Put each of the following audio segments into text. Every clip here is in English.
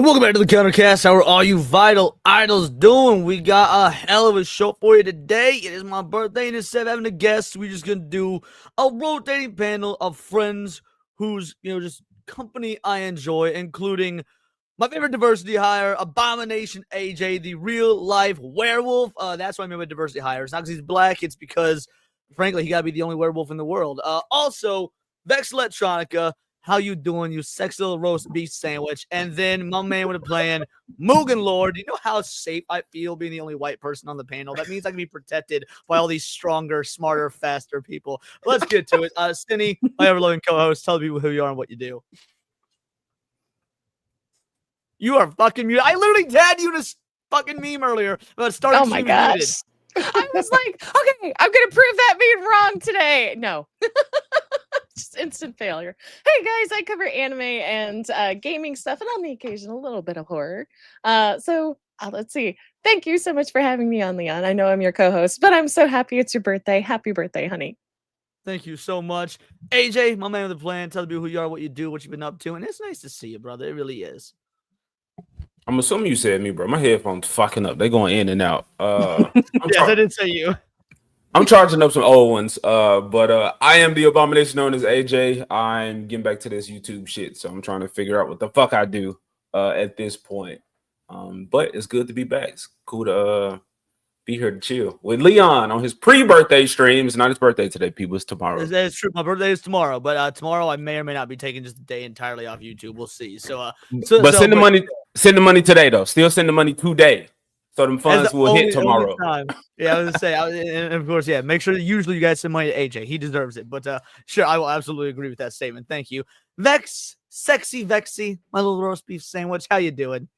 And welcome back to the Countercast. How are all you vital idols doing? We got a hell of a show for you today. It is my birthday, and instead of having a guest, we're just gonna do a rotating panel of friends whose just company I enjoy, including my favorite diversity hire, Abomination AJ, the real life werewolf. That's why I mean by diversity hire. It's not because he's black. It's because, frankly, he gotta be the only werewolf in the world. Also, Vex Electronica. How you doing, you sexy little roast beef sandwich? And then my man with a plan, Mugen Lord. Do you know how safe I feel being the only white person on the panel? That means I can be protected by all these stronger, smarter, faster people. Let's get to it. Stinny, my ever-loving co-host, tell people who you are and what you do. You are fucking muted. I literally tagged you in a fucking meme earlier about starting. Oh my gosh. I was like, okay, I'm going to prove that being wrong today. No. Just instant failure. Hey guys, I cover anime and gaming stuff, and on the occasion a little bit of horror. So let's see. Thank you so much for having me on, Leon. I know I'm your co-host, but I'm so happy it's your birthday. Happy birthday, honey. Thank you so much. AJ, my man with the plan. Tell people who you are, what you do, what you've been up to, and it's nice to see you, brother. It really is. I'm assuming you said me, bro. My headphones fucking up. They going in and out. Yes, I didn't say you. I'm charging up some old ones. But I am the abomination known as AJ. I'm getting back to this YouTube shit, so I'm trying to figure out what the fuck I do at this point. But it's good to be back. It's cool to be here to chill with Leon on his pre-birthday stream. It's not his birthday today, people. It's tomorrow. That's true. My birthday is tomorrow, but tomorrow I may or may not be taking just a day entirely off YouTube. We'll see. But send the money. Send the money today, though. Still send the money today. So them funds will hit tomorrow. Yeah, I was gonna say, and of course, yeah. Make sure that usually you guys send money to AJ. He deserves it. But sure, I will absolutely agree with that statement. Thank you, Vex, sexy Vexy, my little roast beef sandwich. How you doing?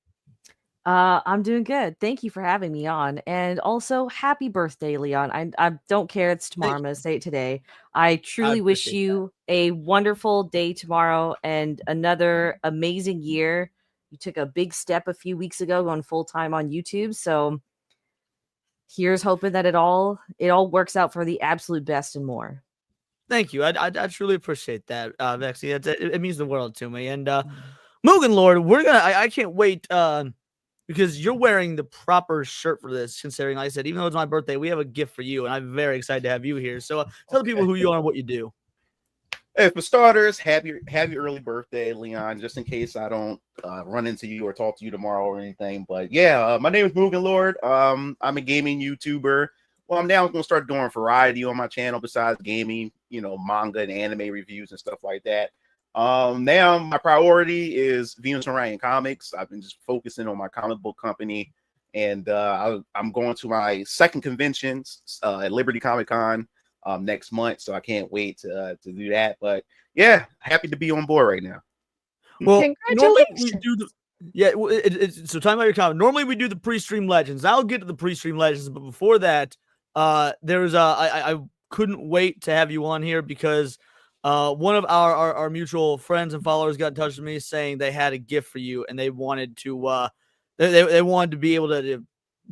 I'm doing good. Thank you for having me on, and also happy birthday, Leon. I don't care. It's tomorrow. I'm gonna say it today. I truly wish you a wonderful day tomorrow and another amazing year. You took a big step a few weeks ago going full time on YouTube. So here's hoping that it all works out for the absolute best and more. Thank you. I truly appreciate that, Vexy. It means the world to me. And Mugen Lord, I can't wait because you're wearing the proper shirt for this, considering, like I said, even though it's my birthday, we have a gift for you, and I'm very excited to have you here. So tell the people who you are and what you do. Hey, for starters, happy early birthday, Leon, just in case I don't run into you or talk to you tomorrow or anything. But yeah, my name is Mugen Lord. I'm a gaming YouTuber. Well, I'm now going to start doing variety on my channel besides gaming, manga and anime reviews and stuff like that. Now my priority is Venus and Ryan Comics. I've been just focusing on my comic book company, and I'm going to my second convention at Liberty Comic Con next month, so I can't wait to do that. But yeah, happy to be on board right now. Well, congratulations. We do so talking about your comment, normally we do the pre-stream legends. I'll get to the pre-stream legends, but before that, there was I couldn't wait to have you on here because one of our mutual friends and followers got in touch with me saying they had a gift for you and they wanted to they wanted to be able to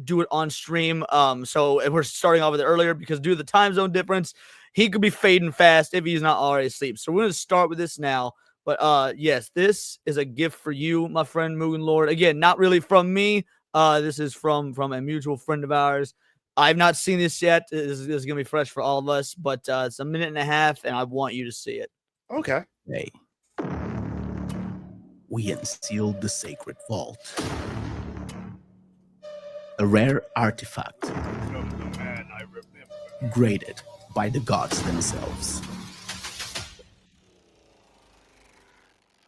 do it on stream. So we're starting off with it earlier because due to the time zone difference, he could be fading fast if he's not already asleep. So we're going to start with this now. But yes, this is a gift for you, my friend Mugen Lord. Again, not really from me. This is from a mutual friend of ours. I've not seen this yet. This is going to be fresh for all of us, but it's a minute and a half, and I want you to see it. Okay. Hey, we unsealed the sacred vault. A rare artifact graded by the gods themselves.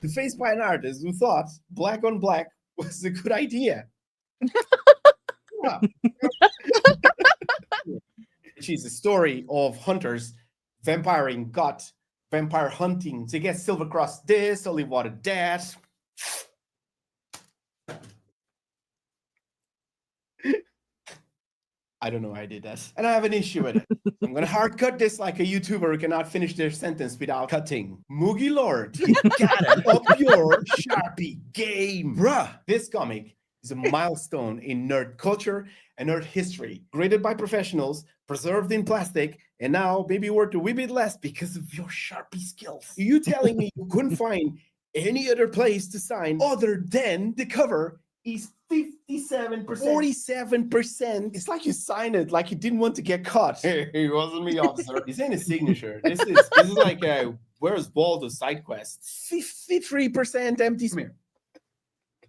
Defaced by an artist who thought black on black was a good idea. She's a story of hunters vampiring gut, vampire hunting to get silver cross this, holy water that. I don't know why I did that. And I have an issue with it. I'm going to hard cut this like a YouTuber who cannot finish their sentence without cutting. Mugen Lord, you gotta up your Sharpie game. Bruh, this comic is a milestone in nerd culture and nerd history. Graded by professionals, preserved in plastic, and now maybe worth a wee bit less because of your Sharpie skills. Are you telling me you couldn't find any other place to sign other than the cover is 57%. 47%. It's like you signed it like you didn't want to get caught. It wasn't me, officer. This ain't a signature. This is like a Where's Waldo side quest. 53% empty. Come here.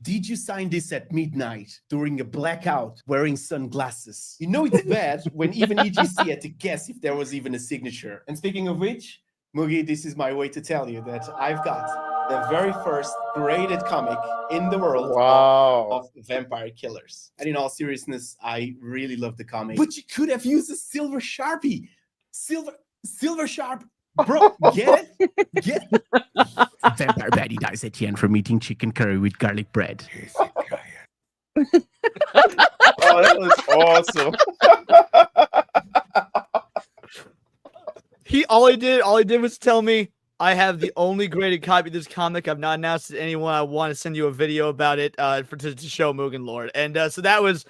Did you sign this at midnight during a blackout wearing sunglasses? You know it's bad when even EGC had to guess if there was even a signature. And speaking of which, Mugi, this is my way to tell you that I've got the very first graded comic in the world of vampire killers. And in all seriousness, I really love the comic. But you could have used a silver Sharpie. Silver Sharp. Bro, get it? Get it? Vampire baddie dies at the end from eating chicken curry with garlic bread. Oh, that was awesome. All he did was tell me I have the only graded copy of this comic. I've not announced it to anyone. I want to send you a video about it to show Mugen Lord. And so that was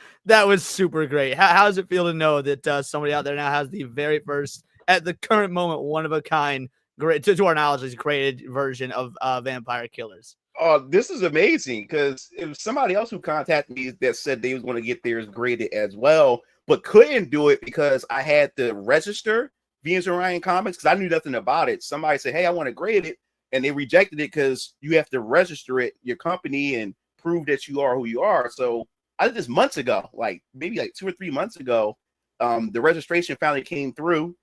super great. How does it feel to know that somebody out there now has the very first, at the current moment, one of a kind, great to our knowledge, is created version of Vampire Killers? Oh, this is amazing, because it was somebody else who contacted me that said they was going to get theirs graded as well, but couldn't do it because I had to register Venus Orion Comics because I knew nothing about it. Somebody said, hey, I want to grade it, and they rejected it because you have to register it, your company, and prove that you are who you are. So I did this months ago, maybe 2 or 3 months ago. The registration finally came through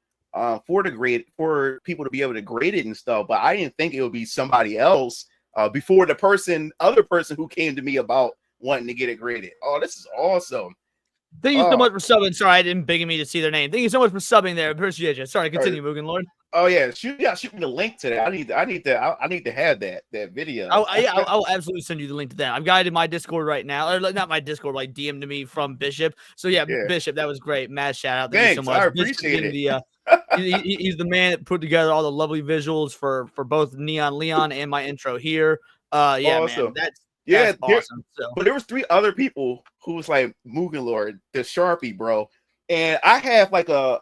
for the grade, for people to be able to grade it and stuff, but I didn't think it would be somebody else before the other person who came to me about wanting to get it graded. Oh, this is awesome. Thank you so much for subbing. Sorry, I didn't beg me to see their name. Thank you so much for subbing there. Appreciate you. Sorry, continue, Mugen Lord. Oh yeah, shoot me the link to that. I need to have that video. I'll absolutely send you the link to that. I've got it in my Discord right now, or not my Discord, like DM to me from Bishop. So yeah, Bishop, that was great. Mad shout out. Thank you so much. I appreciate it. He's the man that put together all the lovely visuals for both Neon Leon and my intro here. Yeah, awesome. Man, that's awesome. But there was 3 other people who was like Mugen Lord, the Sharpie, bro. And I have like a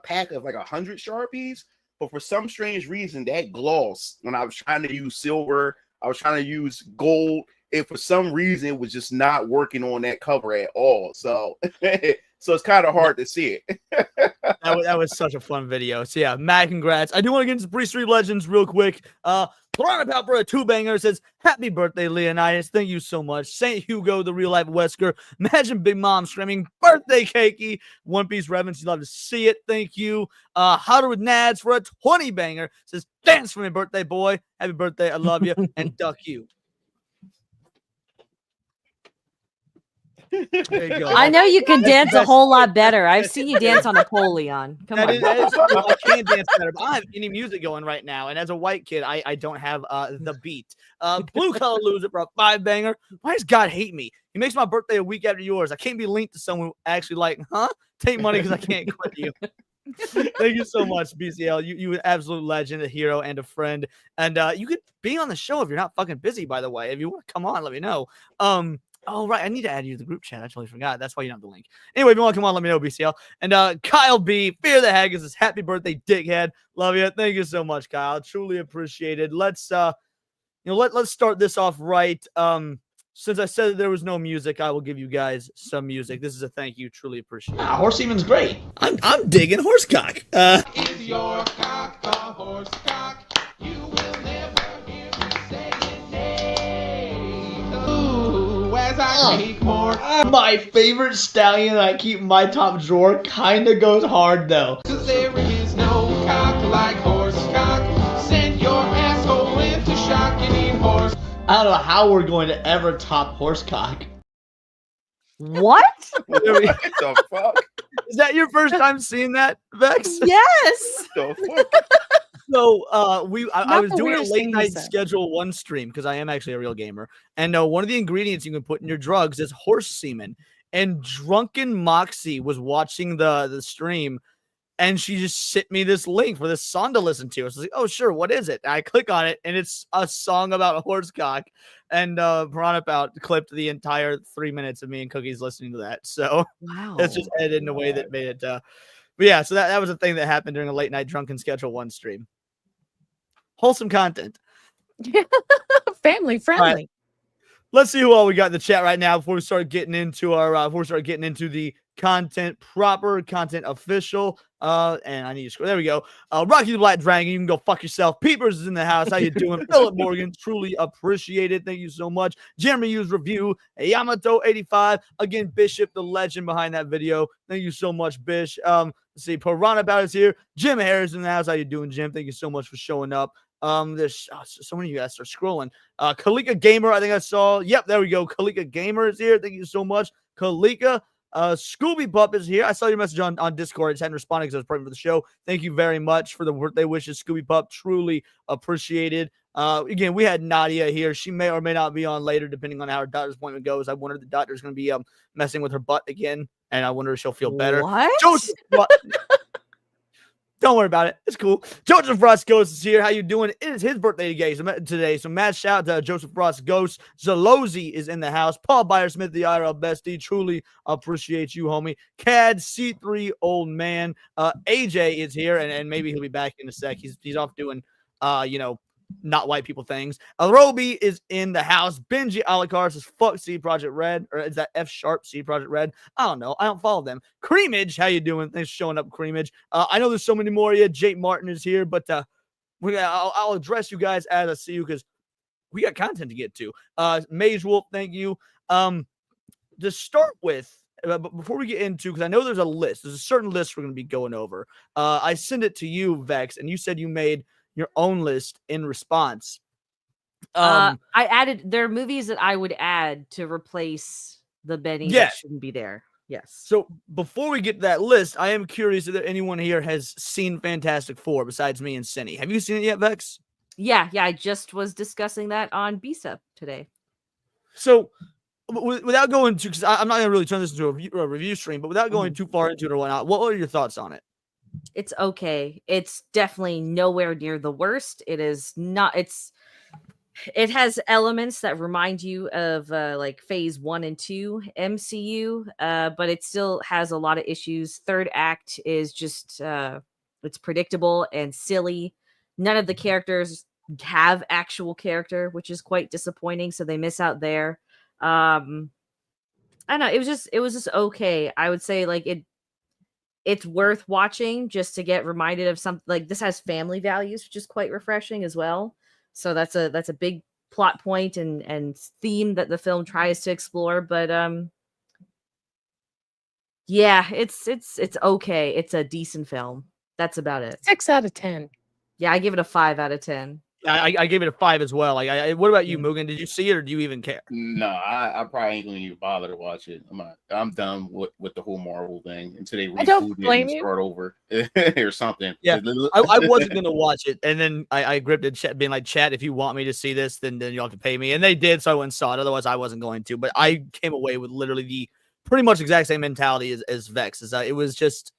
pack of like 100 Sharpies, but for some strange reason that gloss, when I was trying to use silver, I was trying to use gold, and for some reason it was just not working on that cover at all. So it's kind of hard to see it. that was such a fun video. So yeah, mad congrats. I do want to get into pre-stream legends real quick. Piranha for a 2-banger says, happy birthday, Leonidas. Thank you so much. St. Hugo, the real life Wesker. Imagine Big Mom screaming, birthday cakey. One Piece reference, you love to see it. Thank you. Hotter with Nads for a 20-banger says, dance for me, birthday boy. Happy birthday. I love you. And duck you. There you go. I know you can dance a whole lot better. I've seen you dance on a pole, Leon. Come on. I can't dance better, but I have any music going right now. And as a white kid, I don't have the beat. Blue Collar Loser for a 5-banger. Why does God hate me? He makes my birthday a week after yours. I can't be linked to someone who actually take money because I can't quit you. Thank you so much, BCL. You an absolute legend, a hero, and a friend. And you could be on the show if you're not fucking busy, by the way. If you want to come on, let me know. Oh, right. I need to add you to the group chat. I totally forgot. That's why you don't have the link. Anyway, if you want to come on, let me know, BCL. And Kyle B, Fear the Haggis says, happy birthday, dickhead. Love you. Thank you so much, Kyle. Truly appreciated. Let's start this off right. Since I said that there was no music, I will give you guys some music. This is a thank you. Truly appreciate it. Horse Seaman's great. I'm digging Horsecock. Is your cock a horse cock? You will never hear me say it. Nay. Ooh, as I make more. My favorite stallion I keep in my top drawer kinda goes hard though. 'Cause there is no cock like horse cock. Send your asshole into shock and eat horse. I don't know how we're going to ever top Horsecock. What? What the fuck? Is that your first time seeing that, Vex? Yes. What the fuck? So I was doing a late night Schedule 1 stream because I am actually a real gamer, and one of the ingredients you can put in your drugs is horse semen. And Drunken Moxie was watching the stream, and she just sent me this link for this song to listen to. I was like, oh sure, what is it? And I click on it, and it's a song about a horsecock. And Piranha clipped the entire 3 minutes of me and Cookies listening to that. So wow, it's just edited in a way that made it. But yeah, so that was a thing that happened during a late night Drunken Schedule 1 stream. Wholesome content. Family friendly. Let's see who all we got in the chat right now before we start getting into the content proper, content official. And I need to scroll. There we go. Rocky the Black Dragon, you can go fuck yourself. Peepers is in the house. How you doing? Philip Morgan, truly appreciated. Thank you so much. Jeremy Hughes review. Yamato 85. Again, Bishop, the legend behind that video. Thank you so much, Bish. Let's see. Piranha About is here. Jim Harris in the house. How you doing, Jim? Thank you so much for showing up. There's so many of you guys start scrolling. Kalika Gamer, I think I saw. Yep, there we go. Kalika Gamer is here. Thank you so much, Kalika. Scooby Pup is here. I saw your message on Discord. I just hadn't responded because I was prepping for the show. Thank you very much for the birthday wishes, Scooby Pup. Truly appreciated. Again, we had Nadia here. She may or may not be on later, depending on how her doctor's appointment goes. I wonder if the doctor's going to be messing with her butt again, and I wonder if she'll feel better. What? Joseph, don't worry about it. It's cool. Joseph Frost Ghost is here. How you doing? It is his birthday today. So mad shout out to Joseph Frost Ghost. Zalozi is in the house. Paul Byersmith, the IRL bestie. Truly appreciate you, homie. Cad C3 old man. AJ is here, and maybe he'll be back in a sec. He's off doing not white people things. Roby is in the house. Benji Alikar says fuck C Project Red, or is that F Sharp C Project Red? I don't know. I don't follow them. Creamage, how you doing? Thanks for showing up, Creamage. I know there's so many more of you. Jake Martin is here, but I'll address you guys as I see you because we got content to get to. Mage Wolf, thank you. To start with, but before we get into, because I know there's a certain list we're going to be going over. I sent it to you, Vex, and you said you made your own list in response. I added, there are movies that I would add to replace the Benny that shouldn't be there. Yes. So before we get to that list, I am curious if anyone here has seen Fantastic Four besides me and Cindy. Have you seen it yet, Vex? Yeah. I just was discussing that on BSEP today. So without going to, because I'm not going to really turn this into a review stream, but without going too far into it or whatnot, what are your thoughts on it? It's okay. It's definitely nowhere near the worst. It is not. It has elements that remind you of like phase 1 and 2 MCU, but it still has a lot of issues. Third act is just it's predictable and silly. None of the characters have actual character, which is quite disappointing. So they miss out there. I don't know. It was just okay. I would say like it's worth watching just to get reminded of something. Like this has family values, which is quite refreshing as well. So that's a big plot point and theme that the film tries to explore. But yeah, it's okay. It's a decent film. That's about it. 6 out of 10. Yeah, I give it a 5 out of 10. I gave it a 5 as well. Like, what about you, Mugen? Did you see it or do you even care? No, I probably ain't gonna even bother to watch it. I'm done with the whole Marvel thing until they reboot it and start over or something. Yeah, I wasn't gonna watch it, and then I gripped it, being like, "Chat, if you want me to see this, then you'll have to pay me." And they did, so I went and saw it. Otherwise, I wasn't going to. But I came away with literally the pretty much exact same mentality as Vex. It was just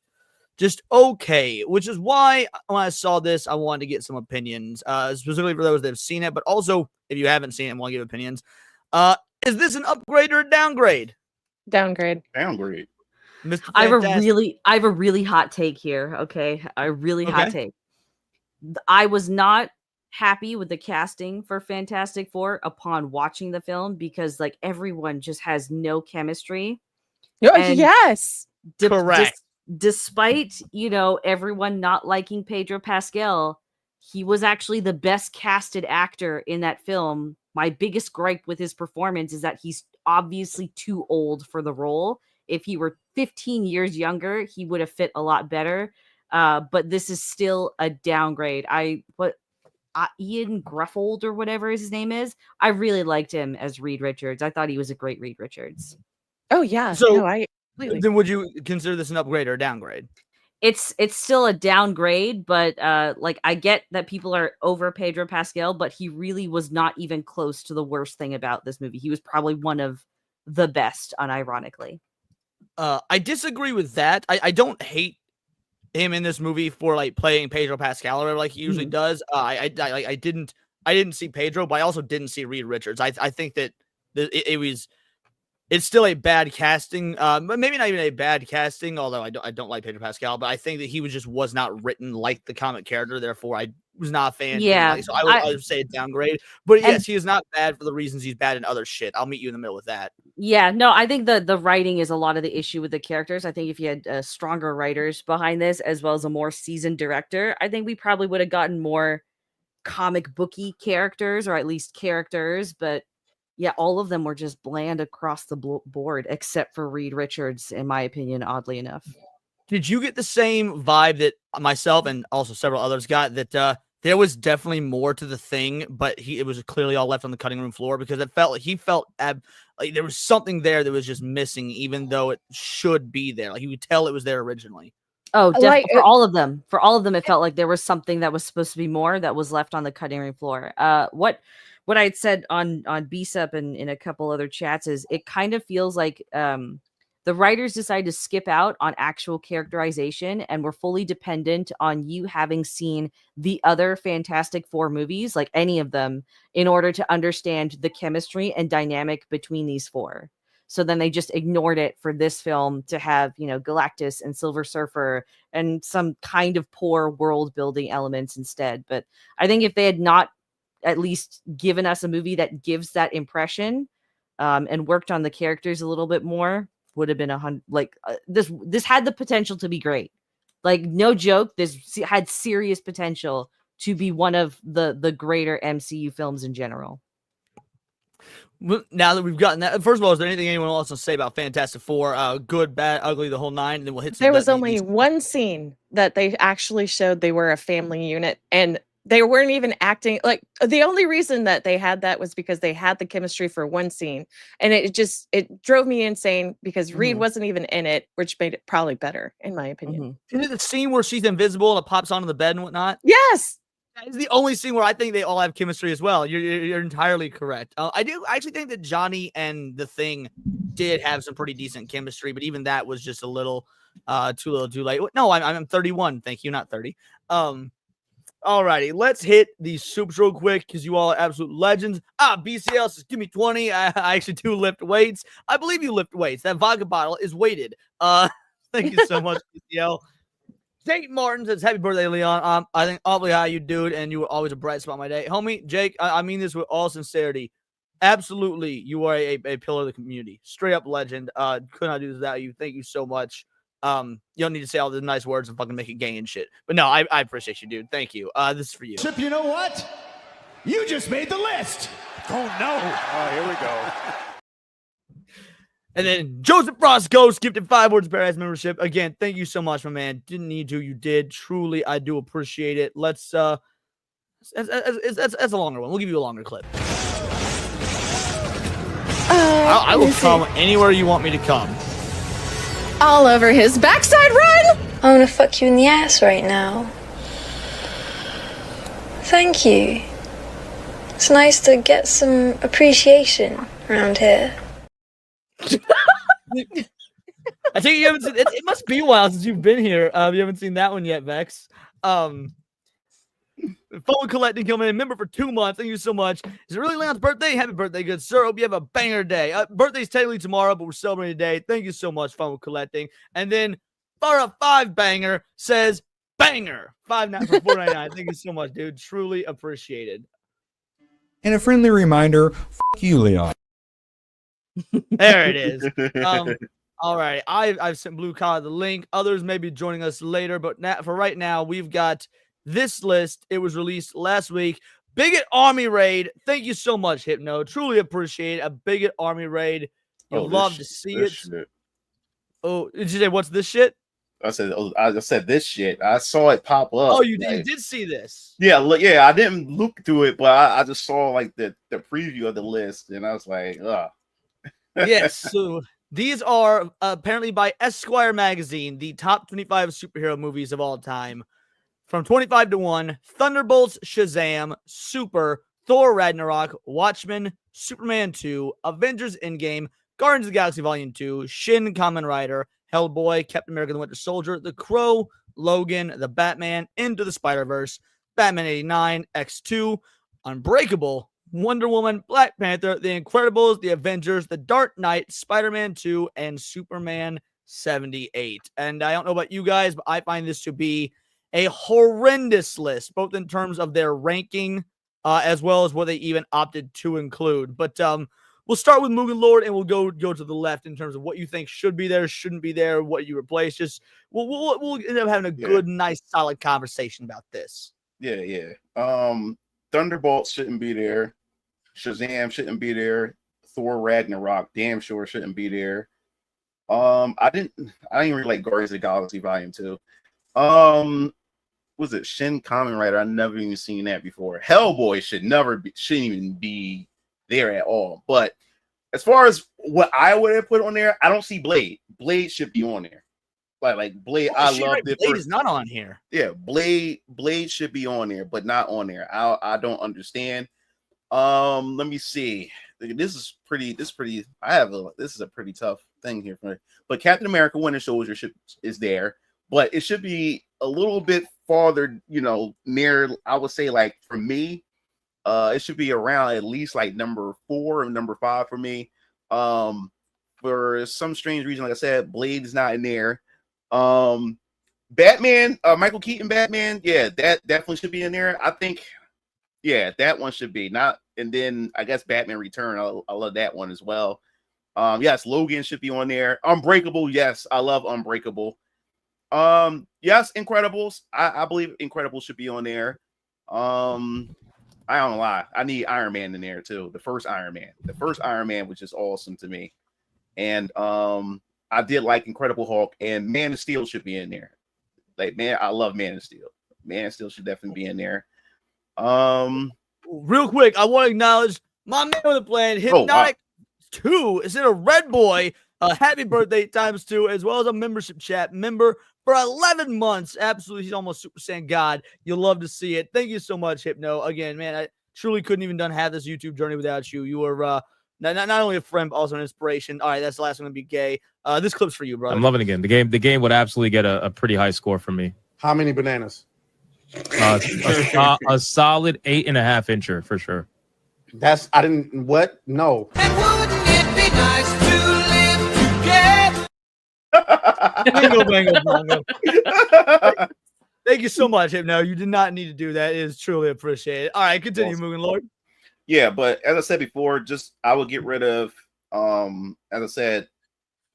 okay, which is why when I saw this, I wanted to get some opinions, specifically for those that have seen it, but also if you haven't seen it and want to give opinions. Is this an upgrade or a downgrade? Downgrade. Downgrade. Mr. I have a really hot take here. Okay, hot take. I was not happy with the casting for Fantastic Four upon watching the film because like everyone just has no chemistry. Yes, correct. Despite, everyone not liking Pedro Pascal, he was actually the best casted actor in that film. My biggest gripe with his performance is that he's obviously too old for the role. If he were 15 years younger, he would have fit a lot better. But this is still a downgrade. Ian Gruffold or whatever his name is, I really liked him as Reed Richards. I thought he was a great Reed Richards. Oh yeah. So I then would you consider this an upgrade or a downgrade? It's still a downgrade, but like I get that people are over Pedro Pascal, but he really was not even close to the worst thing about this movie. He was probably one of the best, unironically. I disagree with that. I don't hate him in this movie for like playing Pedro Pascal or like he usually does. I didn't see Pedro, but I also didn't see Reed Richards. I think that it's still a bad casting, but maybe not even a bad casting, although I don't like Pedro Pascal, but I think that he was not written like the comic character. Therefore, I was not a fan. Yeah, Like, so I would say a downgrade. But and- yes, he is not bad for the reasons he's bad in other shit. I'll meet you in the middle with that. Yeah, no, I think the writing is a lot of the issue with the characters. I think if you had stronger writers behind this, as well as a more seasoned director, I think we probably would have gotten more comic booky characters, or at least characters. But yeah, all of them were just bland across the board, except for Reed Richards, in my opinion, oddly enough. Did you get the same vibe that myself and also several others got, that there was definitely more to the thing, but it was clearly all left on the cutting room floor, because it felt like there was something there that was just missing, even though it should be there. Like you could tell it was there originally. Oh, definitely. For all of them, it felt like there was something that was supposed to be more that was left on the cutting room floor. What I had said on BSUP and in a couple other chats is it kind of feels like the writers decided to skip out on actual characterization and were fully dependent on you having seen the other Fantastic Four movies, like any of them, in order to understand the chemistry and dynamic between these four. So then they just ignored it for this film to have, Galactus and Silver Surfer and some kind of poor world building elements instead. But I think if they had not at least given us a movie that gives that impression and worked on the characters a little bit more, would have been this had the potential to be great. Like, no joke, this had serious potential to be one of the greater MCU films in general. Now that we've gotten that, first of all, is there anything anyone wants to say about Fantastic Four? Good, bad, ugly, the whole nine, and then we'll hit. There was only one scene that they actually showed they were a family unit, and they weren't even acting like. The only reason that they had that was because they had the chemistry for one scene, and it drove me insane because Reed wasn't even in it, which made it probably better, in my opinion. Isn't it the scene where she's invisible and it pops onto the bed and whatnot? Yes. That is the only scene where I think they all have chemistry as well. You're entirely correct. I actually think that Johnny and the Thing did have some pretty decent chemistry, but even that was just a little too late. No, I'm 31. Thank you, not 30. Alrighty, let's hit these soups real quick because you all are absolute legends. BCL says, give me 20. I actually do lift weights. I believe you lift weights. That vodka bottle is weighted. Thank you so much, BCL. Jake Martin says, happy birthday, Leon. I think awfully high, you dude, and you were always a bright spot in my day. Homie, Jake, I mean this with all sincerity. Absolutely, you are a pillar of the community. Straight up legend. Could not do this without you. Thank you so much. You don't need to say all the nice words and fucking make it gay and shit. But no, I appreciate you, dude. Thank you. This is for you. Chip, you know what? You just made the list. Oh, no. Oh, here we go. And then Joseph Frost Ghost gifted 5 Words of Paradise membership. Again, thank you so much, my man. Didn't need to. You did. Truly, I do appreciate it. Let's, that's a longer one. We'll give you a longer clip. I will come anywhere you want me to come. All over his backside run. I want to fuck you in the ass right now. Thank you. It's nice to get some appreciation around here. I think you haven't seen it. It must be a while since you've been here. You haven't seen that one yet, Vex. Phone collecting coming in, member for 2 months. Thank you so much. Is it really Leon's birthday? Happy birthday, good sir. Hope you have a banger day. Birthday's technically tomorrow, but we're celebrating today. Thank you so much, phone collecting. And then Farah 5 banger says banger 5 for $4.99. Thank you so much, dude. Truly appreciated. And a friendly reminder, fuck you, Leon. There it is. All right. I've sent Blue Collar the link. Others may be joining us later, but for right now, we've got this list. It was released last week. Bigot Army Raid. Thank you so much, Hypno. Truly appreciate a Bigot Army Raid. You'll love to see it. Shit. Oh, did you say what's this shit? I said this shit. I saw it pop up. Oh, you did see this? Yeah, I didn't look through it, but I just saw like the preview of the list, and I was like, ugh. Yes. So these are apparently by Esquire magazine, the top 25 superhero movies of all time. From 25 to 1, Thunderbolts, Shazam, Super, Thor Ragnarok, Watchmen, Superman 2, Avengers Endgame, Guardians of the Galaxy Volume 2, Shin Kamen Rider, Hellboy, Captain America the Winter Soldier, The Crow, Logan, The Batman, Into the Spider-Verse, Batman 89, X2, Unbreakable, Wonder Woman, Black Panther, The Incredibles, The Avengers, The Dark Knight, Spider-Man 2, and Superman 78. And I don't know about you guys, but I find this to be a horrendous list, both in terms of their ranking as well as what they even opted to include. But we'll start with Mugen Lord, and we'll go to the left in terms of what you think should be there, shouldn't be there, what you replace. Just we'll end up having a good, nice, solid conversation about this. Yeah. Thunderbolts shouldn't be there. Shazam shouldn't be there. Thor Ragnarok damn sure shouldn't be there. I didn't really like Guardians of the Galaxy Volume 2. Was it Shin Kamen Rider? I've never even seen that before. Hellboy shouldn't even be there at all. But as far as what I would have put on there, I don't see Blade. Blade should be on there. Like Blade, I love it. Blade is not on here. Yeah, Blade should be on there, but not on there. I don't understand. Let me see. This is pretty. This is a pretty tough thing here for me. But Captain America: Winter Soldier is there, but it should be a little bit farther, near. I would say, like, for me, it should be around at least like number 4 or number 5 for me. For some strange reason, like I said, Blade is not in there. Batman, Michael Keaton Batman, yeah, that definitely should be in there. I think, yeah, that one should be not. And then I guess Batman Return, I love that one as well. Yes, Logan should be on there. Unbreakable, yes, I love Unbreakable. Yes, Incredibles, I believe Incredibles should be on there. I don't lie, I need Iron Man in there too. The first Iron Man, which is awesome to me. And I did like Incredible Hulk, and Man of Steel should be in there. Like, man, I love Man of Steel. Man of Steel should definitely be in there. Real quick, I want to acknowledge my man with a plan, Hypnotic 2, is in a Red Boy. Happy birthday ×2, as well as a membership chat member for 11 months. Absolutely, he's almost Super Saiyan God. You'll love to see it. Thank you so much, Hypno. Again, man, I truly couldn't even done have this YouTube journey without you. You were not only a friend, but also an inspiration. All right, that's the last one to be gay. This clip's for you, brother. I'm loving it again. The game would absolutely get a pretty high score from me. How many bananas? A solid 8.5 incher for sure. No. And wouldn't it be nice to live together? Bingo, bango, bongo. Thank you so much, Hypno. You did not need to do that. It is truly appreciated. All right, continue, Mugen Lord. Yeah, but as I said before, I would get rid of, as I said,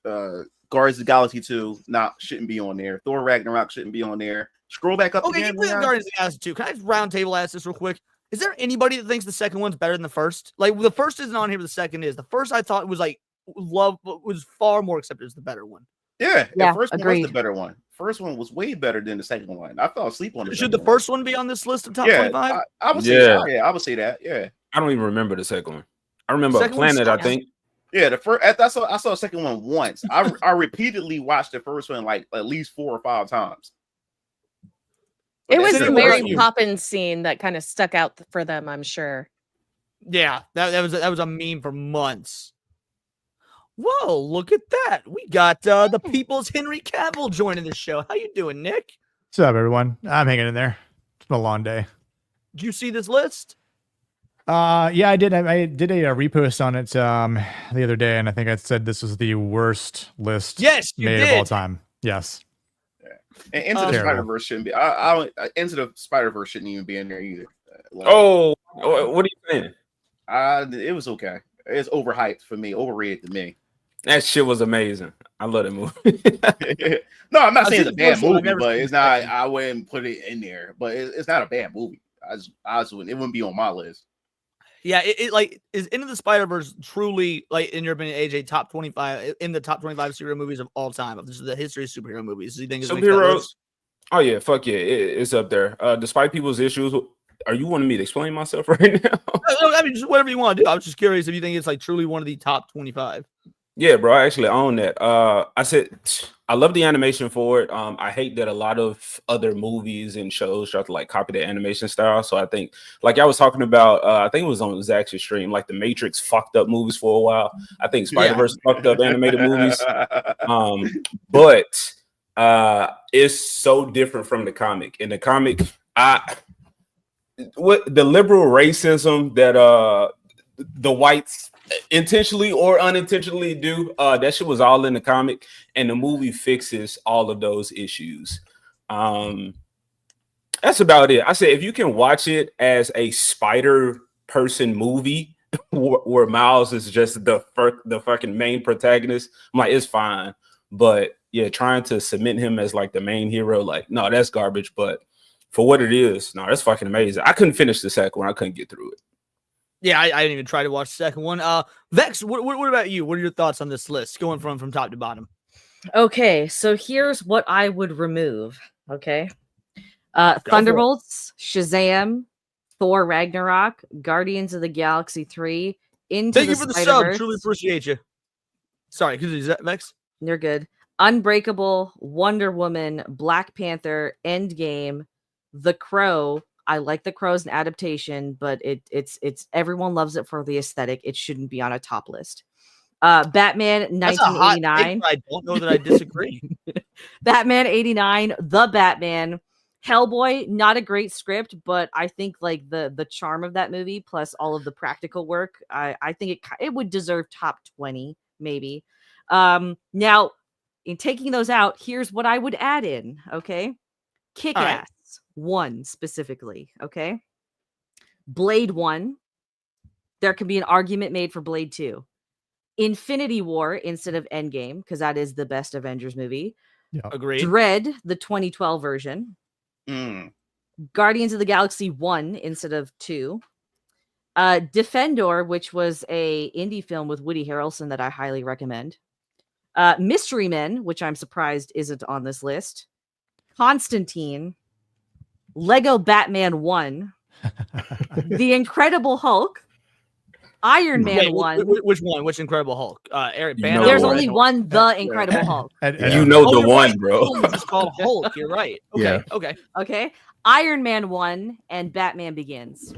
Guardians of the Galaxy 2 shouldn't be on there. Thor Ragnarok shouldn't be on there. Scroll back up again. Okay, Guardians of the Galaxy 2. Can I just round table ask this real quick? Is there anybody that thinks the second one's better than the first? Like, the first isn't on here, but the second is. The first I thought was was far more accepted as the better one. Yeah, the first one was the better one. First one was way better than the second one. I fell asleep on it. Should the first one be on this list of top 25? I would say so. Yeah, I would say that. Yeah. I don't even remember the second one. I remember Planet, I think. Yeah, I saw the second one once. I repeatedly watched the first one like at least 4 or 5 times. It was the Mary Poppins scene that kind of stuck out for them, I'm sure. Yeah, that was a meme for months. Whoa, look at that. We got the People's Henry Cavill joining the show. How you doing, Nick? What's up, everyone? I'm hanging in there. It's been a long day. Did you see this list? Yeah, I did. I did a repost on it the other day, and I think I said this was the worst list made of all time. Yes. And Into the Spider-Verse shouldn't be. Into the Spider-Verse shouldn't even be in there either. What are you saying? It was okay. It's overhyped for me, overrated to me. That shit was amazing. I love that movie. No, I'm not saying it's a bad movie, but it's not. I wouldn't put it in there, but it's not a bad movie. I just wouldn't. It wouldn't be on my list. Yeah, it like is Into the Spider-Verse truly, like, in your opinion, AJ, top 25 in the top 25 superhero movies of all time? This is the history of superhero movies. Do you think superheroes? Oh yeah, fuck yeah, it's up there. Despite people's issues, are you wanting me to explain myself right now? I mean, just whatever you want to do. I was just curious if you think it's like truly one of the top 25. Yeah, bro, I actually own that. I said I love the animation for it. I hate that a lot of other movies and shows try to like copy the animation style. So I think, like I was talking about, I think it was on Zach's stream, like the Matrix fucked up movies for a while. I think Spider-Verse fucked up animated movies. But it's so different from the comic. In the comic, what the liberal racism that the whites intentionally or unintentionally do, that shit was all in the comic, and the movie fixes all of those issues. That's about it. I said if you can watch it as a Spider person movie where Miles is just the fucking main protagonist, I'm like, it's fine. But yeah, trying to cement him as like the main hero, like, no, that's garbage. But for what it is, no, that's fucking amazing. I couldn't finish the second one. I couldn't get through it. Yeah, I didn't even try to watch the second one. Vex, what about you? What are your thoughts on this list, going from top to bottom? Okay, so here's what I would remove. Okay. Thunderbolts, Shazam, Thor Ragnarok, Guardians of the Galaxy 3, Into Thank the you for the Spider-Verse. sub. Truly appreciate you. Sorry, is that Vex? You're good. Unbreakable, Wonder Woman, Black Panther, Endgame, The Crow. I like The Crow as an adaptation, but it's everyone loves it for the aesthetic. It shouldn't be on a top list. Batman 1989. I don't know that I disagree. Batman 89, The Batman, Hellboy, not a great script, but I think like the charm of that movie plus all of the practical work, I think it would deserve top 20 maybe. Now in taking those out, here's what I would add in, okay? Kick-Ass 1 specifically, okay? Blade 1. There could be an argument made for Blade 2. Infinity War instead of Endgame, because that is the best Avengers movie. Yeah. Agreed. Dread, the 2012 version. Guardians of the Galaxy 1 instead of 2. Defendor, which was a indie film with Woody Harrelson that I highly recommend. Mystery Men, which I'm surprised isn't on this list. Constantine. Lego Batman 1. The Incredible Hulk. Iron Man 1. Which one? Which Incredible Hulk? Eric Banner. There's only one, The Incredible Hulk. You know the one, bro. It's called Hulk. You're right. Okay. Yeah. Okay. Iron Man 1 and Batman Begins.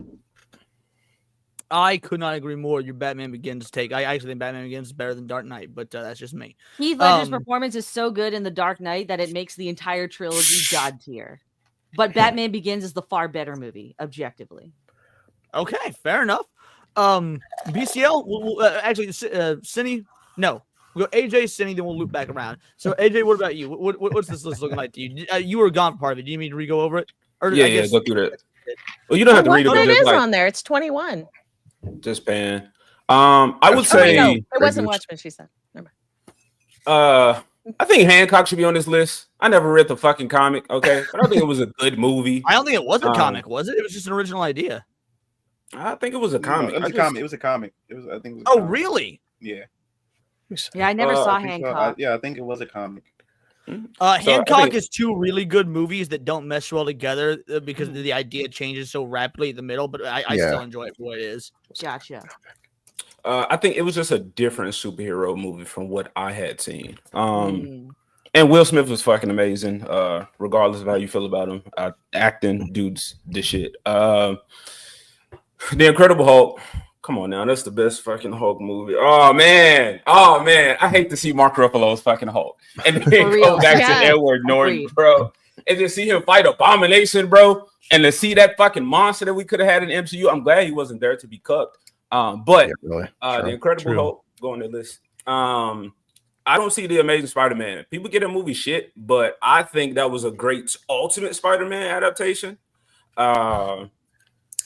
I could not agree more. Your Batman Begins take. I actually think Batman Begins is better than Dark Knight, but that's just me. Heath Ledger's performance is so good in The Dark Knight that it makes the entire trilogy god tier. But Batman Begins is the far better movie, objectively. Okay, fair enough. BCL, we'll actually, Cinny, no. We'll go AJ, Cinny, then we'll loop back around. So, AJ, what about you? What's this list looking like to you? You were gone for part of it. Do you need me to re-go over it? Or Yeah, go through that. Well, you don't have to read it. It Just is like, on there. It's 21. just pan. I would say. No, it wasn't Watchmen, she said. Never I think Hancock should be on this list. I never read the fucking comic, okay? But I think it was a good movie. I don't think it was a comic, was it? It was just an original idea. I think it was a comic. It was a comic. It was a comic. I think it was. Oh, really? Yeah. Yeah, I never saw I think Hancock. I think it was a comic. Hancock is two really good movies that don't mesh well together because the idea changes so rapidly in the middle, but I still enjoy it for what it is. Gotcha. I think it was just a different superhero movie from what I had seen. And Will Smith was fucking amazing, regardless of how you feel about him. Acting, dudes, this shit. The Incredible Hulk. Come on now, that's the best fucking Hulk movie. Oh man, I hate to see Mark Ruffalo's fucking Hulk, and then go back to Edward Norton, bro, and just see him fight Abomination, bro, and to see that fucking monster that we could have had in MCU. I'm glad he wasn't there to be cucked. But the Incredible Hulk go on the list. I don't see the Amazing Spider-Man. People get a movie shit, but I think that was a great Ultimate Spider-Man adaptation.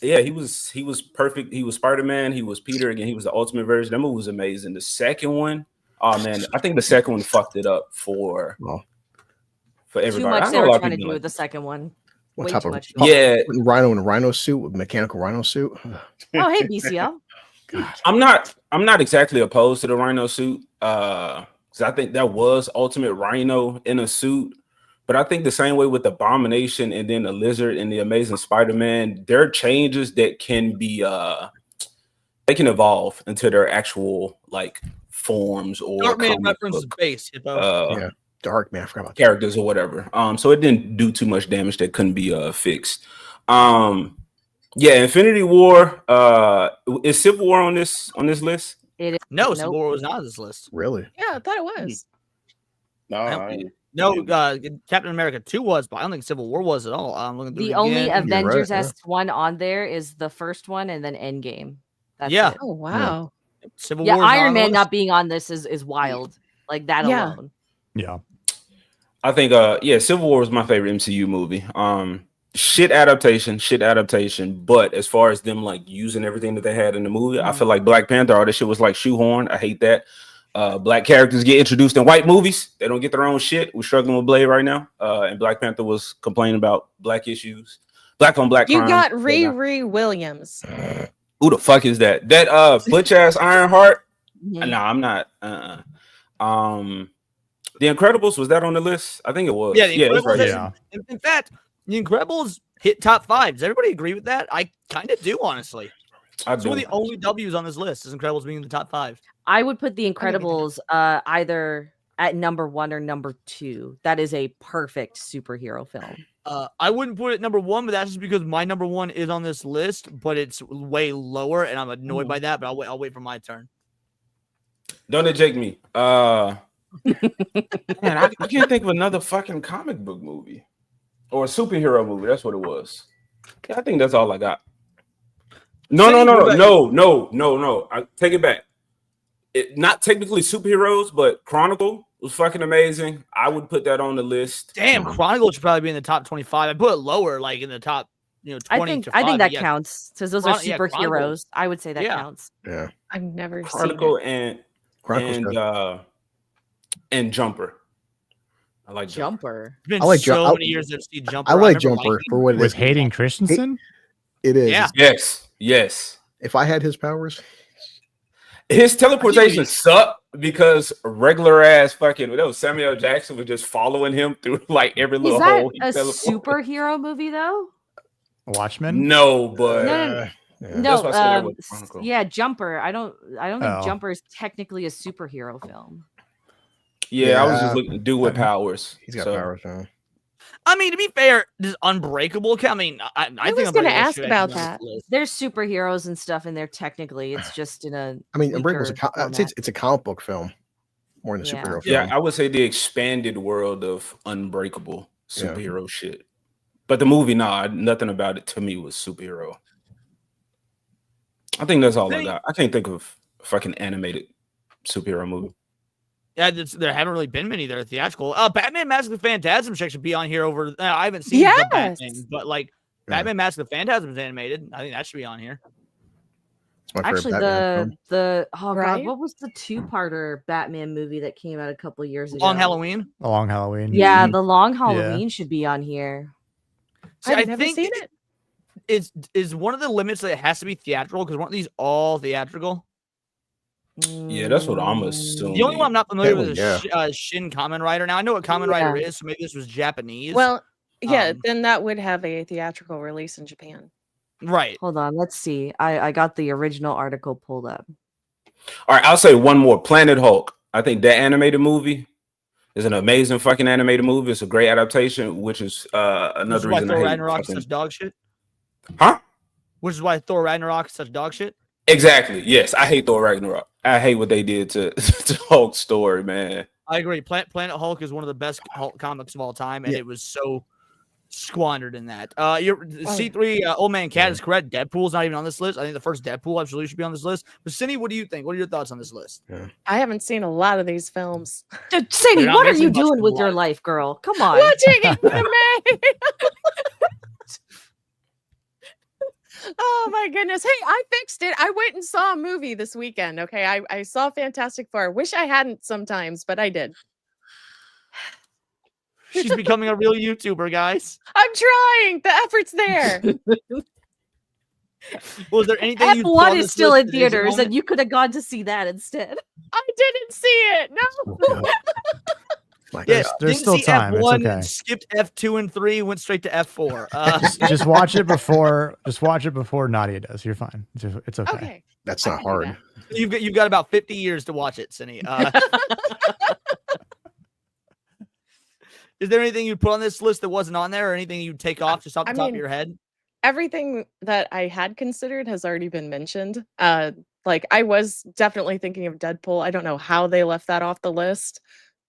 Yeah, he was perfect. He was Spider-Man. He was Peter again. He was the Ultimate version. That movie was amazing. The second one, oh man, I think the second one fucked it up for everybody. Too much they were trying to do with the second one. What Way type too of much. Rhino in a rhino suit with mechanical rhino suit? Oh, hey, BCL. I'm not exactly opposed to the Rhino suit. Because I think that was Ultimate Rhino in a suit. But I think the same way with Abomination and then the Lizard and the Amazing Spider-Man, there are changes that can be they can evolve into their actual like forms or Darkman references base. Yeah, Darkman. I forgot about characters or whatever. So it didn't do too much damage that couldn't be fixed. Yeah, Infinity War. Is Civil War on this list? It is. No, Civil War was not on this list. Really? Yeah, I thought it was. No, Captain America 2 was, but I don't think Civil War was at all. I'm looking through The it only again. Avengers-esque one on there is the first one and then Endgame. That's it. Oh wow. Civil Yeah, War is Iron on the Man list. not being on this is wild. Like that Yeah. alone. Yeah. I think Civil War was my favorite MCU movie. shit adaptation. But as far as them like using everything that they had in the movie, I feel like Black Panther, all this shit was like shoehorned. I hate that. Black characters get introduced in white movies. They don't get their own shit. We're struggling with Blade right now. And Black Panther was complaining about black issues, black on black crime. You got Riri Williams. Who the fuck is that? That butch ass Ironheart? No, I'm not. The Incredibles, was that on the list? I think it was. Yeah, The it's Incredibles. right Yeah. In fact, The Incredibles hit top 5. Does everybody agree with that? I kind of do, honestly. It's one of the only W's on this list is Incredibles being in the top 5. I would put The Incredibles either at number 1 or number 2. That is a perfect superhero film. I wouldn't put it number 1, but that's just because my number 1 is on this list, but it's way lower, and I'm annoyed by that. But I'll wait for my turn. Don't eject me. Man, I can't think of another fucking comic book movie or a superhero movie. That's what it was. Yeah, I think that's all I got. No. I take it back. Not technically superheroes, but Chronicle was fucking amazing. I would put that on the list. Damn, Chronicle should probably be in the top 25. I put it lower, like in the top, 20 to 5. I think that yeah. counts because those are superheroes. I would say that counts. Yeah, I've never Chronicle seen and Jumper. I like Jumper. It's been I like so many years I've seen Jumper. I like Jumper for what it is. With Hayden Christensen? It is. Yeah. Yes. If I had his powers, his teleportation sucked because regular ass fucking Samuel Jackson was just following him through like every little Is that hole. a superhero movie though? Watchmen? No, but no. Yeah, Jumper. I don't think Jumper is technically a superhero film. Yeah, I was just looking dude with powers. He's got powers now. I mean, to be fair, does Unbreakable count? I mean, I think was going to ask about that. There's superheroes and stuff in there. Technically, it's just in a. I mean, Unbreakable's it's a comic book film more than a superhero film. Yeah, I would say the expanded world of Unbreakable superhero shit. But the movie, nothing about it to me was superhero. I think that's all I got. I can't think of a fucking animated superhero movie. Yeah, there haven't really been many that are theatrical. Batman Mask of the Phantasm should be on here over. I haven't seen the Batman, but like Batman Mask of the Phantasm is animated. I think that should be on here. Actually, God, what was the 2-parter Batman movie that came out a couple of years ago? Long Halloween. The Long Halloween. Yeah, the Long Halloween should be on here. See, I've never seen it. Is one of the limits that it has to be theatrical because weren't these all theatrical? Yeah, that's what I'm assuming. The only one I'm not familiar with is Shin Kamen Rider. Now I know what Kamen Rider is, so maybe this was Japanese. Well, yeah, then that would have a theatrical release in Japan. Right. Hold on, let's see. I got the original article pulled up. All right, I'll say one more. Planet Hulk. I think that animated movie is an amazing fucking animated movie. It's a great adaptation, which is another reason Thor I hate Ragnarok is fucking... such dog shit. Huh? Which is why Thor Ragnarok is such dog shit. Exactly. Yes, I hate Thor Ragnarok. I hate what they did to Hulk's story, man. I agree. Planet Hulk is one of the best Hulk comics of all time, and it was so squandered in that. Your C3 Old Man Cat is correct. Deadpool's not even on this list. I think the first Deadpool absolutely should be on this list. But Cindy, what do you think? What are your thoughts on this list? I haven't seen a lot of these films. Sadie, what are you doing with your life, girl? Come on. Watching anime. Oh my goodness. Hey, I fixed it. I went and saw a movie this weekend. Okay. I saw Fantastic Four. Wish I hadn't sometimes, but I did. She's becoming a real YouTuber, guys. I'm trying. The effort's there. Was there anything F1 is still in theaters, and you could have gone to see that instead. I didn't see it. No. There's still time. F1, It's okay. skipped F2 and 3, went straight to F4. Just watch it before. Just watch it before Nadia does. You're fine. It's okay. That's not hard. You've got about 50 years to watch it, Cindy. Is there anything you put on this list that wasn't on there, or anything you'd take off just off the top of your head? Everything that I had considered has already been mentioned. Like I was definitely thinking of Deadpool. I don't know how they left that off the list.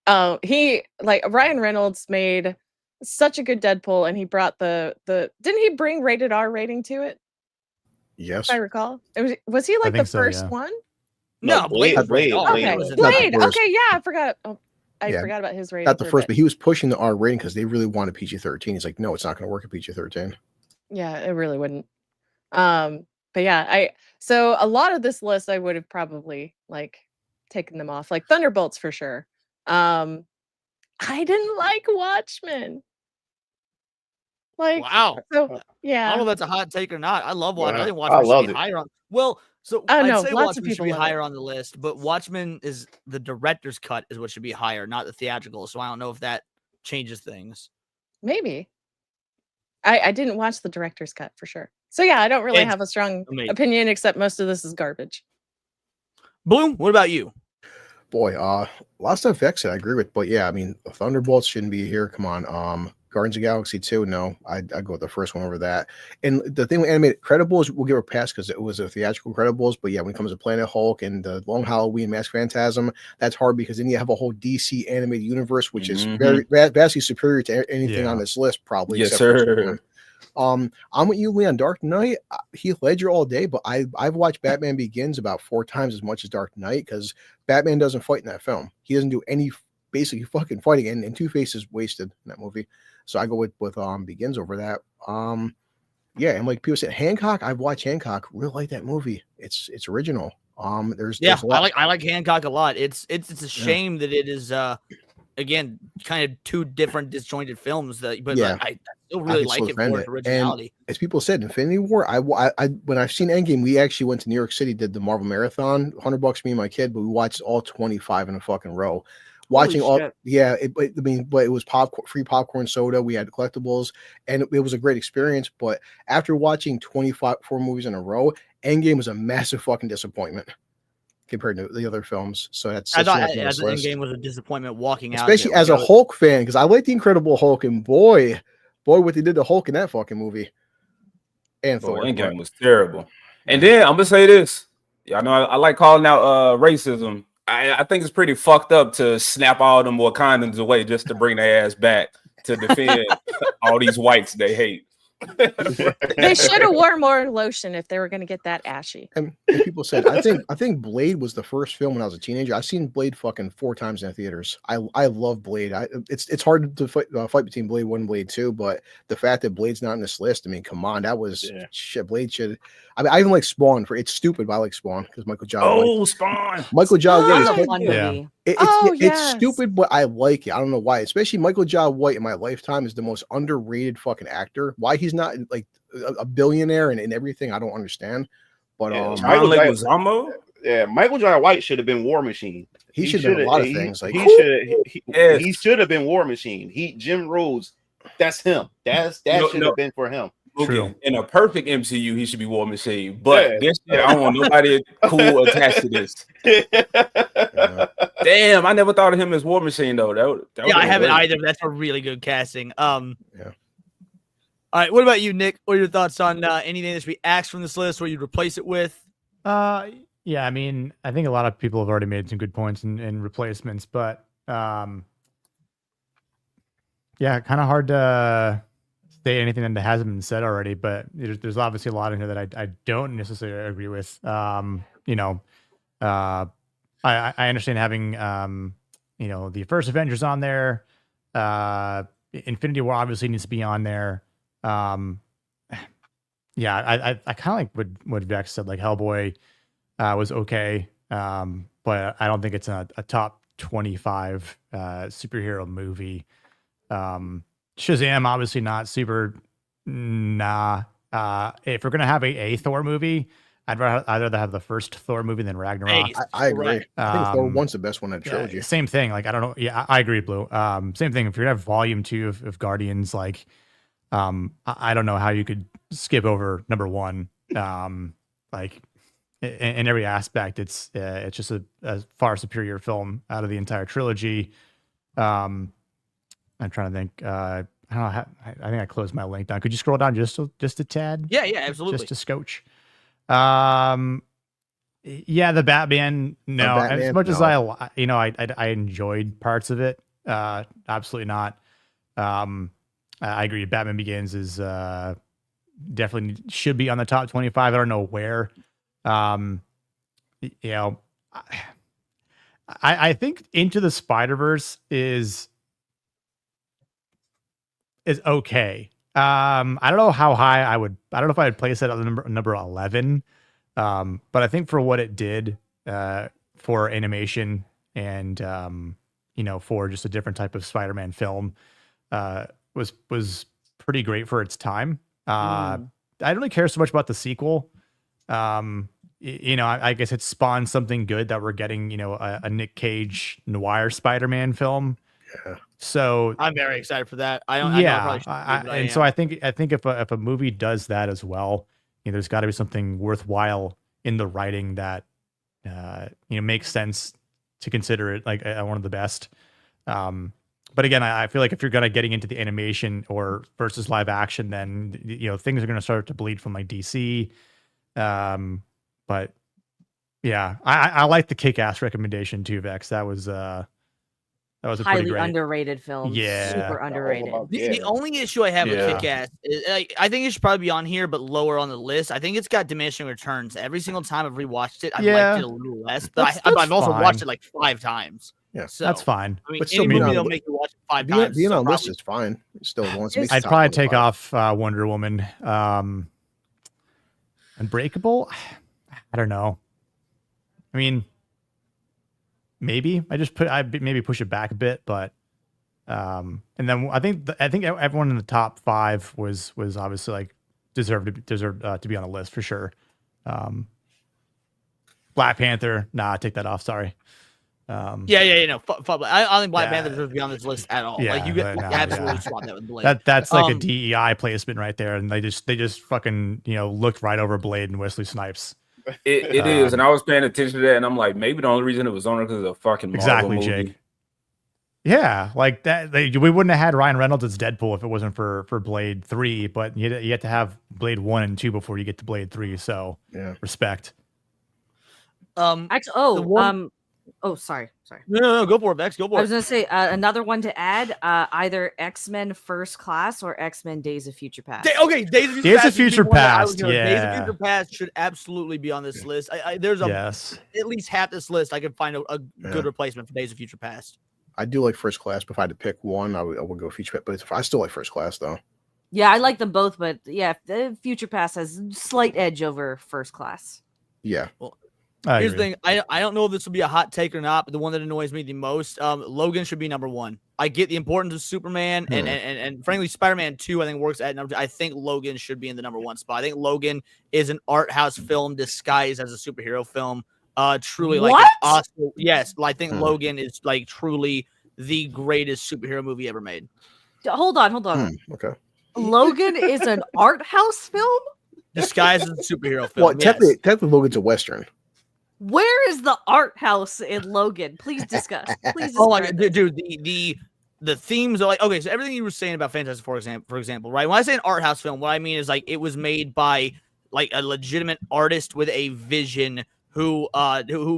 Ryan Reynolds made such a good Deadpool, and he brought didn't he bring rated R rating to it? Yes, if I recall. Was he like the first one? No, Blade. Okay, Blade. Okay, yeah, I forgot. Oh, I forgot about his rating. Not the first, but he was pushing the R rating because they really wanted PG-13. He's like, no, it's not going to work at PG-13. Yeah, it really wouldn't. But yeah, so a lot of this list I would have probably like taken them off, like Thunderbolts for sure. I didn't like Watchmen. Like, wow. So yeah, I don't know if that's a hot take or not. I love Watchmen. I think I Watchmen should loved be it. higher on. Well, so Oh, I'd no, say lots of Watchmen should people be love it. higher on the list, but Watchmen is the director's cut is what should be higher, not the theatrical. So I don't know if that changes things. maybe. I didn't watch the director's cut for sure. So yeah, I don't really It's have a strong amazing. opinion, except most of this is garbage. Bloom, what about you? Boy, a lot of stuff Vex said I agree with, but yeah, I mean, Thunderbolts shouldn't be here. Come on, Guardians of the Galaxy 2, no, I'd go with the first one over that. And the thing with animated Credibles, we'll give it a pass because it was a theatrical Credibles, but yeah, when it comes to Planet Hulk and the Long Halloween Mask Phantasm, that's hard because then you have a whole DC animated universe, which is very vastly superior to anything on this list, probably. Yes, except for sir. Superman. I'm with you, Leon. Dark Knight, Heath Ledger all day, but I've watched Batman Begins about 4 times as much as Dark Knight because Batman doesn't fight in that film. He doesn't do any basically fucking fighting, and Two-Face is wasted in that movie. So I go with Begins over that. Yeah, and like people said, Hancock. I've watched Hancock. Really like that movie. It's original. There's a lot. I like Hancock a lot. It's a shame that it is again kind of 2 different disjointed films that, but Yeah. I still really like it for its originality. And as people said, Infinity War. I when I've seen Endgame, we actually went to New York City, did the Marvel Marathon, $100 me and my kid, but we watched all 25 in a fucking row. Watching all, yeah, but it was free popcorn soda. We had collectibles, and it was a great experience. But after watching 4 movies in a row, Endgame was a massive fucking disappointment compared to the other films. So that's I thought Endgame was a disappointment walking out, especially as a Hulk fan, because I like the Incredible Hulk, and boy, what they did to Hulk in that fucking movie. And Thor. Endgame was terrible. And then I'm gonna say this. Y'all know I like calling out racism. I think it's pretty fucked up to snap all them Wakandans away just to bring their ass back to defend all these whites they hate. They should have worn more lotion if they were going to get that ashy. And people said, I think Blade was the first film when I was a teenager. I've seen Blade fucking 4 times in the theaters. I love Blade. It's hard to fight between Blade 1 and Blade 2, but the fact that Blade's not in this list, I mean, come on, that was shit. Blade should. I mean, I even like Spawn. It's stupid, but I like Spawn because Michael John. Spawn. Michael John White is a fun movie. It's stupid, but I like it. I don't know why. Especially Michael John White in my lifetime is the most underrated fucking actor. Why he's not like a billionaire and everything, I don't understand. But Michael John White should have been War Machine. He should have been a lot of things. Like he should have been War Machine. Jim Rhodes, that's him. That should have been for him. Okay. In a perfect MCU, he should be War Machine. But this year, I don't want nobody cool attached to this. Damn, I never thought of him as War Machine though. I haven't either. That's a really good casting. All right, what about you, Nick? What are your thoughts on anything that should be axed from this list, or you'd replace it with? Yeah, I mean, I think a lot of people have already made some good points in replacements, but yeah, kind of hard to say anything that hasn't been said already. But there's obviously a lot in here that I don't necessarily agree with. I understand having the first Avengers on there. Infinity War obviously needs to be on there. Yeah, I kind of like what Vex said. Like Hellboy was okay, but I don't think it's a top 25 superhero movie. Shazam obviously not super. Nah. If we're gonna have a Thor movie, I'd rather have the first Thor movie than Ragnarok. I agree. I think Thor 1's the best one in the trilogy. Same thing. Like I don't know. Yeah, I agree, Blue. Same thing. If you're gonna have Volume 2 of Guardians, like I don't know how you could skip over number 1. Like in every aspect, it's just a far superior film out of the entire trilogy. I'm trying to think. I don't know. I think I closed my link down. Could you scroll down just a tad? Yeah, absolutely. Just a scotch. Yeah, the Batman. No, as much as I enjoyed parts of it. Absolutely not. I agree. Batman Begins is definitely should be on the top 25. I don't know where. I think Into the Spider-Verse is okay. I don't know how high I don't know if I would place it on number 11. But I think for what it did for animation and for just a different type of Spider-Man film was pretty great for its time. I don't really care so much about the sequel. I guess it spawned something good that we're getting, a Nick Cage noir Spider-Man film. Yeah. So I'm very excited for that. I think if a movie does that as well, there's got to be something worthwhile in the writing that makes sense to consider it like one of the best. But again, I feel like if you're getting into the animation or versus live action, then things are going to start to bleed from like DC. But yeah, I like the Kick-Ass recommendation too, Vex. That was a highly underrated film. Yeah, super underrated. The only issue I have with Kick-Ass is I think it should probably be on here, but lower on the list. I think it's got diminishing returns. Every single time I've rewatched it, I've liked it a little less. But I've also watched it like 5 times. Yeah, so that's fine. I mean, but any movie they'll make you watch it 5 times. Being on list is fine. It still wants to be. I'd probably take off Wonder Woman. Unbreakable. I don't know. I mean, maybe I maybe push it back a bit, but and then I think everyone in the top 5 was obviously like deserved to be on the list for sure. Black Panther, take that off. Sorry. No, I don't think Black Panther deserves to be on this list at all. Yeah, like you absolutely swap that with Blade. That's like a DEI placement right there, and they just fucking looked right over Blade and Wesley Snipes. It is, and I was paying attention to that, and I'm like, maybe the only reason it was on it because of the fucking Marvel movie. Jake. Yeah, like that. We wouldn't have had Ryan Reynolds as Deadpool if it wasn't for Blade 3, but you had to have Blade 1 and 2 before you get to Blade 3. So yeah, respect. Sorry. No, go for it, Vex. Go for it. I was gonna say another one to add: either X-Men First Class or X-Men Days of Future Past. Days of Future Past. Yeah, Days of Future Past should absolutely be on this list. There's at least half this list I could find a good replacement for Days of Future Past. I do like First Class, but if I had to pick one, I would go Future Past. But I still like First Class though. Yeah, I like them both, but yeah, the Future Past has a slight edge over First Class. Yeah. Well, here's the thing. I don't know if this will be a hot take or not, but the one that annoys me the most, Logan should be number 1. I get the importance of Superman and frankly, Spider-Man 2, I think works at number 2. I think Logan should be in the number 1 spot. I think Logan is an art house film disguised as a superhero film. Truly like an awesome. Yes, I think Logan is like truly the greatest superhero movie ever made. Hold on. Okay. Logan is an art house film disguised as a superhero film. Well, technically Logan's a Western. Where is the art house in Logan? Please discuss. Dude, the themes are like, okay, so everything you were saying about Fantastic Four, for example, right? When I say an art house film, what I mean is like it was made by like a legitimate artist with a vision who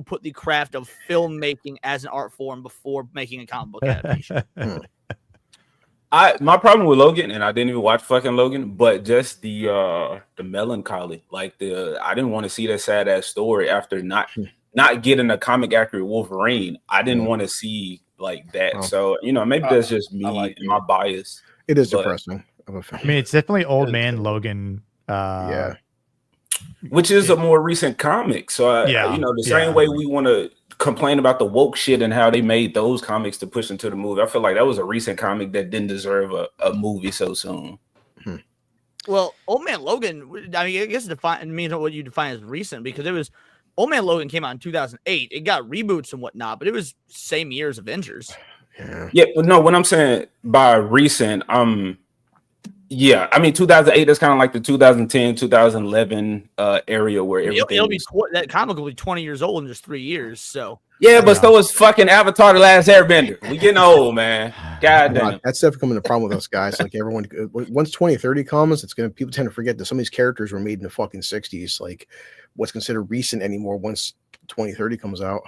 put the craft of filmmaking as an art form before making a comic book adaptation. My problem with Logan, and I didn't even watch fucking Logan, but just the melancholy, like I didn't want to see that sad ass story after not getting a comic accurate Wolverine. I didn't want to see like that. So maybe that's just me and my bias. It is depressing. I mean, it's definitely Old Man Logan. Yeah, which is a more recent comic. So the same way we want to complain about the woke shit and how they made those comics to push into the movie. I feel like that was a recent comic that didn't deserve a movie so soon. Well, Old Man Logan, I mean, I guess it means what you define as recent, because it was Old Man Logan came out in 2008. It got reboots and whatnot, but it was same year as Avengers. Yeah, but no, what I'm saying by recent, yeah, I mean 2008. That's kind of like the 2010, 2011 area where it'll be that comic will be 20 years old in just 3 years. So yeah, but so is fucking Avatar: The Last Airbender. We getting old, man. God damn. That's definitely becoming a problem with us guys. Like everyone, once 2030 comes, people tend to forget that some of these characters were made in the fucking 60s. Like what's considered recent anymore once 2030 comes out.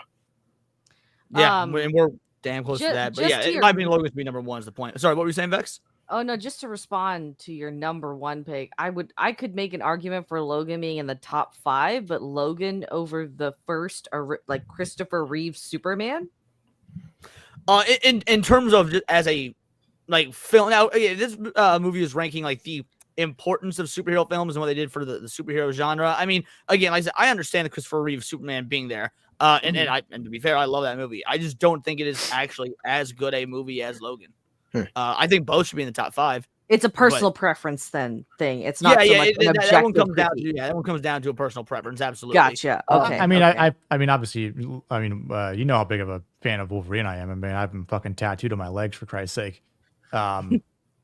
Yeah, and we're damn close to that. But yeah, it might be Logan's be number 1 is the point. Sorry, what were you saying, Vex? Oh no, just to respond to your number one pick, I could make an argument for Logan being in the top 5, but Logan over the first like Christopher Reeve's Superman. In terms of just as a like film, now this movie is ranking like the importance of superhero films and what they did for the superhero genre. I mean, again, like I said, I understand the Christopher Reeve Superman being there. And to be fair, I love that movie. I just don't think it is actually as good a movie as Logan. I think both should be in the top 5. It's a personal preference thing. It's not so much an objective that one comes down to critique. that one comes down to a personal preference. Absolutely. Gotcha. Okay. I mean, okay. I mean, obviously, you know how big of a fan of Wolverine I am. I mean, I've been fucking tattooed on my legs for Christ's sake. I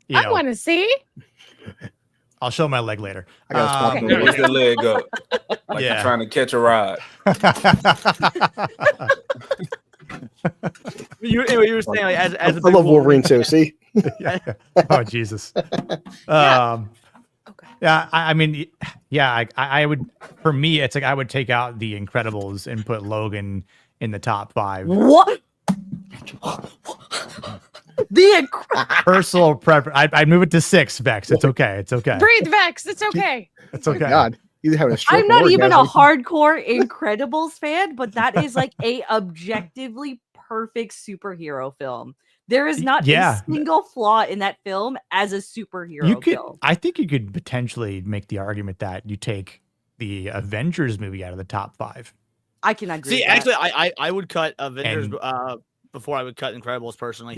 want to see. I'll show my leg later. I got to raise the leg up, like you're trying to catch a ride. You were saying like, as I love Wolverine too. See? Oh Jesus. Yeah. I mean, yeah. I would. For me, it's like I would take out The Incredibles and put Logan in the top 5. What? The personal preference. I'd move it to 6, Vex. It's okay. It's okay. Breathe, Vex. It's okay. It's okay. God, you having a stroke. I'm not even a hardcore Incredibles fan, but that is like a objectively perfect superhero film. There is not a single flaw in that film as a superhero film. I think you could potentially make the argument that you take the Avengers movie out of the top 5. I can agree. See, with actually, that. I would cut Avengers before I would cut Incredibles personally.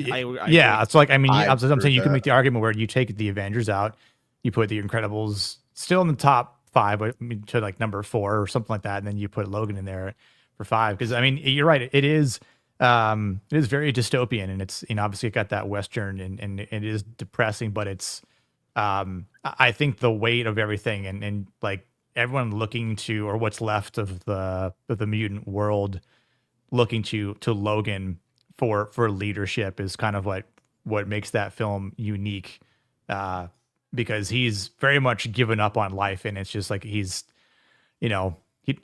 Yeah, it's like, I mean, I'm saying you can make the argument where you take the Avengers out, you put the Incredibles still in the top 5, I mean, to like number 4 or something like that, and then you put Logan in there for 5. Because I mean, you're right, it is very dystopian, and it's, you know, obviously it got that Western, and it is depressing, but it's I think the weight of everything and like everyone looking to, or what's left of the mutant world looking to Logan for leadership is kind of what makes that film unique, because he's very much given up on life, and it's just like he's, you know,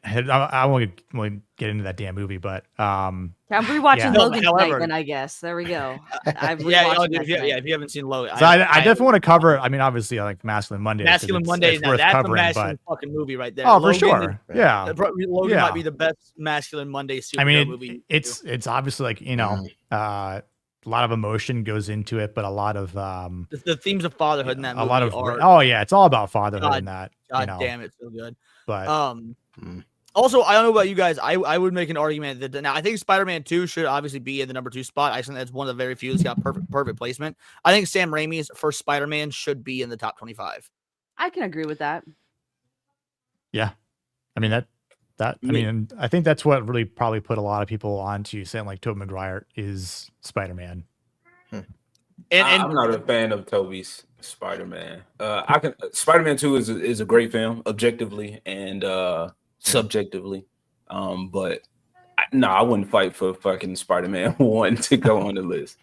I won't get into that damn movie, but I'm rewatching Logan tonight, then I guess. There we go. If you haven't seen Logan, so I definitely want to cover. I mean, obviously, I like Masculine Monday. Masculine Monday, worth that's covering, a masculine fucking movie right there. Oh, Logan, for sure. Yeah, Logan might be the best Masculine Monday superhero movie. It's obviously like, you know, a lot of emotion goes into it, but a lot of the themes of fatherhood in that movie. It's all about fatherhood in that. God damn, it's so good. But also, I don't know about you guys. I would make an argument that now I think Spider-Man 2 should obviously be in the number 2 spot. I think that's one of the very few that's got perfect placement. I think Sam Raimi's first Spider-Man should be in the top 25. I can agree with that. Yeah, I mean I mean, I think that's what really probably put a lot of people onto saying like Tobey Maguire is Spider-Man. And I'm not a fan of Tobey's Spider-Man. Spider-Man 2 is a great film objectively and subjectively, but I wouldn't fight for fucking Spider-Man 1 to go on the list.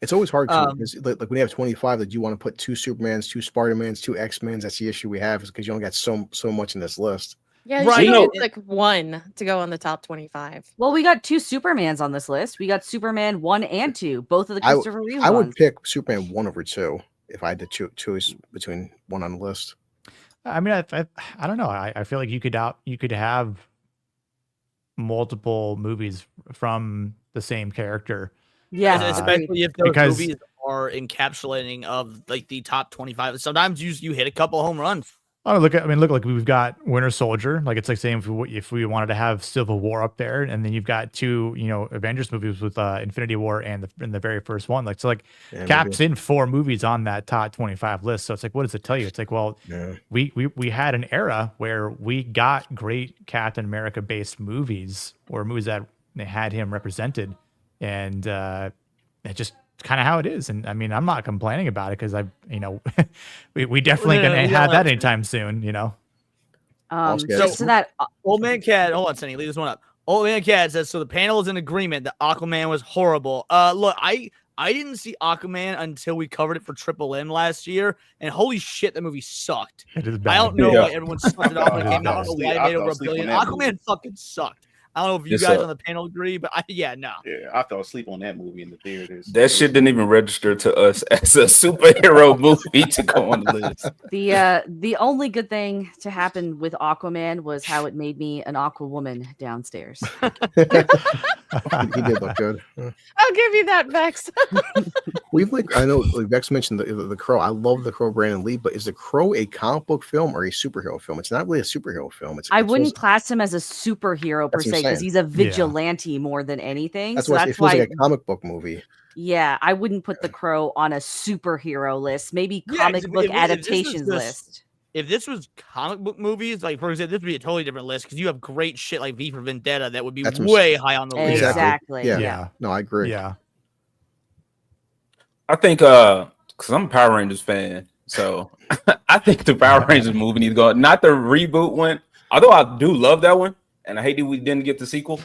It's always hard to, because like when you have 25, that you want to put 2 Supermans, 2 Spider-Mans, 2 X-Mens. That's the issue we have, is because you only got so much in this list. Yeah, right. It's like 1 to go on the top 25. Well, we got 2 Supermans on this list. We got Superman 1 and 2, both of the Christopher Reeve I would ones. pick Superman 1 over 2 if I had to choose between one on the list. I mean, I don't know. I feel like you could have multiple movies from the same character. Yeah, especially if those movies are encapsulating of like the top 25. Sometimes you hit a couple home runs. Oh, look, like we've got Winter Soldier. Like, it's like saying if we wanted to have Civil War up there, and then you've got 2, you know, Avengers movies with Infinity War and the very first one. Like, so like Cap's in 4 movies on that top 25 list. So it's like, what does it tell you? It's like, well, we had an era where we got great Captain America based movies, or movies that had him represented, and it just kind of how it is. And I mean, I'm not complaining about it, because we definitely gonna have that anytime soon, you know. So that Old Man Cat, hold on, Sonny, leave this one up. Old Man Cat says, so the panel is in agreement that Aquaman was horrible. Look, I didn't see Aquaman until we covered it for Triple M last year, and holy shit, that movie sucked. It is bad. I don't know why everyone sucked it off when it came out. I don't know why it made over $1 billion. Aquaman fucking sucked. I don't know if you Yes, guys sir. on the panel agree, but no. Yeah, I fell asleep on that movie in the theaters. That shit didn't even register to us as a superhero movie to go on the list. The only good thing to happen with Aquaman was how it made me an Aqua woman downstairs. He did look good. I'll give you that, Vex. I know Vex mentioned the Crow. I love the Crow, Brandon Lee, but is the Crow a comic book film or a superhero film? It's not really a superhero film. I wouldn't class him as a superhero per That's what I'm se because saying. he's a vigilante more than anything. That's so why it that's feels why like a comic book movie. Yeah, I wouldn't put the Crow on a superhero list. Maybe Yeah, comic if book this was adaptations just- list. If this was comic book movies, like for example, this would be a totally different list because you have great shit like V for Vendetta that would be That's what I'm way saying. high on the list. Exactly. Yeah. No, I agree. Yeah. I think because I'm a Power Rangers fan, so I think the Power Rangers movie needs to go. Not the reboot one, although I do love that one, and I hate that we didn't get the sequel.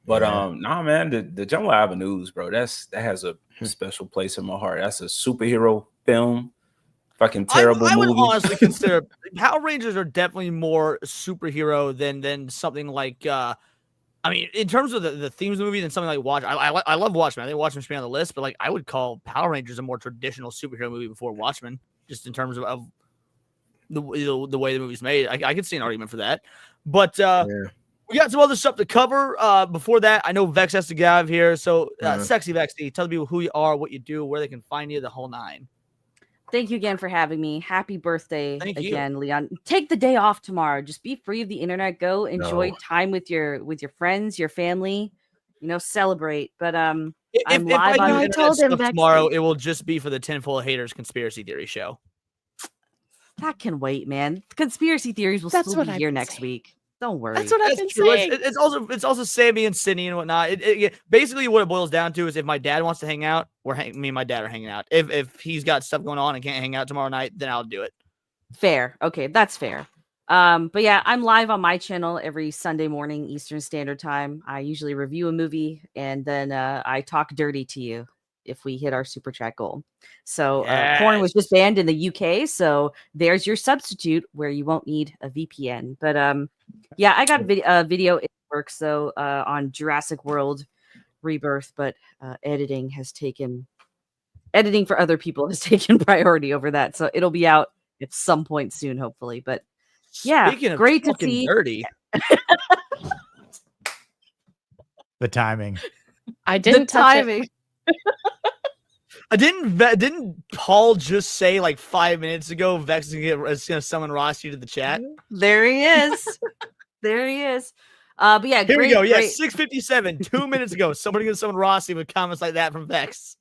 But nah, man, the Jungle Avenues, bro, that has a special place in my heart. That's a superhero film. Fucking terrible I would movie. honestly consider Power Rangers are definitely more superhero than something like I mean, in terms of the themes of the movie than something like Watchmen. I love Watchmen. I think Watchmen should be on the list, but like I would call Power Rangers a more traditional superhero movie before Watchmen, just in terms of the way the movie's made. I could see an argument for that. But we got some other stuff to cover. Before that, I know Vex has to get out of here. So Sexy Vexy, tell the people who you are, what you do, where they can find you, the whole nine. Thank you again for having me. Happy birthday Thank you. again, Leon. Take the day off tomorrow. Just be free of the internet. Go enjoy time with your friends, your family. Celebrate. But I'm If live I on. do I internet told him stuff tomorrow, it will just be for the Tinfoil Haters Conspiracy Theory show. That can wait, man. Conspiracy theories will That's still what be I've here been next week. Don't worry. That's what I've been True. saying. It's also Sammy and Cindy and whatnot. Basically what it boils down to is if my dad wants to hang out, me and my dad are hanging out. If he's got stuff going on and can't hang out tomorrow night, then I'll do it. Fair. Okay, that's fair. But yeah, I'm live on my channel every Sunday morning Eastern Standard Time. I usually review a movie and then I talk dirty to you if we hit our super chat goal. So porn was just banned in the UK, so there's your substitute where you won't need a VPN. But yeah, I got video in works though on Jurassic World Rebirth, but editing for other people has taken priority over that. So it'll be out at some point soon, hopefully. But yeah, Speaking of great to fucking see. dirty. The timing. I didn't touch it. Didn't Paul just say like 5 minutes ago Vex is gonna summon Rossi to the chat? There he is. There he is. But yeah, Here we go. Yeah, great. 6:57. 2 minutes ago, somebody gonna summon Rossi with comments like that from Vex.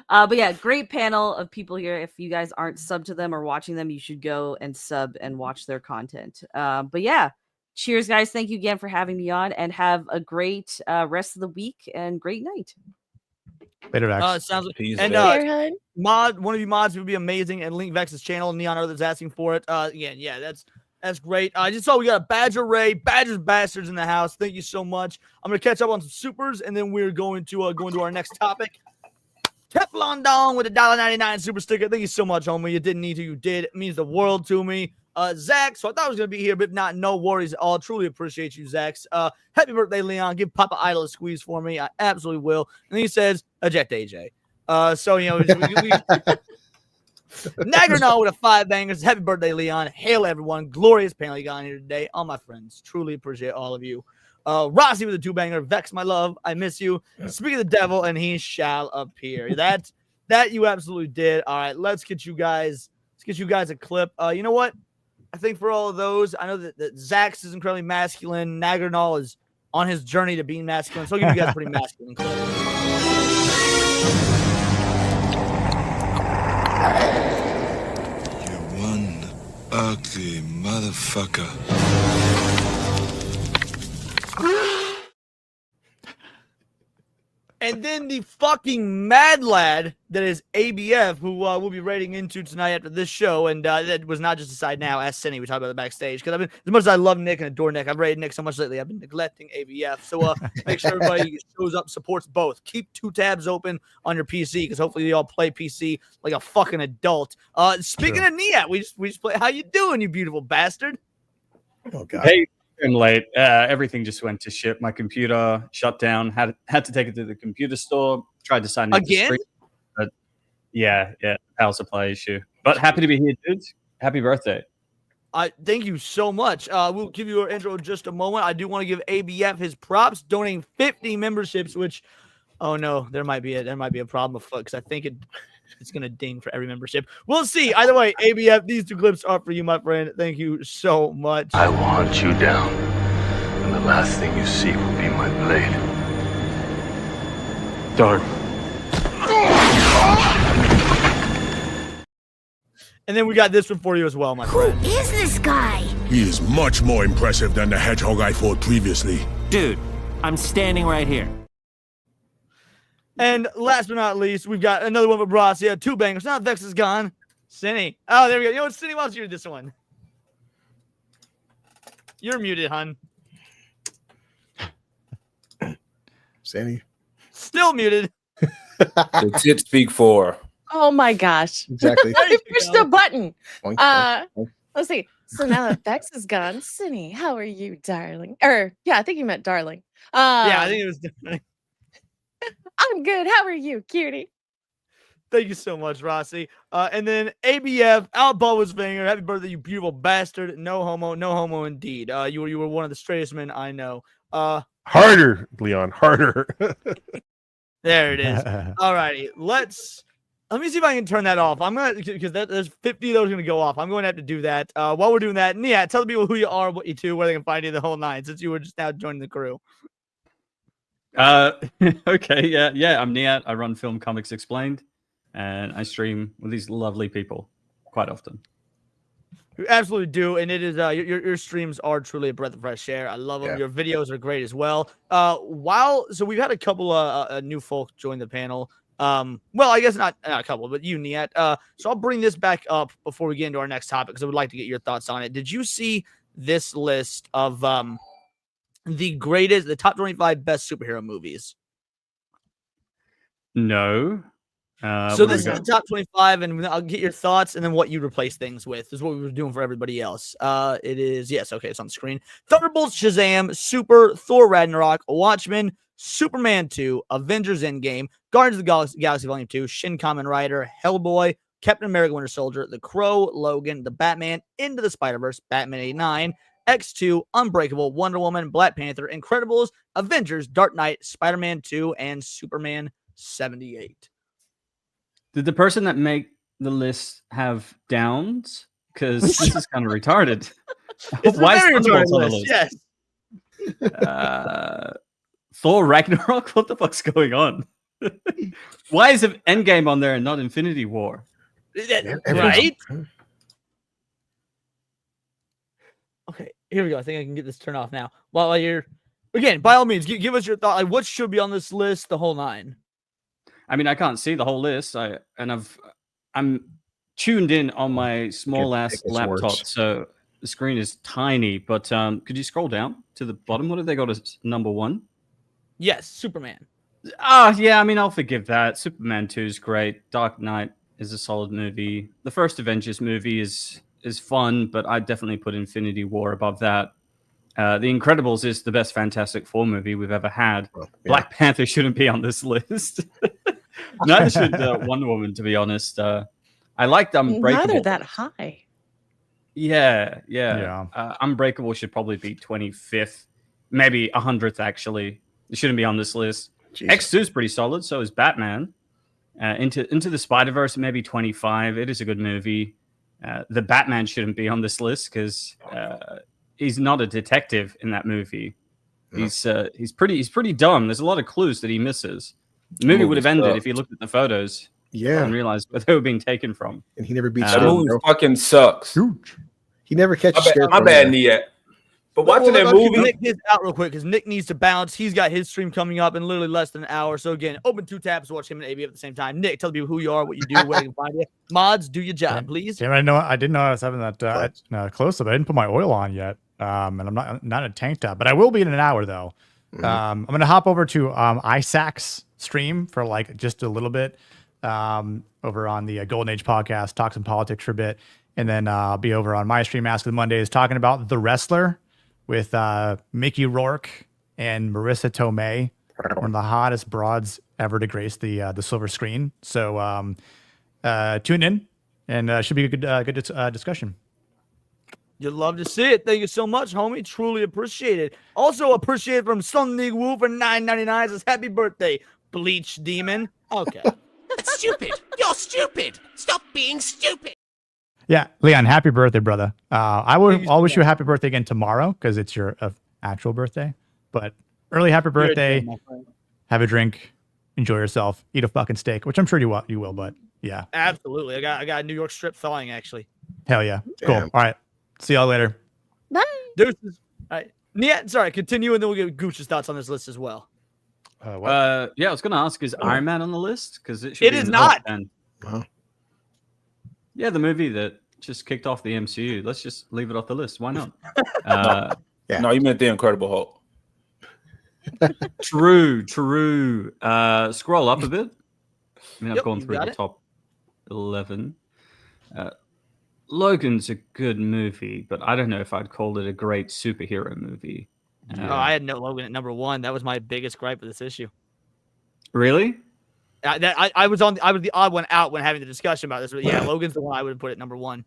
But yeah, great panel of people here. If you guys aren't subbed to them or watching them, you should go and sub and watch their content. But yeah, cheers, guys. Thank you again for having me on, and have a great rest of the week and great night. Later, Vex. Sounds like Peace, and Vex. one of you mods would be amazing, and link Vex's channel. Neon Earth is asking for it. Yeah, that's great. I just saw we got a Badger Ray, Badgers Bastards in the house. Thank you so much. I'm gonna catch up on some supers, and then we're going to go into our next topic. Teflon Dong with a $1.99 super sticker. Thank you so much, homie. You didn't need to. You did. It means the world to me. Zach, so I thought I was going to be here, but if not, no worries at all. Truly appreciate you, Zach. Happy birthday, Leon. Give Papa Idol a squeeze for me. I absolutely will. And he says, eject AJ. Nagranol with a 5 bangers. Happy birthday, Leon. Hail, everyone. Glorious panel you got on here today. All my friends. Truly appreciate all of you. Rossi with a 2-banger. Vex, my love. I miss you. Speak of the devil, and he shall appear. That you absolutely did. All right, let's get you guys a clip. You know what? I think for all of those, I know that Zax is incredibly masculine. Nagranol is on his journey to being masculine. So I'll give you guys a pretty masculine clip. You one ugly motherfucker. And then the fucking mad lad that is ABF, who we'll be raiding into tonight after this show. And that was not just a side now. Ask Cindy, we talked about it backstage. Because as much as I love Nick and adore Nick, I've raided Nick so much lately, I've been neglecting ABF. So make sure everybody shows up, supports both. Keep 2 tabs open on your PC, because hopefully you all play PC like a fucking adult. Speaking of Niat, we just play. How you doing, you beautiful bastard? Oh god. Hey, I'm late. Everything just went to shit. My computer shut down. Had to take it to the computer store. Tried to sign in to Again? stream, but yeah, power supply issue. But happy to be here, dudes. Happy birthday. Thank you so much. We'll give you our intro in just a moment. I do want to give ABF his props, donating 50 memberships, which, oh no, there might be a problem afoot because I think it's gonna ding for every membership. We'll see. Either way, ABF, these 2 clips are for you, my friend. Thank you so much. I will hunt you down, and the last thing you see will be my blade. Darn. And then we got this one for you as well, my friend. Who is this guy? He is much more impressive than the hedgehog I fought previously. Dude, I'm standing right here. And last but not least, we've got another one for Bros. Yeah, 2 bangers. Now Vex is gone. Cinny. Oh, there we go. You know what, Cinny, why don't you do this one? You're muted, hun. Sandy. Still muted. The tits speak for. Oh my gosh. Exactly. I pushed the button. Boink, boink, boink. Let's see. So now that Vex is gone, Cinny, how are you, darling? Or yeah, I think you meant darling. Yeah, I think it was different. I'm good. How are you, cutie? Thank you so much, Rossi. And then ABF, out Bubba's finger. Happy birthday, you beautiful bastard. No homo indeed. You were one of the straightest men I know. Harder, Leon, harder. There it is. All righty. Let me see if I can turn that off. I'm gonna, because there's 50 of those gonna go off. I'm going to have to do that. While we're doing that, yeah, tell the people who you are, what you do, where they can find you, the whole nine, since you were just now joining the crew. Okay, yeah. I'm Niat. I run Film Comics Explained, and I stream with these lovely people quite often. You absolutely do, and it is your streams are truly a breath of fresh air. I love them. Yeah. Your videos are great as well. So we've had a couple new folk join the panel. Well, I guess not a couple, but you, Niet. So I'll bring this back up before we get into our next topic because I would like to get your thoughts on it. Did you see this list of the top 25 best superhero movies? No. So this is the top 25, and I'll get your thoughts, and then what you replace things with. This is what we were doing for everybody else. It is, yes, okay, it's on the screen. Thunderbolts, Shazam, Super, Thor Ragnarok, Watchmen, Superman 2, Avengers Endgame, Guardians of the Galaxy Volume 2, Shin Kamen Rider, Hellboy, Captain America Winter Soldier, The Crow, Logan, The Batman, Into the Spider-Verse, Batman 89, X2, Unbreakable, Wonder Woman, Black Panther, Incredibles, Avengers, Dark Knight, Spider-Man 2, and Superman 78. Did the person that make the list have downs? Because this is kind of retarded. Why is Thunderbolts on the list? Yes. Thor Ragnarok? What the fuck's going on? Why is Endgame on there and not Infinity War? Right? Okay, here we go. I think I can get this turned off now. While you're, again, by all means, give us your thought. Like, what should be on this list? The whole nine. I mean, I can't see the whole list. I'm tuned in on my small ass laptop, so the screen is tiny. But could you scroll down to the bottom? What have they got as number one? Yes, Superman. Yeah. I mean, I'll forgive that. Superman 2 is great. Dark Knight is a solid movie. The first Avengers movie is fun, but I'd definitely put Infinity War above that. The Incredibles is the best Fantastic Four movie we've ever had. Yeah. Black Panther shouldn't be on this list. Neither should Wonder Woman, to be honest. I liked Unbreakable. Neither that high. Yeah. Unbreakable should probably be 25th, maybe 100th, actually. It shouldn't be on this list. Jesus. X2 is pretty solid, so is Batman. Into the Spider-Verse, maybe 25. It is a good movie. The Batman shouldn't be on this list because he's not a detective in that movie. No. He's pretty dumb. There's a lot of clues that he misses. The movie would have ended if he looked at the photos, and realized where they were being taken from. And he never beats. That movie fucking sucks. Huge. He never catches. My bad, Nia. But watching that movie, Nick his out real quick because Nick needs to bounce. He's got his stream coming up in literally less than an hour. So again, open 2 tabs to watch him and AB at the same time. Nick, tell people who you are, what you do, where they can find you. Mods, do your job, please. Damn, I didn't know I was having that close up. I didn't put my oil on yet, and I'm not in a tank top, but I will be in an hour though. Mm-hmm. I'm gonna hop over to Isaac's stream for like just a little bit over on the Golden Age podcast, talk some politics for a bit. And then I'll be over on my stream Ask of the Mondays talking about The Wrestler with Mickey Rourke and Marissa Tomei, one of the hottest broads ever to grace the silver screen. So tune in, and should be a good discussion. You'd love to see it. Thank you so much, homie. Truly appreciate it. Also appreciate it from Sunny Woo for $9.99. Says happy birthday, Bleach Demon. Okay. That's stupid. You're stupid. Stop being stupid. Yeah, Leon, happy birthday, brother. I'll wish you a happy birthday again tomorrow because it's your actual birthday. But early happy birthday. Have a drink, enjoy yourself, eat a fucking steak, which I'm sure you will. But yeah, absolutely. I got a New York strip thawing actually. Hell yeah, cool. All right, see y'all later. Bye. Deuces. All right, yeah. Sorry, continue, and then we'll get Gooch's thoughts on this list as well. Yeah, I was going to ask, is Iron Man on the list? Because it is not. Yeah, the movie that just kicked off the MCU. Let's just leave it off the list. Why not? Yeah. No, you meant the Incredible Hulk. True. Scroll up a bit. I mean, I've gone through the top 11. Logan's a good movie, but I don't know if I'd call it a great superhero movie. I had no Logan at number 1. That was my biggest gripe with this issue. Really? I was the odd one out when having the discussion about this. But yeah, Logan's the one I would put at number 1.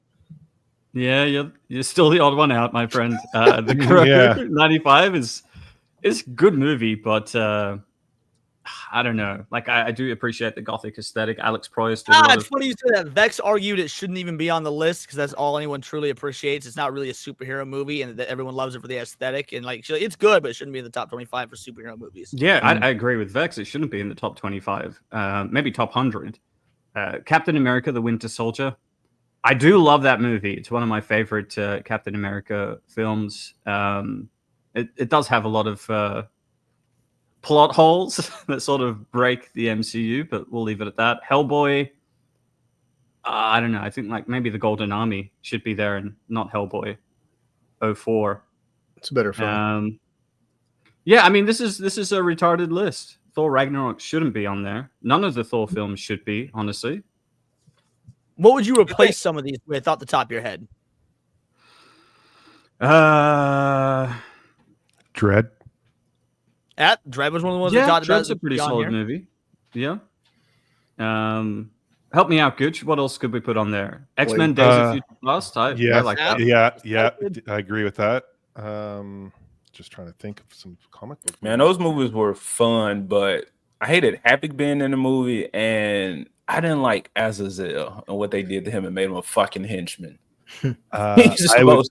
Yeah, you're still the odd one out, my friend. The Crow 95 is a good movie, but I don't know. Like I do appreciate the gothic aesthetic. Alex Proyas did it's funny you say that. Vex argued it shouldn't even be on the list because that's all anyone truly appreciates. It's not really a superhero movie, and that everyone loves it for the aesthetic. And like, it's good, but it shouldn't be in the top 25 for superhero movies. Yeah, I agree with Vex. It shouldn't be in the top 25. Maybe top 100. Captain America: The Winter Soldier. I do love that movie. It's one of my favorite Captain America films. It does have a lot of plot holes that sort of break the MCU, but we'll leave it at that. Hellboy, I don't know. I think like maybe The Golden Army should be there and not Hellboy 04. It's a better film. Yeah, I mean, this is a retarded list. Thor Ragnarok shouldn't be on there. None of the Thor films should be, honestly. What would you replace some of these with off the top of your head? Dread. Dread was one of the ones we talked about. Dread's a pretty solid movie. Yeah. Help me out, Gooch. What else could we put on there? X-Men Days of Future Past. I like that. Yeah. I agree with that. Just trying to think of some comic book. Man, those movies were fun, but I hated Havoc being in the movie, and I didn't like Azazel and what they did to him and made him a fucking henchman. Azazel?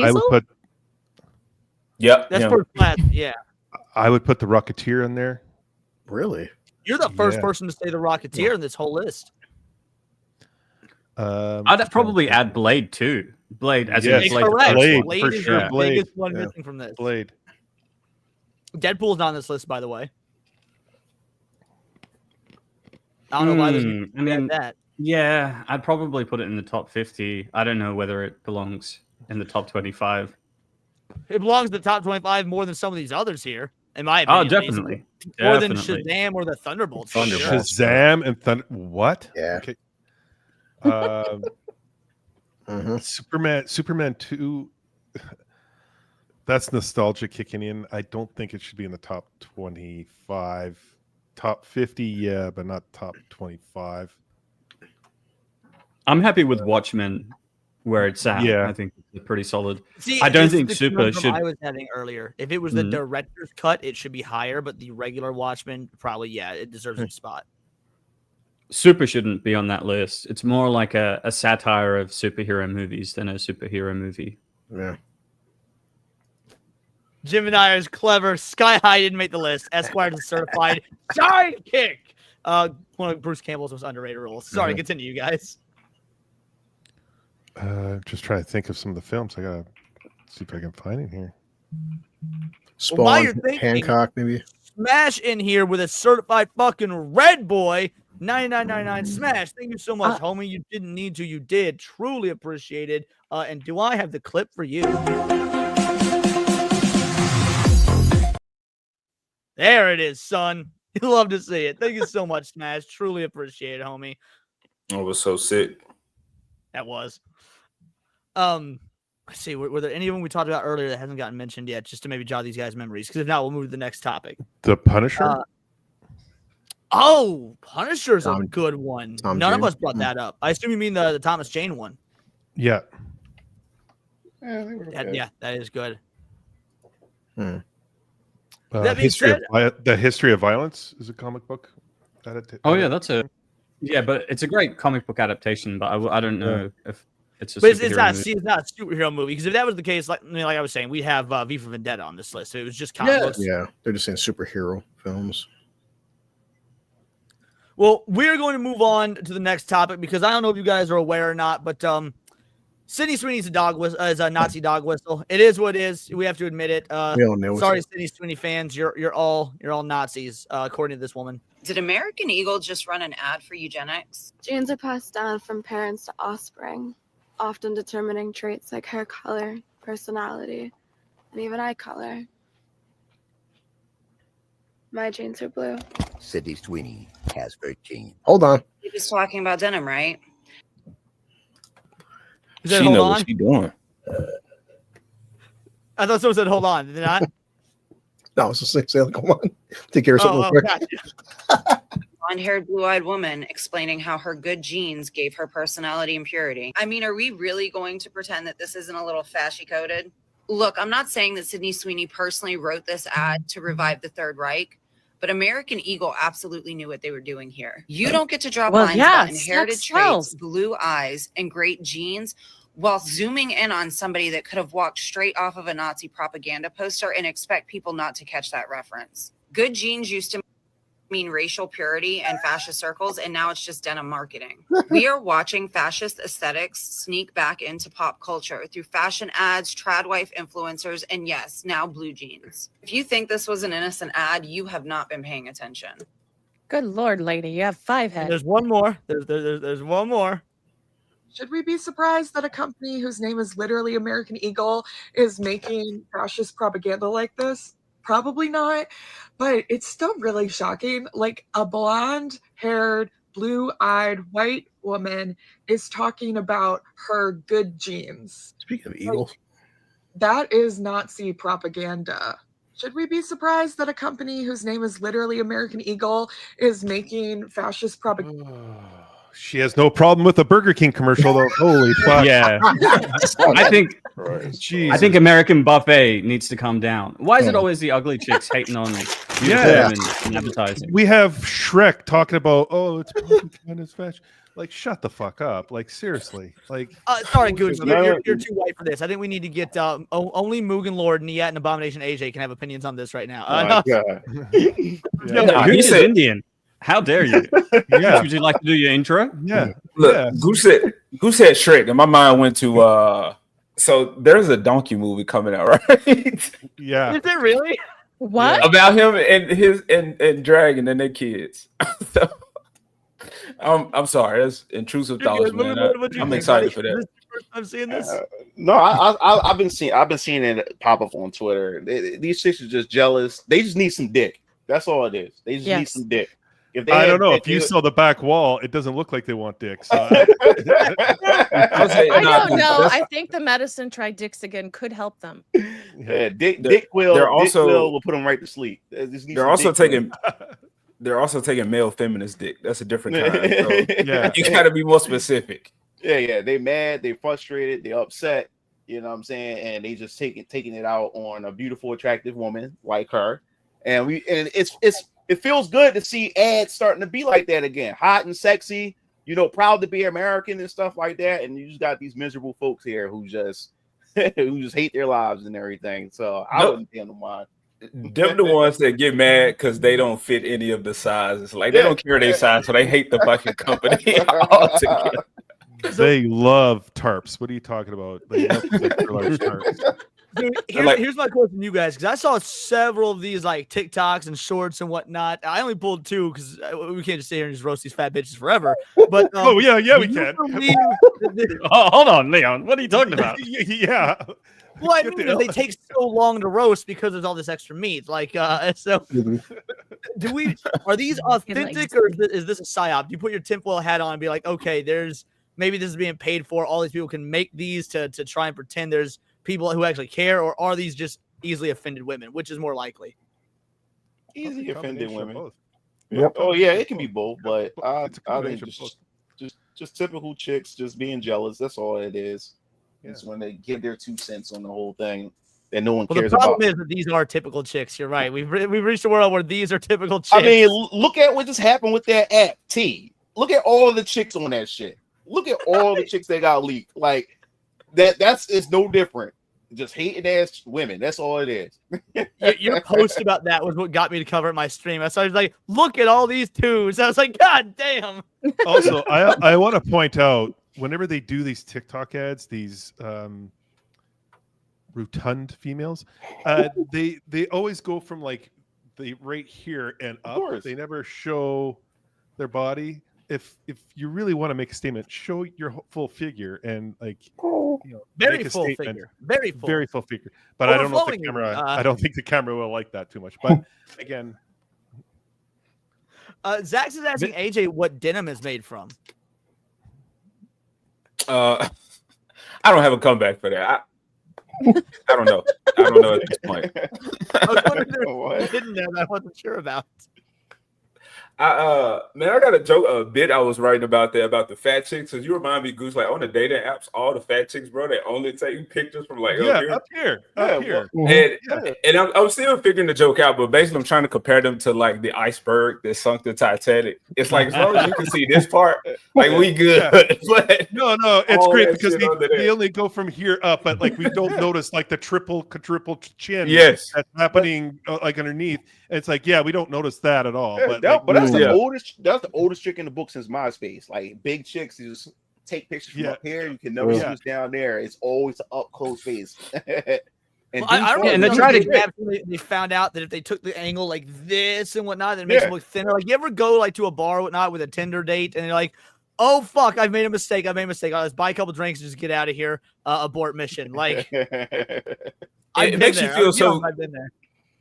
I would put. Yep. That's first class. Yeah. I would put the Rocketeer in there. Really? You're the first person to say the Rocketeer in this whole list. I'd probably add Blade too. Blade as in Blade. Blade for is sure. the biggest one missing from this. Blade. Deadpool's not on this list, by the way. I don't know why there's that. Yeah, I'd probably put it in the top 50. I don't know whether it belongs in the top 25. It belongs to the top 25 more than some of these others here, in my opinion. Oh, definitely. More than Shazam or the Thunderbolts. Shazam and Thunder. What? Yeah. Okay. Superman 2. That's nostalgia kicking in. I don't think it should be in the top 25. Top 50, yeah, but not top 25. I'm happy with Watchmen where it's at. Yeah. I think it's pretty solid. See, I don't think Super should. I was having earlier. If it was the director's cut, it should be higher, but the regular Watchmen, probably, yeah, it deserves its spot. Super shouldn't be on that list. It's more like a satire of superhero movies than a superhero movie. Yeah. Jim and I is clever. Sky High didn't make the list. Esquire is a certified sidekick. One of Bruce Campbell's most underrated roles. Sorry, continue, you guys. Just trying to think of some of the films. I gotta see if I can find it here. Spawn, while you're thinking, Hancock, maybe. Smash in here with a certified fucking red boy. 99.99 Smash. Thank you so much, homie. You didn't need to. You did. Truly appreciated. And do I have the clip for you? There it is, son. You love to see it. Thank you so much, Smash. Truly appreciate it, homie. Oh, it was so sick. That was. Let's see. Were there any of them we talked about earlier that hasn't gotten mentioned yet? Just to maybe jog these guys' memories. Because if not, we'll move to the next topic. The Punisher. Punisher's a good one. Tom None Jane. of us brought that up. I assume you mean the Thomas Jane one. Yeah. Yeah, that is good. Hmm. That being said, The History of Violence is a comic book. Oh yeah, that's a but it's a great comic book adaptation. But I don't know if it's a. But superhero it's not a superhero movie, because if that was the case, like I was saying, we'd have V for Vendetta on this list. So it was just comic books. Yeah, they're just saying superhero films. Well, we're going to move on to the next topic, because I don't know if you guys are aware or not, but Sydney Sweeney's is a Nazi dog whistle. It is what it is. We have to admit it. We all know. Sorry, Sydney Sweeney fans, you're all Nazis, according to this woman. Did American Eagle just run an ad for eugenics? Genes are passed down from parents to offspring, often determining traits like hair color, personality, and even eye color. My genes are blue. Sydney Sweeney has her genes. Hold on. You're just talking about denim, right? She knows what she's doing. I thought someone said, hold on. Did they not? No, it's just saying, come on. Take care of something real quick. Gotcha. Blonde-haired, blue-eyed woman explaining how her good genes gave her personality and purity. I mean, are we really going to pretend that this isn't a little fashy-coded? Look, I'm not saying that Sydney Sweeney personally wrote this ad to revive the Third Reich, but American Eagle absolutely knew what they were doing here. You don't get to drop lines about inherited traits, blue eyes, and great genes while zooming in on somebody that could have walked straight off of a Nazi propaganda poster and expect people not to catch that reference. Good genes used to mean racial purity and fascist circles, and now it's just denim marketing. We are watching fascist aesthetics sneak back into pop culture through fashion ads, trad wife influencers, and yes, now blue jeans. If you think this was an innocent ad, you have not been paying attention. Good Lord, lady, you have 5 heads. There's one more. There's one more. Should we be surprised that a company whose name is literally American Eagle is making fascist propaganda like this? Probably not, but it's still really shocking. Like, a blonde-haired, blue-eyed white woman is talking about her good genes. Speaking of eagles. That is Nazi propaganda. Should we be surprised that a company whose name is literally American Eagle is making fascist propaganda? She has no problem with a Burger King commercial, though. Holy fuck! Yeah, I think American Buffet needs to come down. Why is it always the ugly chicks hating on and advertising? We have Shrek talking about, it's propaganda fashion. Like, shut the fuck up! Like, seriously. Like, sorry, Goose, you're too white for this. I think we need to get only Mugen Lord, Niet, and Abomination AJ can have opinions on this right now. He said Indian. How dare you? Yeah. Would you like to do your intro? Yeah. Look, Goose said Shrek, and my mind went to so there's a donkey movie coming out, right? Yeah. Is it really? What? About him and his and Dragon and their kids. So, I'm sorry, that's intrusive thoughts, man. I'm excited for that. I'm seeing this. No, I've been seeing it pop up on Twitter. These chicks are just jealous. They just need some dick. That's all it is. They just need some dick. I don't know. If you saw the back wall, it doesn't look like they want dick. So I don't know. I think the medicine Tridixagon could help them. Yeah, Dick will put them right to sleep. They're also taking male feminist dick. That's a different kind. So yeah, you got to be more specific. Yeah. They mad. They frustrated. They upset. You know what I'm saying? And they just taking it out on a beautiful, attractive woman like her. And it feels good to see ads starting to be like that again. Hot and sexy, proud to be American and stuff like that. And you just got these miserable folks here who just hate their lives and everything. So I wouldn't pay them mind. Them the ones that get mad because they don't fit any of the sizes. Like they don't care their size, so they hate the fucking company altogether. They love tarps. What are you talking about? They love large tarps. Dude, here's my question to you guys, because I saw several of these like TikToks and shorts and whatnot. I only pulled 2 because we can't just sit here and just roast these fat bitches forever. But we can. Hold on, Leon. What are you talking about? Yeah. Well, I mean, they take so long to roast because there's all this extra meat. Like, so are these authentic or is this a psyop? Do you put your tinfoil hat on and be like, okay, there's maybe this is being paid for. All these people can make these to try and pretend there's people who actually care, or are these just easily offended women, which is more likely? Easily offended women. Yep. Oh yeah, it can be both, but I think just typical chicks just being jealous. That's all it is. It's when they give their 2 cents on the whole thing that no one cares the problem about. is that these are typical chicks. You're right. We've reached a world where these are typical chicks. I mean, look at what just happened with that app T. Look at all the chicks on that shit. Look at all the chicks that got leaked. Like it's no different. Just hating ass women. That's all it is. Your post about that was what got me to cover my stream. I was like, look at all these twos. I was like, God damn. Also, I want to point out, whenever they do these TikTok ads, these rotund females, they always go from like the right here and up. They never show their body. If you really want to make a statement, show your full figure and very make a full statement. figure, very full figure. But I don't know if the camera. I don't think the camera will like that too much. But again, Zax is asking AJ what denim is made from. I don't have a comeback for that. I don't know. I don't know at this point. I was wondering if there was a hidden there that I wasn't sure about. Man, I got a joke, a bit I was writing about the fat chicks. Cause you remind me, Goose, like on the dating apps, all the fat chicks, bro, they only take pictures from like up here. And I'm still figuring the joke out, but basically I'm trying to compare them to like the iceberg that sunk the Titanic. It's like as long as you can see this part, like we good. Yeah. But no, it's great because they only go from here up, but like we don't notice like the triple chin. Yes, that's happening like underneath. It's like we don't notice that at all. Yeah, but that's the oldest. That's the oldest trick in the book since MySpace. Like big chicks, you just take pictures from up here. You can never see what's down there. It's always an up close face. And they found out that if they took the angle like this and whatnot, it makes them look thinner. Like you ever go like to a bar or whatnot with a Tinder date, and you're like, "Oh fuck, I've made a mistake. I'll just buy a couple drinks and just get out of here. Abort mission." Like it makes you feel so. I've been there.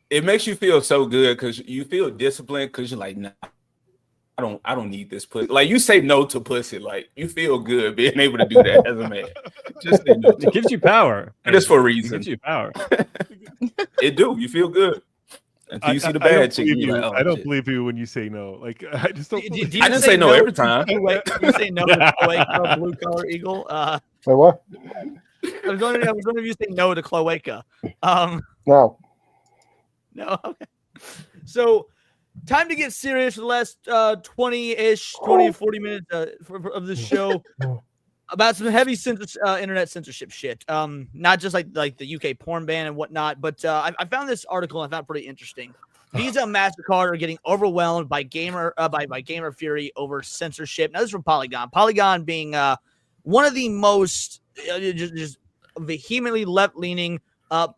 It makes you feel so good because you feel disciplined because you're like, nah, I don't need this pussy. Like you say no to pussy, like you feel good being able to do that as a man. Just say no to it gives you power. Just for a reason. It gives you power. It do. You feel good. Until you see the bad chick. I don't believe you when you say no. Like I just don't. I didn't say no every time. You say no to Blue Collar Eagle. Wait, what? I was wondering if you say no to Cloaca. No. No. Okay. So, time to get serious for the last 40 minutes of the show about some heavy internet censorship shit. Not just like the UK porn ban and whatnot, but I found this article and I found it pretty interesting. Visa and MasterCard are getting overwhelmed by gamer fury over censorship. Now, this is from Polygon. Polygon being one of the most just vehemently left-leaning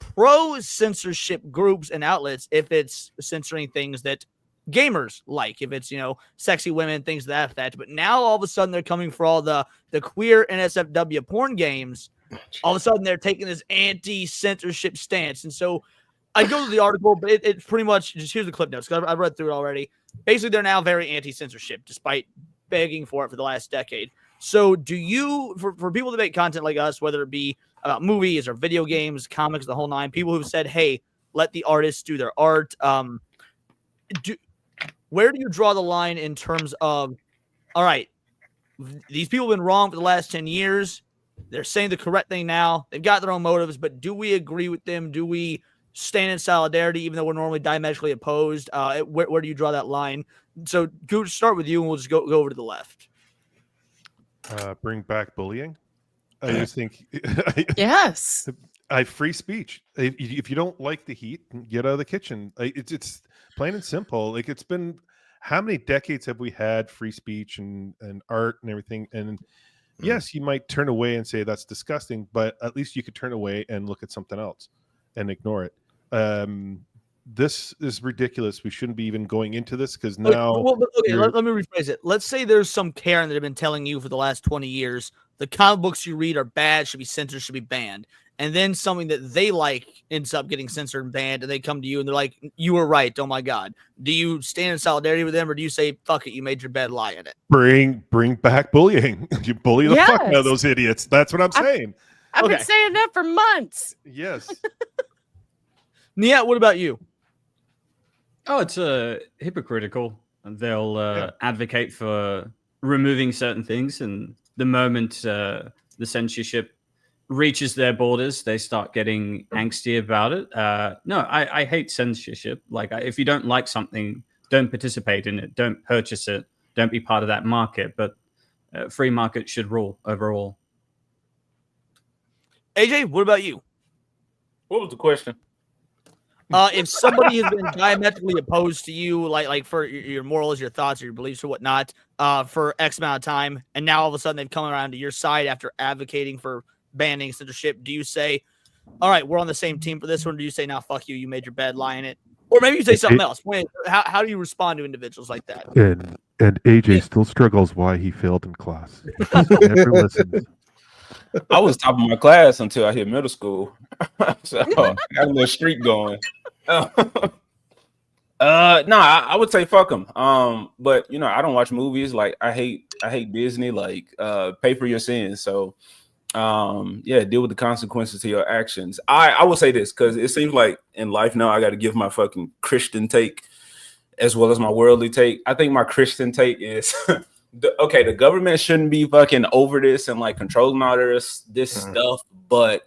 pro-censorship groups and outlets if it's censoring things that gamers like, if it's sexy women, things of that effect. But now all of a sudden they're coming for all the queer NSFW porn games. All of a sudden they're taking this anti-censorship stance. And so I go to the article, but it's pretty much just here's the clip notes because I've read through it already. Basically, they're now very anti-censorship despite begging for it for the last decade. So do you, for people that make content like us, whether it be about movies or video games, comics, the whole nine, people who've said, hey, let the artists do their art. Where do you draw the line in terms of, all right, these people have been wrong for the last 10 years. They're saying the correct thing now. They've got their own motives, but do we agree with them? Do we stand in solidarity, even though we're normally diametrically opposed? Where do you draw that line? So go start with you and we'll just go over to the left. Bring back bullying. I just think yes. Free speech. If you don't like the heat, get out of the kitchen. It's plain and simple. Like it's been how many decades have we had free speech and art and everything? And yes, you might turn away and say that's disgusting, but at least you could turn away and look at something else and ignore it. This is ridiculous. We shouldn't be even going into this because now. Let me rephrase it. Let's say there's some Karen that have been telling you for the last 20 years, the comic books you read are bad, should be censored, should be banned. And then something that they like ends up getting censored and banned, and they come to you and they're like, you were right. Oh my God. Do you stand in solidarity with them, or do you say, fuck it, you made your bed, lie in it? Bring back bullying. You bully the fuck out of those idiots. That's what I'm saying. I've been saying that for months. Yes. Nia, what about you? Oh, it's hypocritical. They'll advocate for removing certain things, and the moment the censorship reaches their borders, they start getting angsty about it. No, I hate censorship. Like, if you don't like something, don't participate in it, don't purchase it, don't be part of that market. But free market should rule overall. AJ, what about you? What was the question? If somebody has been diametrically opposed to you, like for your morals, your thoughts, or your beliefs, or whatnot, for X amount of time, and now all of a sudden they've come around to your side after advocating for banning censorship, do you say, all right, we're on the same team for this one? Or do you say, now, fuck you, you made your bed, lie in it? Or maybe you say something else. How do you respond to individuals like that? And AJ still struggles why he failed in class. He never listens. I was top of my class until I hit middle school. So I got a little streak going. I would say fuck them. But I don't watch movies. Like, I hate Disney. Like, pay for your sins. So deal with the consequences to your actions. I will say this, because it seems like in life now I got to give my fucking Christian take as well as my worldly take. I think my Christian take is the government shouldn't be fucking over this and like controlling all this stuff, but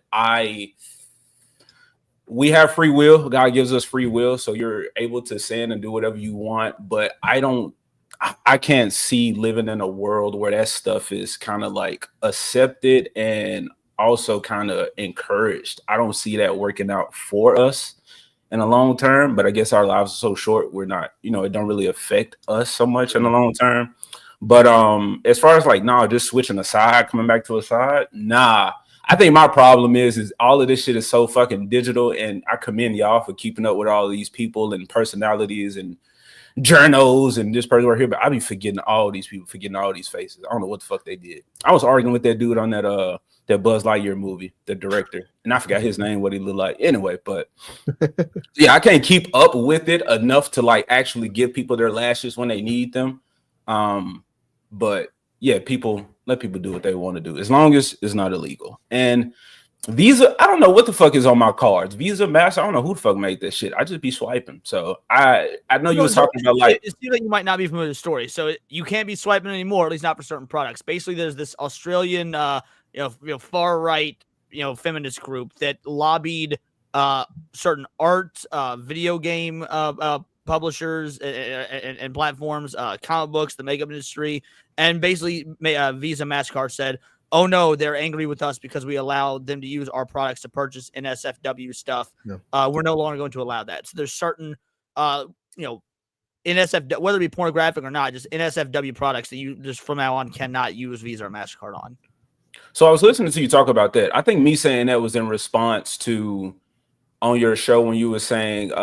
we have free will. God gives us free will, so you're able to sin and do whatever you want. But I can't see living in a world where that stuff is kind of like accepted and also kind of encouraged. I don't see that working out for us in the long term, but I guess our lives are so short, we're not, it don't really affect us so much in the long term. But as far as like, just switching a side, coming back to a side, I think my problem is all of this shit is so fucking digital, and I commend y'all for keeping up with all of these people and personalities and journals and this person right here, but I be forgetting all these people, forgetting all these faces. I don't know what the fuck they did. I was arguing with that dude on that Buzz Lightyear movie, the director, and I forgot his name, what he looked like. Anyway, but I can't keep up with it enough to like actually give people their lashes when they need them. But let people do what they want to do as long as it's not illegal. And Visa, I don't know what the fuck is on my cards. Visa, Master, I don't know who the fuck made this shit. I just be swiping. So I know you was talking about like it seems like you might not be familiar with the story. So you can't be swiping anymore, at least not for certain products. Basically, there's this Australian far right feminist group that lobbied certain art, video game publishers and platforms, comic books, the makeup industry, and basically Visa, MasterCard said, oh no, they're angry with us because we allowed them to use our products to purchase NSFW stuff. No. We're no longer going to allow that. So there's certain, NSFW, whether it be pornographic or not, just NSFW products that you just from now on cannot use Visa or MasterCard on. So I was listening to you talk about that. I think me saying that was in response to on your show when you were saying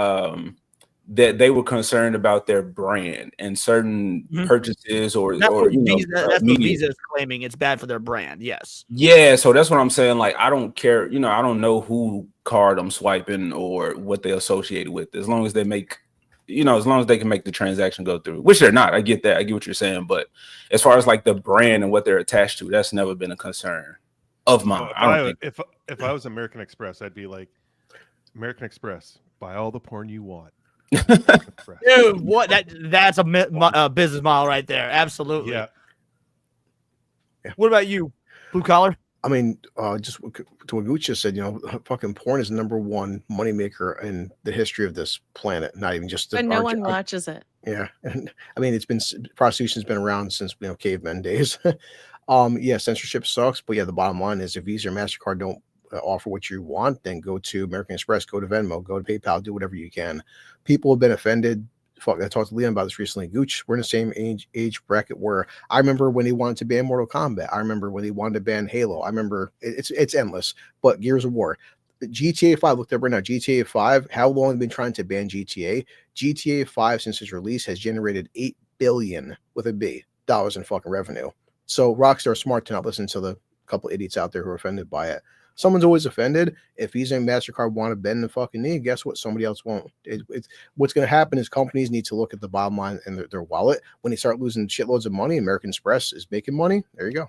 that they were concerned about their brand and certain purchases that's what Visa is claiming. It's bad for their brand. Yes. Yeah. So that's what I'm saying. Like, I don't care. I don't know who card I'm swiping or what they associated with, as long as they make, as long as they can make the transaction go through, which they're not. I get that. I get what you're saying. But as far as like the brand and what they're attached to, that's never been a concern of mine. If I was American Express, I'd be like, American Express, buy all the porn you want. Dude, what? That's a business model right there. Absolutely. Yeah. What about you, blue collar? I mean, just to what Gooch just said, fucking porn is the #1 moneymaker in the history of this planet. Not even just but no one watches it. Yeah, and I mean, prostitution's been around since cavemen days. Censorship sucks, but the bottom line is if Visa or MasterCard don't offer what you want, then go to American Express, go to Venmo, go to PayPal, do whatever you can. People have been offended. Fuck, I talked to Leon about this recently. Gooch, we're in the same age bracket where I remember when he wanted to ban Mortal Kombat. I remember when he wanted to ban Halo. I remember it's endless. But Gears of War, GTA 5, looked up right now. GTA 5, how long have they been trying to ban GTA? GTA 5 since its release has generated $8 billion with a B dollars in fucking revenue. So Rockstar smart to not listen to the couple idiots out there who are offended by it. Someone's always offended. If Visa and MasterCard want to bend the fucking knee, guess what? Somebody else won't. What's going to happen is companies need to look at the bottom line and their wallet. When they start losing shitloads of money, American Express is making money. There you go.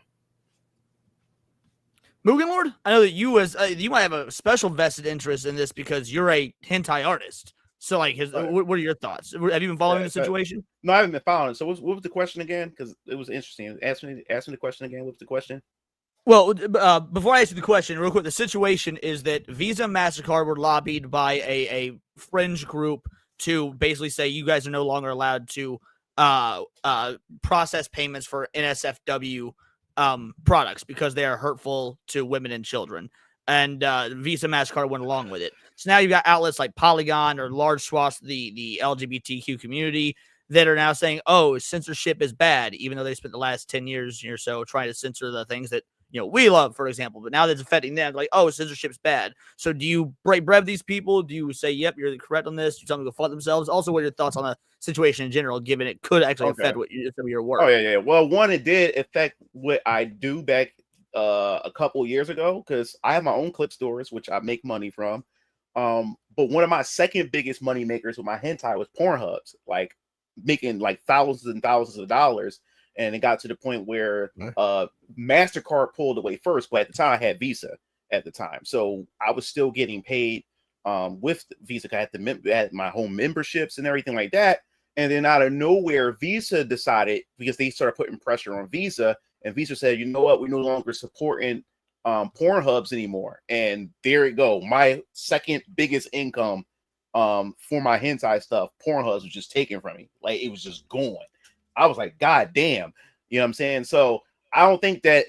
Mugen Lord, I know that you you might have a special vested interest in this because you're a hentai artist. So, like, what are your thoughts? Have you been following the situation? No, I haven't been following. So, what was the question again? Because it was interesting. Ask me the question again. What's the question? Well, before I ask you the question, real quick, the situation is that Visa and MasterCard were lobbied by a fringe group to basically say you guys are no longer allowed to process payments for NSFW products because they are hurtful to women and children. And Visa and MasterCard went along with it. So now you've got outlets like Polygon or large swaths of the LGBTQ community that are now saying, oh, censorship is bad, even though they spent the last 10 years or so trying to censor the things that we love, for example, but now that's affecting them. Like, oh, censorship's bad. So do you break bread with these people? Do you say, yep, you're correct on this? Do you tell them to go fuck themselves? Also, what are your thoughts on the situation in general, given it could actually affect some of your work? Oh, yeah. Well, one, it did affect what I do back a couple years ago because I have my own clip stores, which I make money from. But one of my second biggest money makers with my hentai was Pornhubs, like making like thousands and thousands of dollars. And it got to the point where MasterCard pulled away first, but at the time I had Visa at the time. So I was still getting paid with Visa. I had my home memberships and everything like that. And then out of nowhere, Visa decided, because they started putting pressure on Visa, and Visa said, you know what, we're no longer supporting Pornhubs anymore. And there it go. My second biggest income for my hentai stuff, Pornhubs was just taken from me. Like, it was just gone. I was like, God damn, you know what I'm saying? So I don't think that,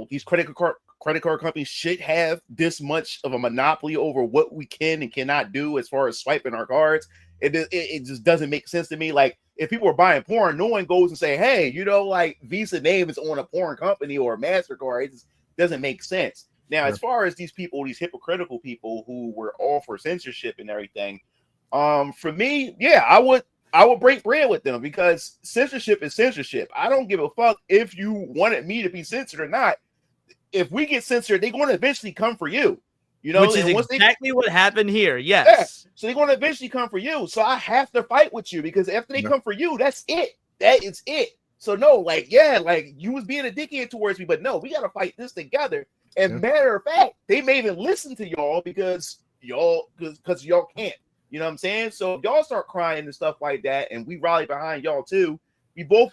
these credit card companies should have this much of a monopoly over what we can and cannot do as far as swiping our cards. It just doesn't make sense to me. Like, if people are buying porn, no one goes and say, hey, like Visa name is on a porn company or a MasterCard. It just doesn't make sense. Now, as far as these people, these hypocritical people who were all for censorship and everything, for me, yeah, I would break bread with them because censorship is censorship. I don't give a fuck if you wanted me to be censored or not. If we get censored, they're going to eventually come for you. Which is exactly what happened here. Yes. Yeah. So they're going to eventually come for you. So I have to fight with you because after they come for you, that's it. That is it. So no, like you was being a dickhead towards me, but no, we got to fight this together. And matter of fact, they may even listen to y'all because y'all can't. You know what I'm saying? So if y'all start crying and stuff like that, and we rally behind y'all too, we both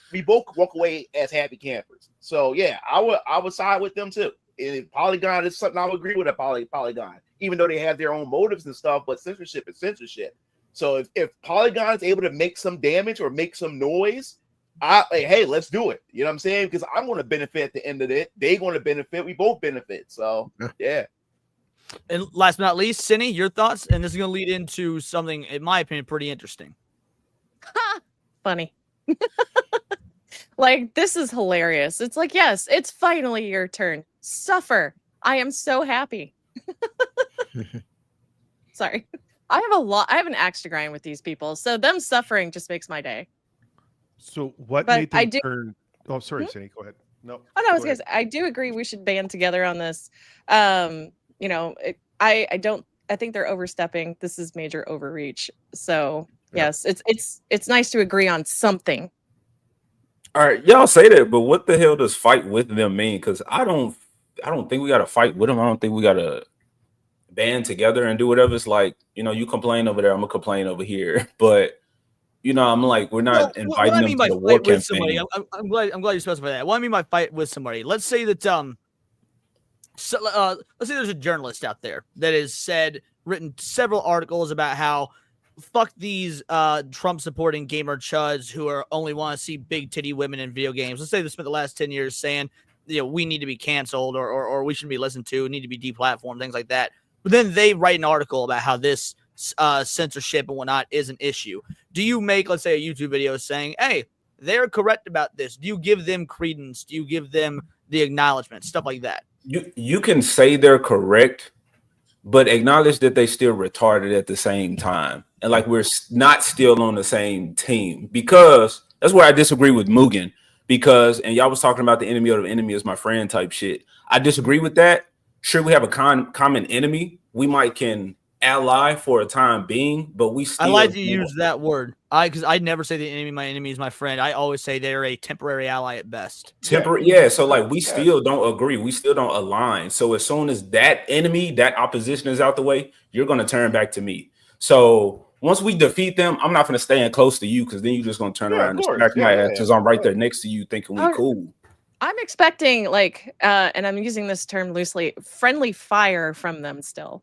walk away as happy campers. So yeah, I would side with them too. And Polygon is something I would agree with at Polygon, even though they have their own motives and stuff, but censorship is censorship. So if Polygon is able to make some damage or make some noise, hey, let's do it. You know what I'm saying? Because I'm going to benefit at the end of it. They're going to benefit. We both benefit. So yeah. And last but not least, Sweeny, your thoughts? And this is going to lead into something, in my opinion, pretty interesting. Funny. Like, this is hilarious. It's like, yes, it's finally your turn. Suffer. I am so happy. Sorry. I have an axe to grind with these people. So them suffering just makes my day. So what made them turn? Oh, sorry, Sweeny, go ahead. No. Oh, no, I do agree we should band together on this. I think they're overstepping. This is major overreach. So yes, it's nice to agree on something. All right, y'all say that, but what the hell does fight with them mean? Because I don't think we got to fight with them. I don't think we got to band together and do whatever. It's like, you complain over there, I'm gonna complain over here. But I'm like, we're not inviting them to the war campaign. I'm glad you specified that. What I mean by fight with somebody, let's say that let's say there's a journalist out there that has written several articles about how fuck these Trump supporting gamer chuds who only want to see big titty women in video games. Let's say they spent the last 10 years saying, we need to be canceled or we shouldn't be listened to, need to be deplatformed, things like that. But then they write an article about how this censorship and whatnot is an issue. Do you make, let's say, a YouTube video saying, hey, they're correct about this? Do you give them credence? Do you give them the acknowledgement? Stuff like that. You can say they're correct, but acknowledge that they still retarded at the same time. And like, we're not still on the same team, because that's where I disagree with Mugen, because, and y'all was talking about the enemy of the enemy is my friend type shit. I disagree with that. Sure, we have a common enemy. We might can ally for a time being, but we still. I like to use that word. Because I never say the enemy, my enemy is my friend. I always say they're a temporary ally at best. Temporary, yeah. So like we still don't agree. We still don't align. So as soon as that enemy, that opposition is out the way, you're gonna turn back to me. So once we defeat them, I'm not gonna stay in close to you because then you're just gonna turn around and smack my ass because I'm right there next to you thinking we cool. I'm expecting like, and I'm using this term loosely, friendly fire from them still.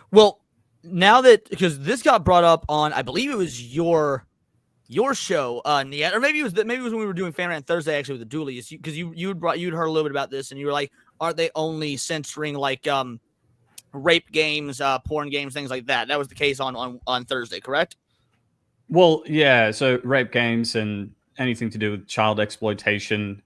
Well, now that because this got brought up on, I believe it was your show, Niet, or maybe it was when we were doing Fan Rant Thursday actually with the Doolies, because you'd heard a little bit about this and you were like, aren't they only censoring like rape games, porn games, things like that? That was the case on Thursday, correct? Well, yeah. So rape games and anything to do with child exploitation.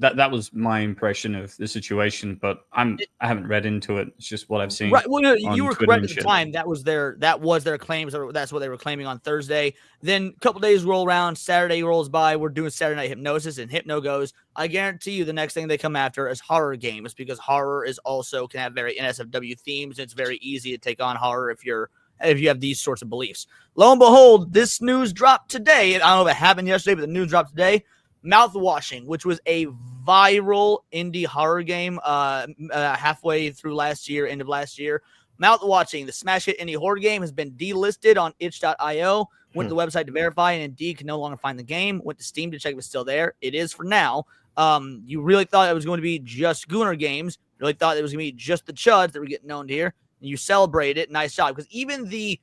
That was my impression of the situation, but I haven't read into it. It's just what I've seen. Right. Well, no, you were Twitter correct and at the shit. time. That was their claims. That's what they were claiming on Thursday. Then a couple days roll around. Saturday rolls by. We're doing Saturday Night Hypnosis, and Hypno goes, I guarantee you the next thing they come after is horror games, because horror is also can have very NSFW themes. It's very easy to take on horror if you have these sorts of beliefs. Lo and behold, this news dropped today. I don't know if it happened yesterday, but the news dropped today. Mouthwashing, which was a viral indie horror game halfway through end of last year. Mouthwashing, the smash hit indie horror game, has been delisted on itch.io. Went to the website to verify, and Indeed can no longer find the game. Went to Steam to check if it's still there. It is for now. You really thought it was going to be just Gooner games. Really thought it was going to be just the chuds that were getting owned here. And you celebrate it. Nice job. Because even the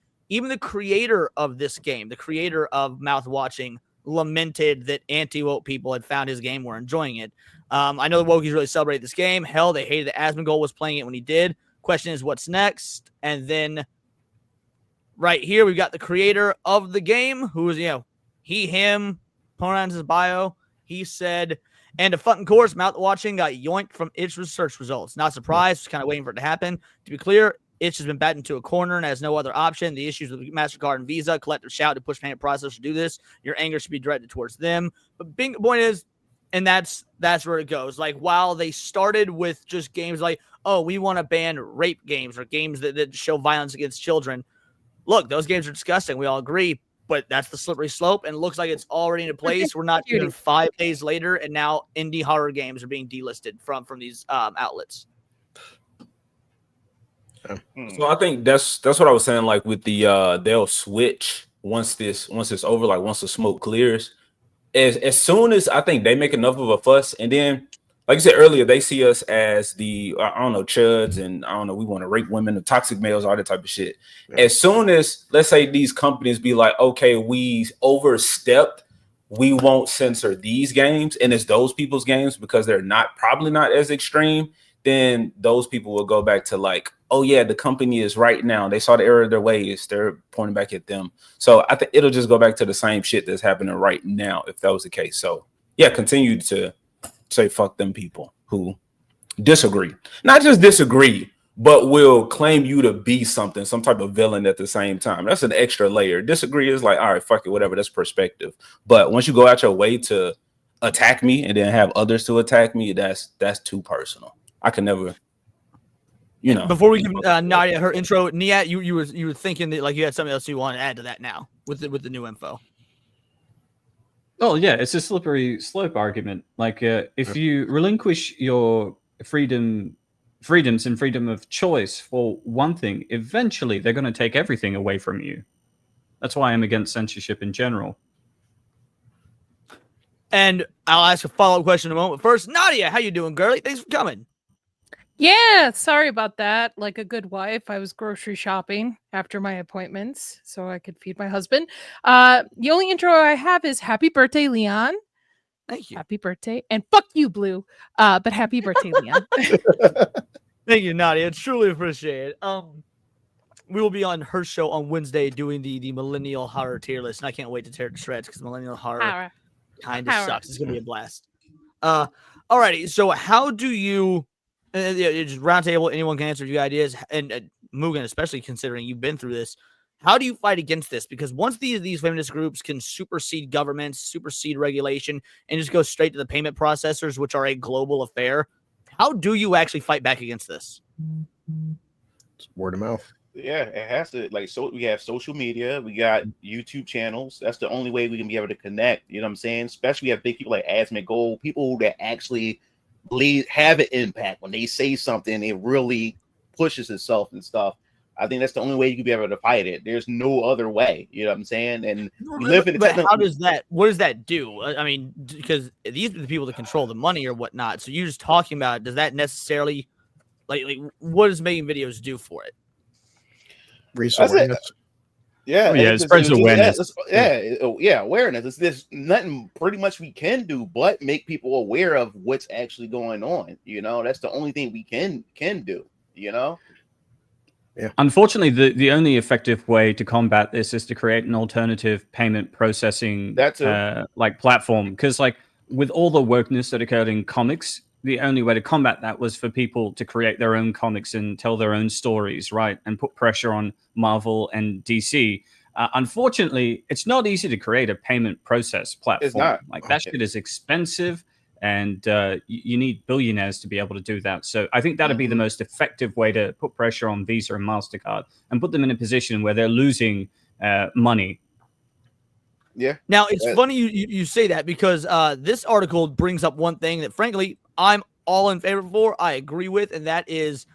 creator of this game, the creator of Mouthwashing, lamented that anti-woke people had found his game, were enjoying it. I know the wokies really celebrate this game. Hell, they hated that Asmongold was playing it when he did. Question is, what's next? And then right here, we've got the creator of the game, who is, he, him, pronouns his bio. He said, and a fucking course, Mouthwashing got yoinked from its research results. Not surprised, just kind of waiting for it to happen. To be clear, Itch has been backed into a corner and has no other option. The issues with MasterCard and Visa, collective shout to push payment processors to do this. Your anger should be directed towards them. But the point is, and that's where it goes. Like, while they started with just games like, oh, we want to ban rape games or games that show violence against children. Look, those games are disgusting. We all agree. But that's the slippery slope, and it looks like it's already in place. We're not even 5 days later, and now indie horror games are being delisted from these outlets. So I think that's what I was saying. Like with the they'll switch once this over, like once the smoke clears. As soon as I think they make enough of a fuss, and then like I said earlier, they see us as the chuds, and we want to rape women, the toxic males, all that type of shit. Yeah. As soon as, let's say, these companies be like, okay, we overstepped, we won't censor these games, and it's those people's games because they're probably not as extreme. Then those people will go back to like, oh yeah, the company is right now. They saw the error of their ways. They're pointing back at them. So I think it'll just go back to the same shit that's happening right now if that was the case. So yeah, continue to say fuck them people who disagree. Not just disagree, but will claim you to be something, some type of villain at the same time. That's an extra layer. Disagree is like, all right, fuck it, whatever. That's perspective. But once you go out your way to attack me and then have others to attack me, that's too personal. I can never, Before we give Nadia her intro, Niet, you were thinking that like you had something else you want to add to that now with the new info. Oh yeah, it's a slippery slope argument. Like if you relinquish your freedoms and freedom of choice for one thing, eventually they're going to take everything away from you. That's why I'm against censorship in general. And I'll ask a follow-up question in a moment. First, Nadia, how you doing, girlie? Thanks for coming. Yeah, sorry about that. Like a good wife, I was grocery shopping after my appointments so I could feed my husband. The only intro I have is happy birthday, Leon. Thank you. Happy birthday. And fuck you, Blue. But happy birthday, Leon. Thank you, Nadia. It's truly appreciated. We will be on her show on Wednesday doing the millennial horror tier list, and I can't wait to tear it to shreds because millennial horror kind of sucks. It's gonna be a blast. Alrighty. So how do you? Just round table, anyone can answer your ideas, and Mugen, especially considering you've been through this. How do you fight against this? Because once these feminist groups can supersede governments, supersede regulation, and just go straight to the payment processors, which are a global affair, how do you actually fight back against this? It's word of mouth. Yeah, it has to. Like, so we have social media, we got YouTube channels. That's the only way we can be able to connect. You know what I'm saying? Especially we have big people like Asmit Gold, people that actually have an impact. When they say something, it really pushes itself and stuff. I think that's the only way you can be able to fight it. There's no other way. You know what I'm saying? And we live in. But how does that? What does that do? I mean, because these are the people that control the money or whatnot. So you're just talking about. Does that necessarily, like what does making videos do for it? Raise awareness. Yeah, it spreads awareness. Awareness. There's nothing pretty much we can do but make people aware of what's actually going on. You know, that's the only thing we can do. You know. Yeah. Unfortunately, the only effective way to combat this is to create an alternative payment processing like platform. Because like with all the wokeness that occurred in comics, the only way to combat that was for people to create their own comics and tell their own stories, right? And put pressure on Marvel and DC. Unfortunately, it's not easy to create a payment process platform. It's not. Like that shit is expensive, and you need billionaires to be able to do that. So I think that'd be the most effective way to put pressure on Visa and MasterCard and put them in a position where they're losing money. Yeah. Now it's funny you say that because this article brings up one thing that frankly I'm all in favor for. I agree with, and that is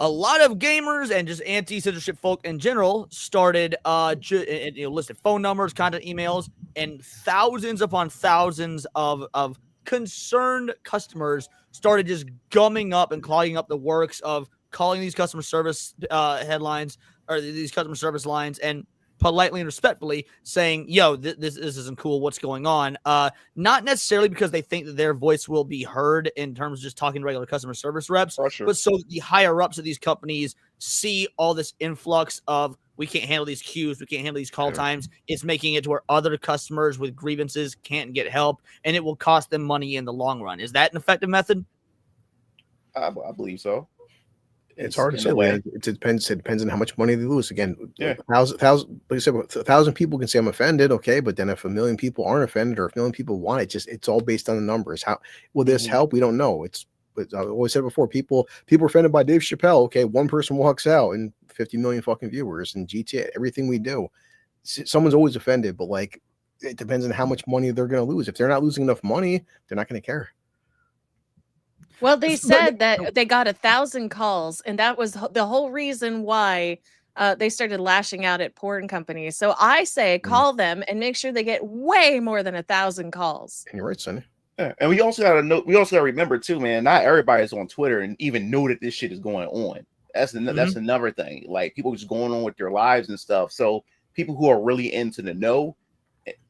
a lot of gamers and just anti-censorship folk in general started listed phone numbers, contact emails, and thousands upon thousands of concerned customers started just gumming up and clogging up the works of calling these customer service headlines or these customer service lines and politely and respectfully saying, yo, this isn't cool. What's going on? Not necessarily because they think that their voice will be heard in terms of just talking to regular customer service reps, but so the higher ups of these companies see all this influx of, we can't handle these queues, we can't handle these call times. It's making it to where other customers with grievances can't get help, and it will cost them money in the long run. Is that an effective method? I believe so. It's hard to say. It depends on how much money they lose. Again, yeah, like I said, 1,000 people can say I'm offended, okay, but then if 1 million people aren't offended or if 1 million people want it, it's all based on the numbers. How will this help? We don't know. I always said before, people are offended by Dave Chappelle. Okay, one person walks out and 50 million fucking viewers and GTA. Everything we do, someone's always offended. But like, it depends on how much money they're going to lose. If they're not losing enough money, they're not going to care. Well, they said that they got 1,000 calls, and that was the whole reason why they started lashing out at porn companies. So I say call them and make sure they get way more than 1,000 calls. And you're right, Sonny. Yeah. And we also got to know. We also got to remember too, man. Not everybody's on Twitter and even know that this shit is going on. That's another thing. Like people just going on with their lives and stuff. So people who are really into the know,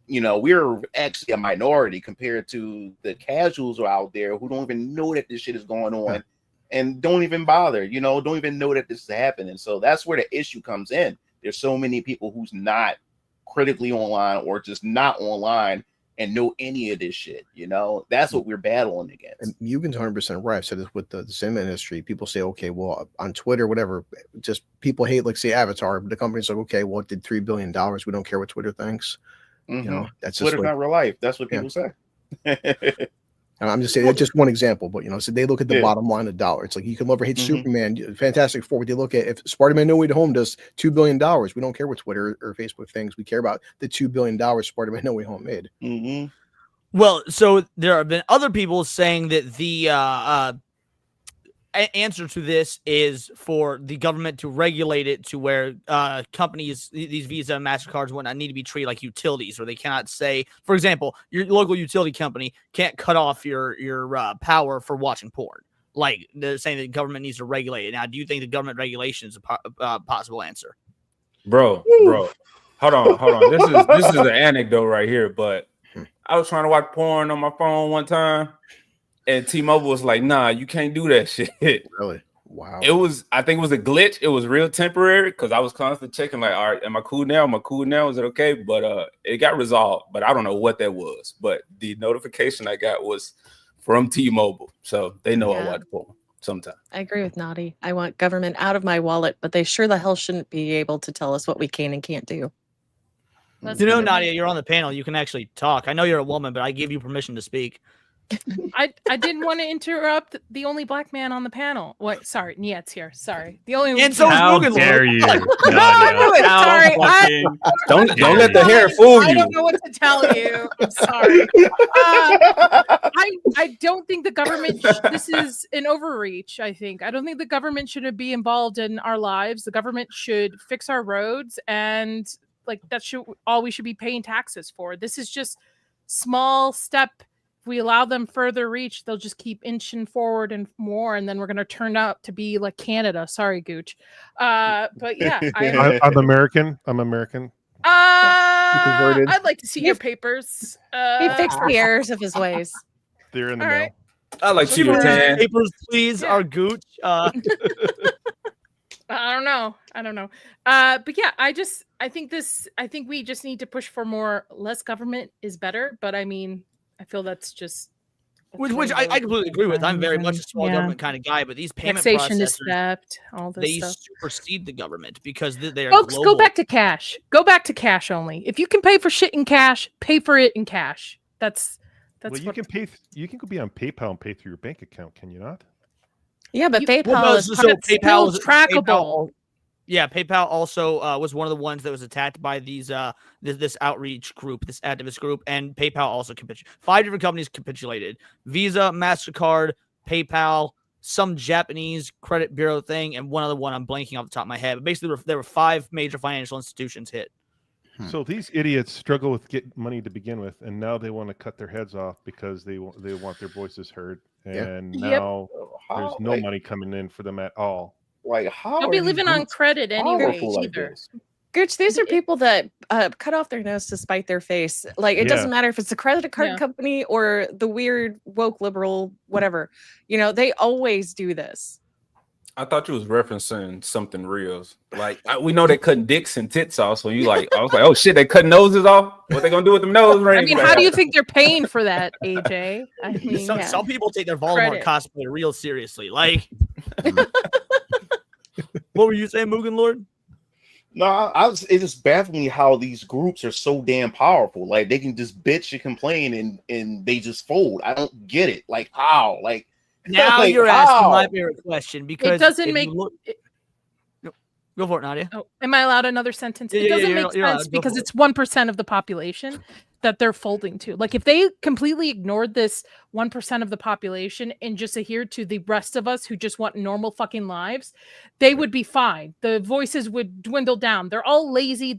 you know, we're actually a minority compared to the casuals out there who don't even know that this shit is going on and don't even bother, you know, don't even know that this is happening. So that's where the issue comes in. There's so many people who's not critically online or just not online and know any of this shit, you know. That's what we're battling against. And Mugen's 100% right. I've said this with the sim industry. People say, okay, well, on Twitter, whatever, just people hate, like, say, Avatar. The company's like, okay, well, it did $3 billion. We don't care what Twitter thinks. You know, that's Twitter's just not real life. That's what people say. And I'm just saying that's just one example, but you know, so they look at the bottom line of dollar. It's like you can love or hate Superman, Fantastic Four. They look at if Spider-Man No Way Home does $2 billion. We don't care what Twitter or Facebook thinks. We care about the $2 billion Spider-Man No Way Home made. Well, so there have been other people saying that the answer to this is for the government to regulate it to where companies, these Visa and MasterCards and whatnot, need to be treated like utilities, or they cannot say, for example, your local utility company can't cut off your power for watching porn. Like they're saying the government needs to regulate it. Now, do you think the government regulation is a possible answer? Bro, hold on. This is an anecdote right here, but I was trying to watch porn on my phone one time. And T-Mobile was like, nah, you can't do that shit. Really? Wow. I think it was a glitch. It was real temporary because I was constantly checking, like, all right, am I cool now? Am I cool now? Is it okay? But it got resolved. But I don't know what that was. But the notification I got was from T-Mobile. So they know I watch porn. Sometimes. I agree with Naughty. I want government out of my wallet, but they sure the hell shouldn't be able to tell us what we can and can't do. You know, Nadia, you're on the panel. You can actually talk. I know you're a woman, but I give you permission to speak. I didn't want to interrupt the only black man on the panel. What? Sorry, Niet's here. Sorry, the only. And so is How Mugen. dare you? No, sorry. Don't let the hair fool I you. don't know what to tell you. I'm sorry. I don't think the government. This is an overreach. I don't think the government should be involved in our lives. The government should fix our roads, and like that's all we should be paying taxes for. This is just small step. If we allow them further reach, they'll just keep inching forward and more, and then we're going to turn out to be like Canada. Sorry, Gooch. But yeah, I'm American. I'm American. I'd like to see your papers. He fixed the errors of his ways. They're in the All mail. right. I like to your tan. Papers, please, our Gooch. I don't know. But yeah, I think we just need to push for less government is better. But I mean, I feel that's just Which I completely agree with. I'm very much a small government kind of guy, but these payment taxation processors, is theft, all this they stuff. supersede the government because they are Folks, global. go back to cash. Go back to cash only. If you can pay for shit in cash, pay for it in cash. That's Well, you can pay. You can go be on PayPal and pay through your bank account. Can you not? Yeah, but PayPal Well, no, is so still is trackable. PayPal also was one of the ones that was attacked by these this outreach group, this activist group, and PayPal also capitulated. 5 different companies capitulated: Visa, MasterCard, PayPal, some Japanese credit bureau thing, and one other one I'm blanking off the top of my head. But basically, there were 5 major financial institutions hit. So these idiots struggle with getting money to begin with, and now they want to cut their heads off because they want their voices heard, and now there's no money coming in for them at all. Like how They'll be living on credit anyway. Either. Gooch, these are people that cut off their nose to spite their face. Like it doesn't matter if it's a credit card company or the weird woke liberal whatever. You know, they always do this. I thought you was referencing something real. Like we know they cutting dicks and tits off, so I was like, oh shit, they cutting noses off. What they gonna do with them nose rings? I mean, how do you think they're paying for that, AJ? I mean, some people take their Voldemort cosplay real seriously. Like, what were you saying, Mugen Lord? No, it just baffles me how these groups are so damn powerful. Like they can just bitch and complain and they just fold. I don't get it. Like how? Like now like, you're asking my favorite question because it doesn't make. Go for it, Nadia. Oh, am I allowed another sentence? Yeah, it doesn't you're make sense allowed. because it's 1% of the population that they're folding to. Like if they completely ignored this 1% of the population and just adhered to the rest of us who just want normal fucking lives, they would be fine. The voices would dwindle down. They're all lazy.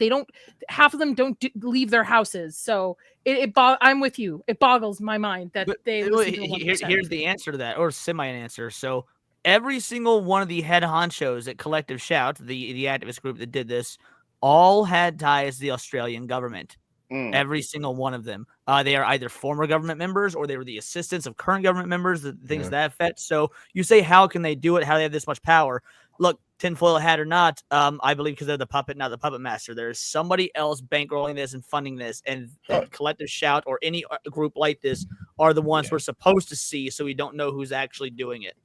Half of them don't leave their houses. So I'm with you. It boggles my mind that they listen to 1%. Here's the answer to that, or semi-answer. So every single one of the head honchos at Collective Shout, the activist group that did this, all had ties to the Australian government. Every single one of them. They are either former government members or they were the assistants of current government members, the things to that effect. So you say, how can they do it? How do they have this much power? Look, tinfoil hat or not, I believe because they're the puppet, not the puppet master. There's somebody else bankrolling this and funding this, and Collective Shout or any group like this are the ones we're supposed to see, so we don't know who's actually doing it.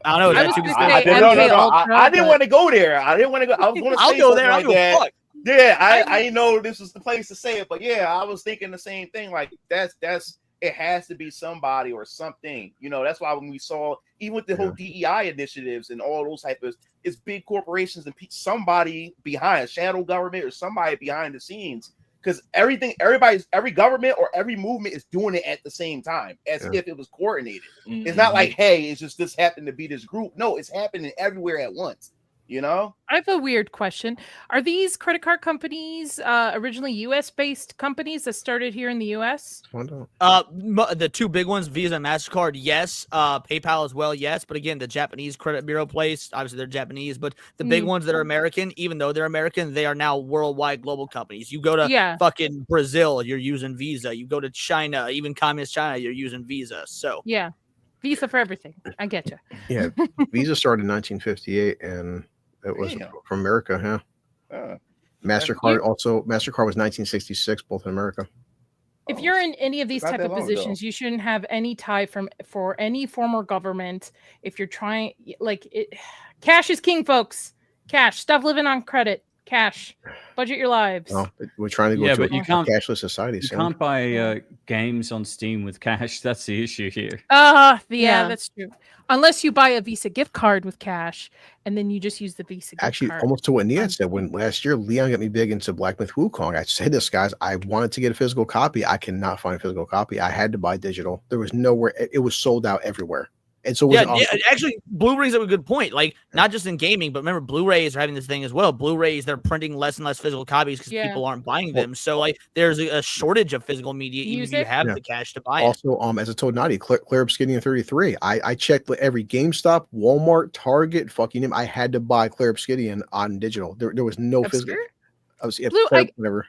I don't know. I didn't want to go there. I didn't want to go. I was going to say I'll go there. Like I'll that. go fuck. Yeah, I didn't know this was the place to say it, but yeah, I was thinking the same thing. Like that's it has to be somebody or something. You know, that's why when we saw even with the whole DEI initiatives and all those type of, it's big corporations and somebody behind shadow government or somebody behind the scenes. Because every government or every movement is doing it at the same time, as if it was coordinated. It's not like, hey, it's just this happened to be this group. No, it's happening everywhere at once. You know, I have a weird question. Are these credit card companies originally US-based companies that started here in the US? The 2 big ones, Visa and MasterCard, yes. PayPal as well, yes. But again, the Japanese credit bureau place, obviously they're Japanese, but the big ones that are American, even though they're American, they are now worldwide global companies. You go to fucking Brazil, you're using Visa. You go to China, even communist China, you're using Visa. So yeah, Visa for everything. I get you. Yeah, Visa started in 1958 and it was from America, MasterCard also. MasterCard was 1966, both in America. If you're in any of these Not type that of long ago. positions, you shouldn't have any tie for any form of government. If you're trying, like, cash is king, folks. Cash. Stop living on credit. Cash. Budget your lives. No, we're trying to go Yeah, to but you can't cashless society. You Sam. can't buy games on Steam with cash. That's the issue here. Yeah, that's true. Unless you buy a Visa gift card with cash, and then you just use the Visa gift Actually, card. almost to what Nia said. When last year Leon got me big into Black Myth Wukong, I said this, guys. I wanted to get a physical copy. I cannot find a physical copy. I had to buy digital. There was nowhere. It was sold out everywhere. And so yeah, actually, Blu brings up a good point. Like, not just in gaming, but remember, Blu-rays are having this thing as well. Blu-rays, they're printing less and less physical copies because people aren't buying them. So, like, there's a shortage of physical media, even if you have the cash to buy it. Also, as I told Nadi, Clear Obsidian 33. I checked every GameStop, Walmart, Target, fucking him. I had to buy Clear Obsidian on digital. There was no physical. I was Blue, whatever.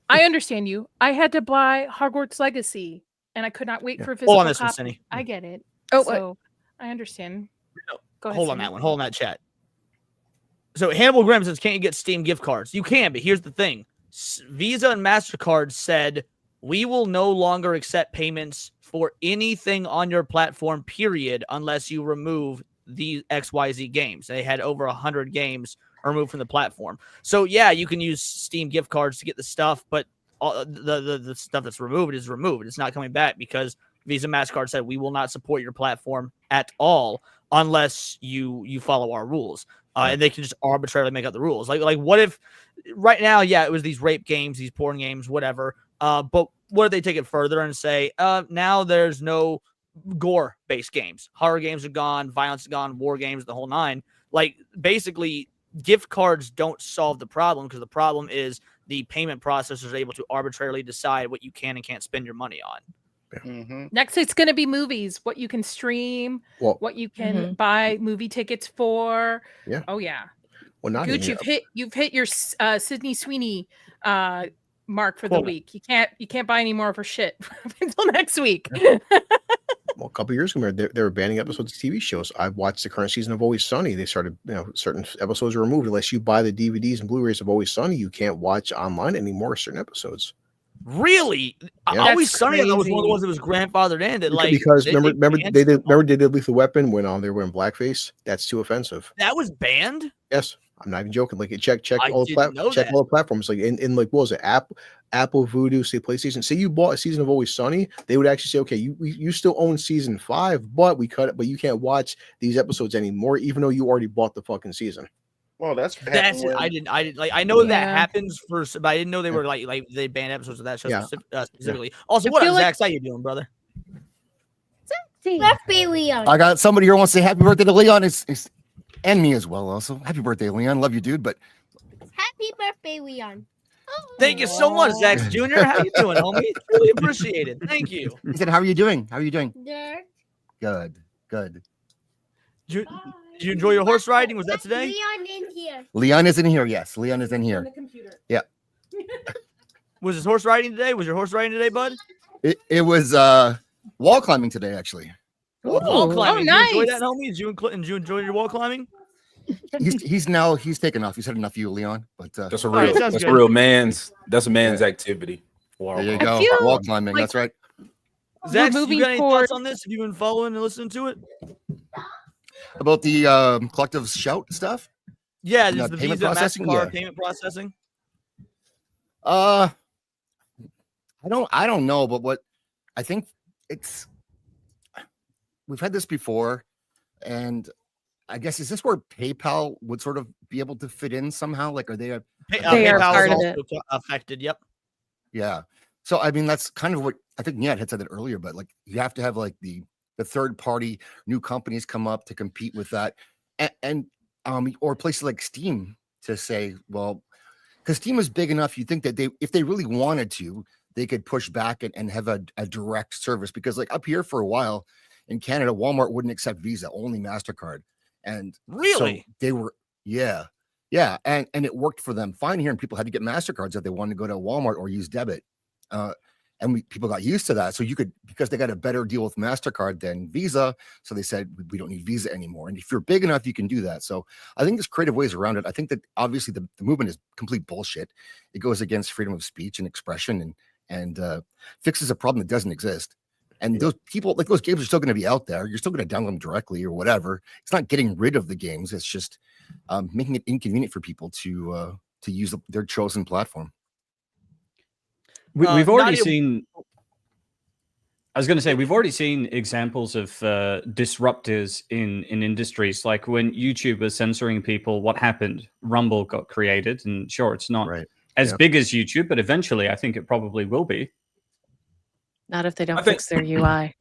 I understand you. I had to buy Hogwarts Legacy, and I could not wait for a physical Hold on this one, copy. Cindy. I get it. Oh, so I understand. Go ahead, Hold on Cindy. that one. Hold on that chat. So Hannibal Grimm says, can't you get Steam gift cards? You can, but here's the thing. Visa and MasterCard said, we will no longer accept payments for anything on your platform, period, unless you remove the XYZ games. They had over 100 games removed from the platform. So, yeah, you can use Steam gift cards to get the stuff, but the stuff that's removed is removed. It's not coming back because Visa MasterCard said we will not support your platform at all unless you follow our rules. And they can just arbitrarily make up the rules. Like what if right now, yeah, it was these rape games, these porn games, whatever. But what if they take it further and say, now there's no gore-based games. Horror games are gone, violence is gone, war games, the whole nine. Like, basically, gift cards don't solve the problem because the problem is the payment processors are able to arbitrarily decide what you can and can't spend your money on. Next, it's going to be movies. What you can stream, what you can buy movie tickets for. Yeah. Oh yeah. Well, not Gooch, you've hit your Sydney Sweeney mark for the week. You can't buy any more of her shit until next week. Well, a couple years ago, they were banning episodes of TV shows. I watched the current season of Always Sunny. They started, certain episodes are removed unless you buy the DVDs and Blu-rays of Always Sunny. You can't watch online anymore certain episodes. Really? Yeah. Always Sunny. That was one of the ones that was grandfathered in. That because remember they did Lethal Weapon when they were in blackface. That's too offensive. That was banned. Yes, I'm not even joking. Like check all the platforms. Like in like what was it? Apple, Vudu, say PlayStation. Say you bought a season of Always Sunny, they would actually say, okay, you still own season 5, but we cut it, but you can't watch these episodes anymore, even though you already bought the fucking season. Well, that's it. I didn't like. I know that happens but I didn't know they were like they banned episodes of that show specifically. Also, what up, Zach? How you doing, brother? Birthday, Leon. I got somebody here who wants to say happy birthday to Leon. It's and me as well. Also, happy birthday, Leon. Love you, dude. But Happy birthday, Leon. Thank you so much, Zach Jr. How you doing, homie? Really appreciate it. Thank you. He said, "How are you doing? How are you doing?" Good. Good. Did you enjoy your horse riding? Was that today? Leon in here. Leon is in here. Yes, Leon is in here. Yeah. Was his horse riding today? Was your horse riding today, bud? It was wall climbing today, actually. Wall climbing. Oh, nice. Did you enjoy that, homie? Did you enjoy your wall climbing? He's taken off. He's had enough of you, Leon. But that's a real man's activity. There you go. Wall climbing. That's right. Zach, you got any thoughts on this? Have you been following and listening to it? About the collective shout stuff? Yeah, there's the Visa MasterCard payment processing. I don't know, but what I think we've had this before, and I guess is this where PayPal would sort of be able to fit in somehow? Like, are they PayPal is also affected? Yep. Yeah. So I mean, that's kind of what I think Nihat had said that earlier, but like you have to have like the third party new companies come up to compete with that, and or places like Steam to say, well, because Steam is big enough, you think that if they really wanted to, they could push back and have a direct service. Because like up here for a while in Canada, Walmart wouldn't accept Visa, only MasterCard. And really, so they were, yeah, and it worked for them fine here, and people had to get MasterCards if they wanted to go to Walmart or use debit. And people got used to that. So you could, because they got a better deal with MasterCard than Visa. So they said, we don't need Visa anymore. And if you're big enough, you can do that. So I think there's creative ways around it. I think that obviously the movement is complete bullshit. It goes against freedom of speech and expression. and fixes a problem that doesn't exist. And those people, like those games, are still going to be out there. You're still going to download them directly or whatever. It's not getting rid of the games. It's just making it inconvenient for people to use their chosen platform. We've already seen. I was going to say we've already seen examples of disruptors in industries. Like when YouTube was censoring people, what happened? Rumble got created, and sure, it's not as big as YouTube, but eventually, I think it probably will be. Not if they don't fix their UI.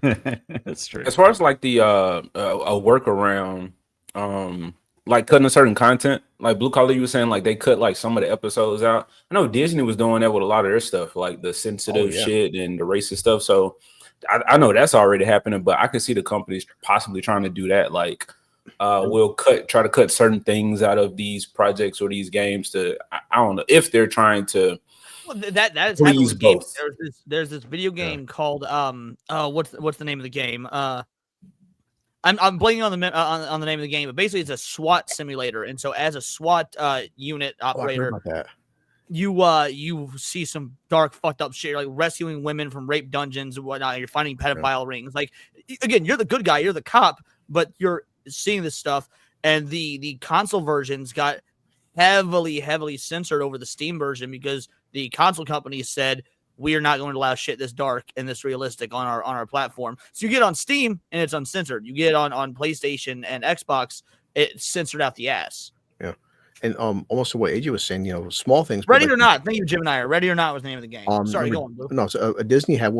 That's true. As far as like the a workaround, like cutting a certain content, like Blue Collar, you were saying like they cut like some of the episodes out. I know Disney was doing that with a lot of their stuff, like the sensitive shit and the racist stuff. So I know that's already happening, but I can see the companies possibly trying to do that. Like we'll try to cut certain things out of these projects or these games to I don't know if they're trying to. Well, that is please both. There's this video game called what's the name of the game? I'm blanking on the name of the game, but basically it's a SWAT simulator, and so as a SWAT unit operator, you see some dark fucked up shit, like rescuing women from rape dungeons and whatnot. You're finding pedophile rings. Like again, you're the good guy, you're the cop, but you're seeing this stuff, and the console versions got heavily censored over the Steam version because the console company said we are not going to allow shit this dark and this realistic on our platform. So you get on Steam and it's uncensored. You get on PlayStation and Xbox, it's censored out the ass. Yeah. And almost to what AJ was saying, you know, small things. Ready or Not. Thank you, Jim and I. Ready or Not was the name of the game. Sorry, go on, Blue. No, so Disney had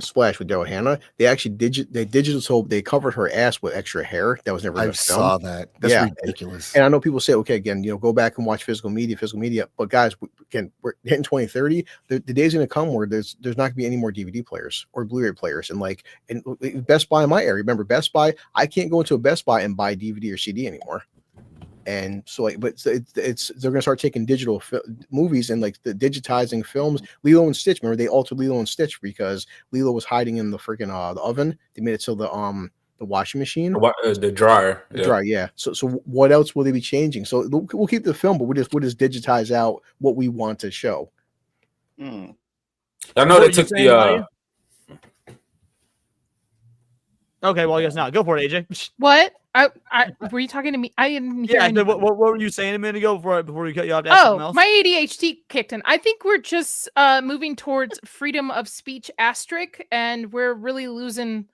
Splash with Daryl Hannah. They actually digital, so they covered her ass with extra hair that was never. I saw that. That's ridiculous. And I know people say, okay, again, you know, go back and watch physical media. But guys, we're hitting 2030. The day's going to come where there's not going to be any more DVD players or Blu-ray players, and Best Buy in my area. Remember Best Buy? I can't go into a Best Buy and buy DVD or CD anymore. And so, they're gonna start taking digital movies and the digitizing films. Lilo and Stitch. Remember, they altered Lilo and Stitch because Lilo was hiding in the freaking the oven. They made it so the washing machine, the dryer, the dryer. Yeah. So what else will they be changing? So we'll keep the film, but we'll just digitize out what we want to show. I know they took the. Okay, well, I guess not. Go for it, AJ. What? Were you talking to me? I didn't hear anything. What were you saying a minute ago before we cut you off? To ask something else? My ADHD kicked in. I think we're just moving towards freedom of speech asterisk, and we're really losing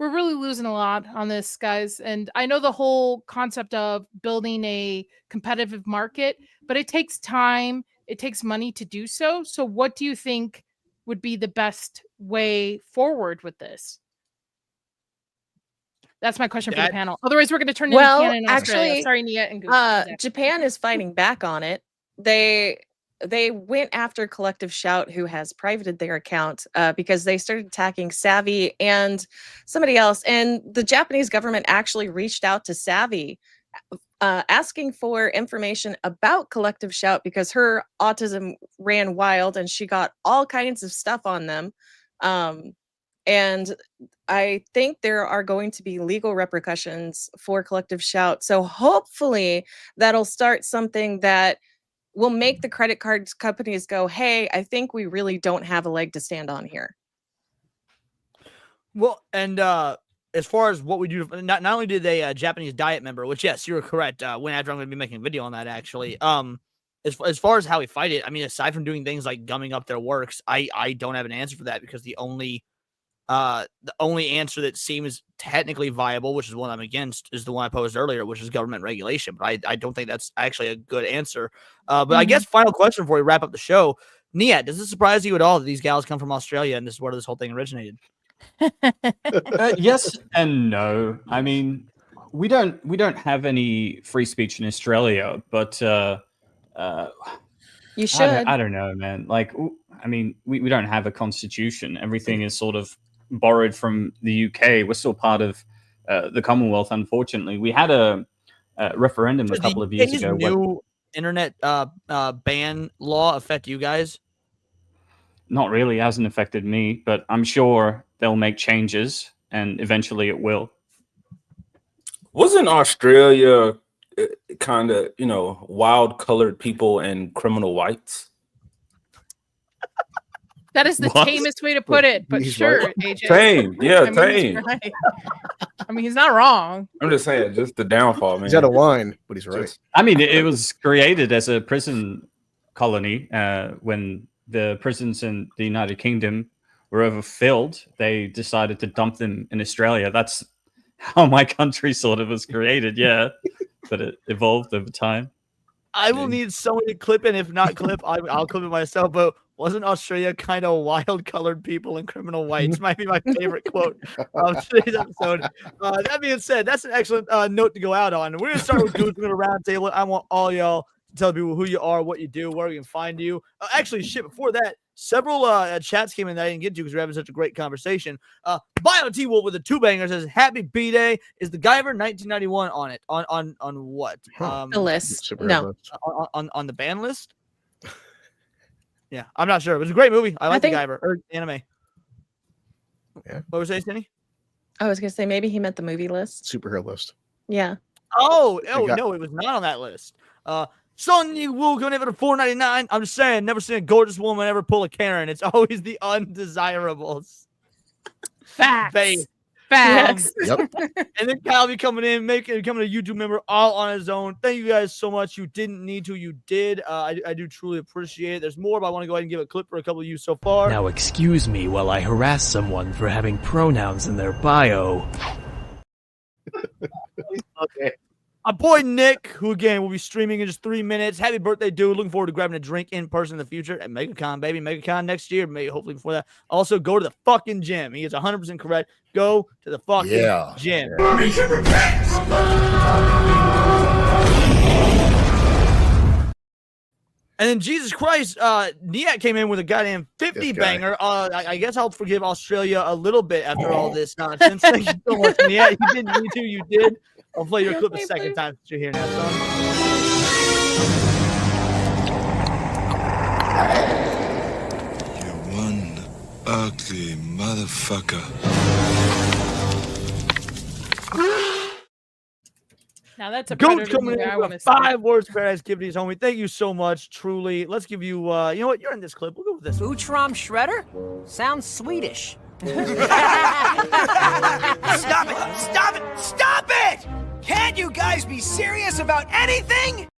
a lot on this, guys. And I know the whole concept of building a competitive market, but it takes time, it takes money to do so. So what do you think would be the best way forward with this? That's my question for the panel. Otherwise, we're going to turn into Canada and Australia. Actually, sorry, Nia and Goose. Japan is fighting back on it. They went after Collective Shout, who has privated their account, because they started attacking Savvy and somebody else. And the Japanese government actually reached out to Savvy, asking for information about Collective Shout because her autism ran wild and she got all kinds of stuff on them. And I think there are going to be legal repercussions for Collective Shout. So hopefully that'll start something that will make the credit card companies go, hey, I think we really don't have a leg to stand on here. Well, and as far as what we do, not only did they Japanese diet member, which, yes, you're correct. When after I'm going to be making a video on that, actually. As far as how we fight it, I mean, aside from doing things like gumming up their works, I don't have an answer for that because the only answer that seems technically viable, which is one I'm against, is the one I posed earlier, which is government regulation. But I don't think that's actually a good answer. But I guess final question before we wrap up the show, Nia, does it surprise you at all that these gals come from Australia and this is where this whole thing originated? Yes and no. I mean, we don't have any free speech in Australia, but you should. I don't know, man. Like, I mean, we don't have a constitution. Everything is sort of borrowed from the UK. We're still part of the Commonwealth, unfortunately. We had a referendum a couple of years ago. New internet ban law affect you guys? Not really. It hasn't affected me, but I'm sure they'll make changes, and eventually it will. Wasn't Australia kind of, wild colored people and criminal whites? That is the tamest way to put it, but He's sure, right. AJ. Tame, yeah, I mean, he's tame. right. I mean, he's not wrong. I'm just saying, just the downfall, man. He's out of line, but he's right. I mean, it was created as a prison colony when the prisons in the United Kingdom were overfilled. They decided to dump them in Australia. That's how my country sort of was created, yeah. But it evolved over time. I will need someone to clip it. If not clip, I'll clip it myself. But wasn't Australia kind of wild colored people and criminal whites? Might be my favorite quote of today's episode. That being said, that's an excellent note to go out on. We're going to start with Goose. We're going to round table. I want all y'all to tell people who you are, what you do, where we can find you. Actually, shit, before that, several chats came in that I didn't get to because we're having such a great conversation. Bio T Wolf with the 2-banger says, Happy B-Day. Is the Guyver 1991 on it? On what? The list. No. On the ban list? Yeah, I'm not sure. It was a great movie. I like the Guyver or anime. Yeah. What was I saying, Cindy? I was gonna say maybe he meant the movie list. Superhero list. Yeah. Oh no, it was not on that list. Sonny Woo going over to $4.99. I'm just saying, never seen a gorgeous woman ever pull a Karen. It's always the undesirables. Facts. Facts. Yep. And then Kyle be coming in, becoming a YouTube member all on his own. Thank you guys so much. You didn't need to. You did. I do truly appreciate it. There's more, but I want to go ahead and give a clip for a couple of you so far. Now excuse me while I harass someone for having pronouns in their bio. Okay. My boy Nick, who again will be streaming in just 3 minutes. Happy birthday, dude. Looking forward to grabbing a drink in person in the future at MegaCon, baby. MegaCon next year, maybe hopefully before that. Also, go to the fucking gym. He is 100% correct. Go to the fucking gym. And then Jesus Christ, Niat came in with a goddamn 50 banger. I guess I'll forgive Australia a little bit after all this nonsense. Thank you so much, Niat. You didn't need to. You did. I'll play your clip a second time since you're here now, son. You're one ugly motherfucker. Now that's a Goat's predator coming movie in I with want to 5 words paradise activities, homie. Thank you so much, truly. Let's give you, you know what? You're in this clip. We'll go with this. Utram Shredder? Sounds Swedish. Stop it! Stop it! Stop it! Can't you guys be serious about anything?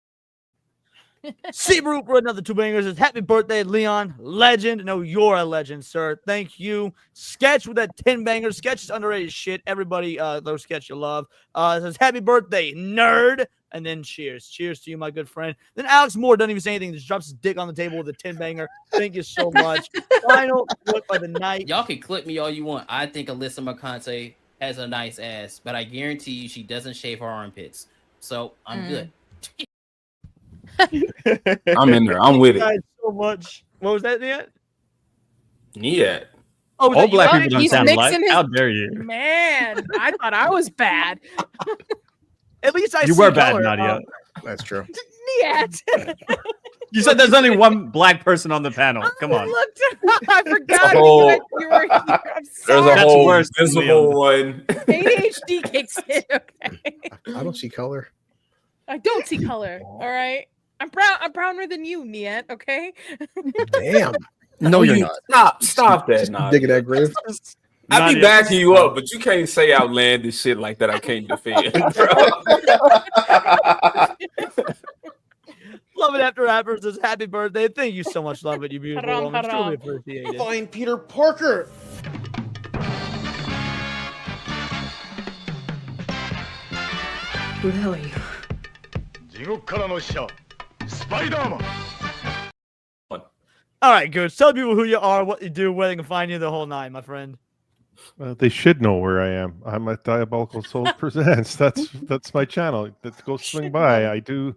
Seabrook for another 2 bangers. It's happy birthday, Leon. Legend. No, you're a legend, sir. Thank you. Sketch with that 10 bangers. Sketch is underrated shit. Everybody, those Sketch you love. It says happy birthday, nerd. And then cheers. Cheers to you, my good friend. Then Alex Moore doesn't even say anything. Just drops his dick on the table with a 10 banger. Thank you so much. Final clip of the night. Y'all can clip me all you want. I think Alyssa McConaughey has a nice ass, but I guarantee you she doesn't shave her armpits. So I'm good. I'm in there. I'm with it. Thank you guys so much. What was that, Niat? Niat. Oh, all black people don't He's sound alike. mixing his- How dare you? Man, I thought I was bad. At least I You see were bad, color. Nadia. That's true. Niet. You said there's only one black person on the panel. Come on. I forgot whole- you were here. I'm There's sorry. a That's whole worse than visible one. ADHD kicks in. Okay. I don't see color. I don't see color. All right. I'm brown. I'm browner than you, Niet. Okay. Damn. No, you're not. Stop that, Nadia. Digging that grave. I be Nadia. backing you up, but you can't say outlandish shit like that. I can't defend, bro. Love it after rappers says happy birthday. Thank you so much, love it, you beautiful Haram, woman. haram. Truly appreciate it. Find Peter Parker. Who the hell are you? All right, good. Tell people who you are, what you do, where they can find you, the whole nine, my friend. They should know where I am. I'm at Diabolical Souls Presents. That's my channel. Go swing by. I do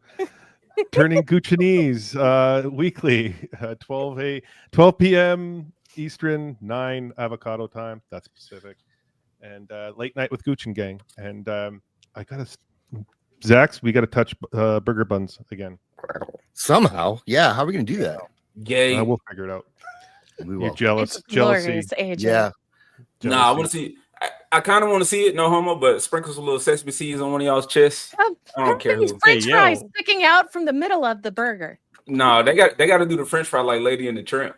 Turning Guccianese weekly, 12 p.m. Eastern, 9 avocado time. That's Pacific, and late night with Gucci Gang. And I gotta, Zach's. We gotta touch burger buns again. Somehow, yeah. How are we gonna do that? Gay. We'll figure it out. We You will. jealous? It's Jealousy? glorious, AJ. Yeah. Nah, I want to see. I kind of want to see it, no homo, but sprinkles a little sesame seeds on one of y'all's chests. I don't care These who. French fries sticking out from the middle of the burger. No, they got to do the French fry like Lady in the Tramp.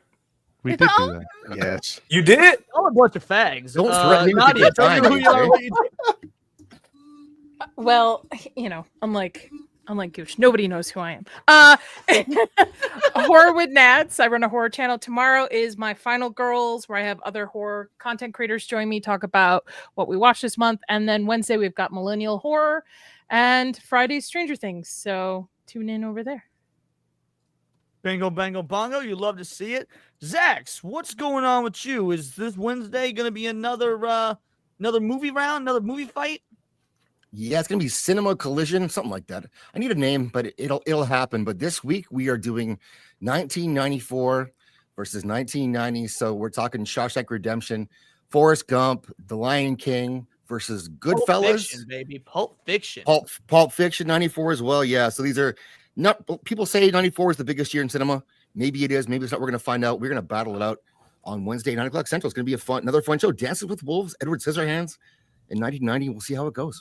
We did do that. Yes. You did? All a bunch of fags. Don't threaten me with a Nadia, good tell me time, who you are. AJ. What you do. Well, unlike Gooch, nobody knows who I am. Horror with Nads. I run a horror channel. Tomorrow is my Final Girls, where I have other horror content creators join me, talk about what we watched this month. And then Wednesday, we've got Millennial Horror, and Friday, Stranger Things. So tune in over there. Bingo, bango, bongo. You love to see it. Zax, what's going on with you? Is this Wednesday going to be another movie round, another movie fight? Yeah, it's gonna be Cinema Collision, something like that. I need a name, but it'll happen. But this week we are doing 1994 versus 1990. So we're talking Shawshank Redemption, Forrest Gump, The Lion King versus Goodfellas. Pulp Fiction, baby. Pulp Fiction. Pulp Fiction 94 as well. Yeah. So these are not, people say 94 is the biggest year in cinema. Maybe it is, maybe it's not. We're gonna find out. We're gonna battle it out on Wednesday, 9 o'clock Central. It's gonna be another fun show. Dances with Wolves, Edward Scissorhands in 1990. We'll see how it goes.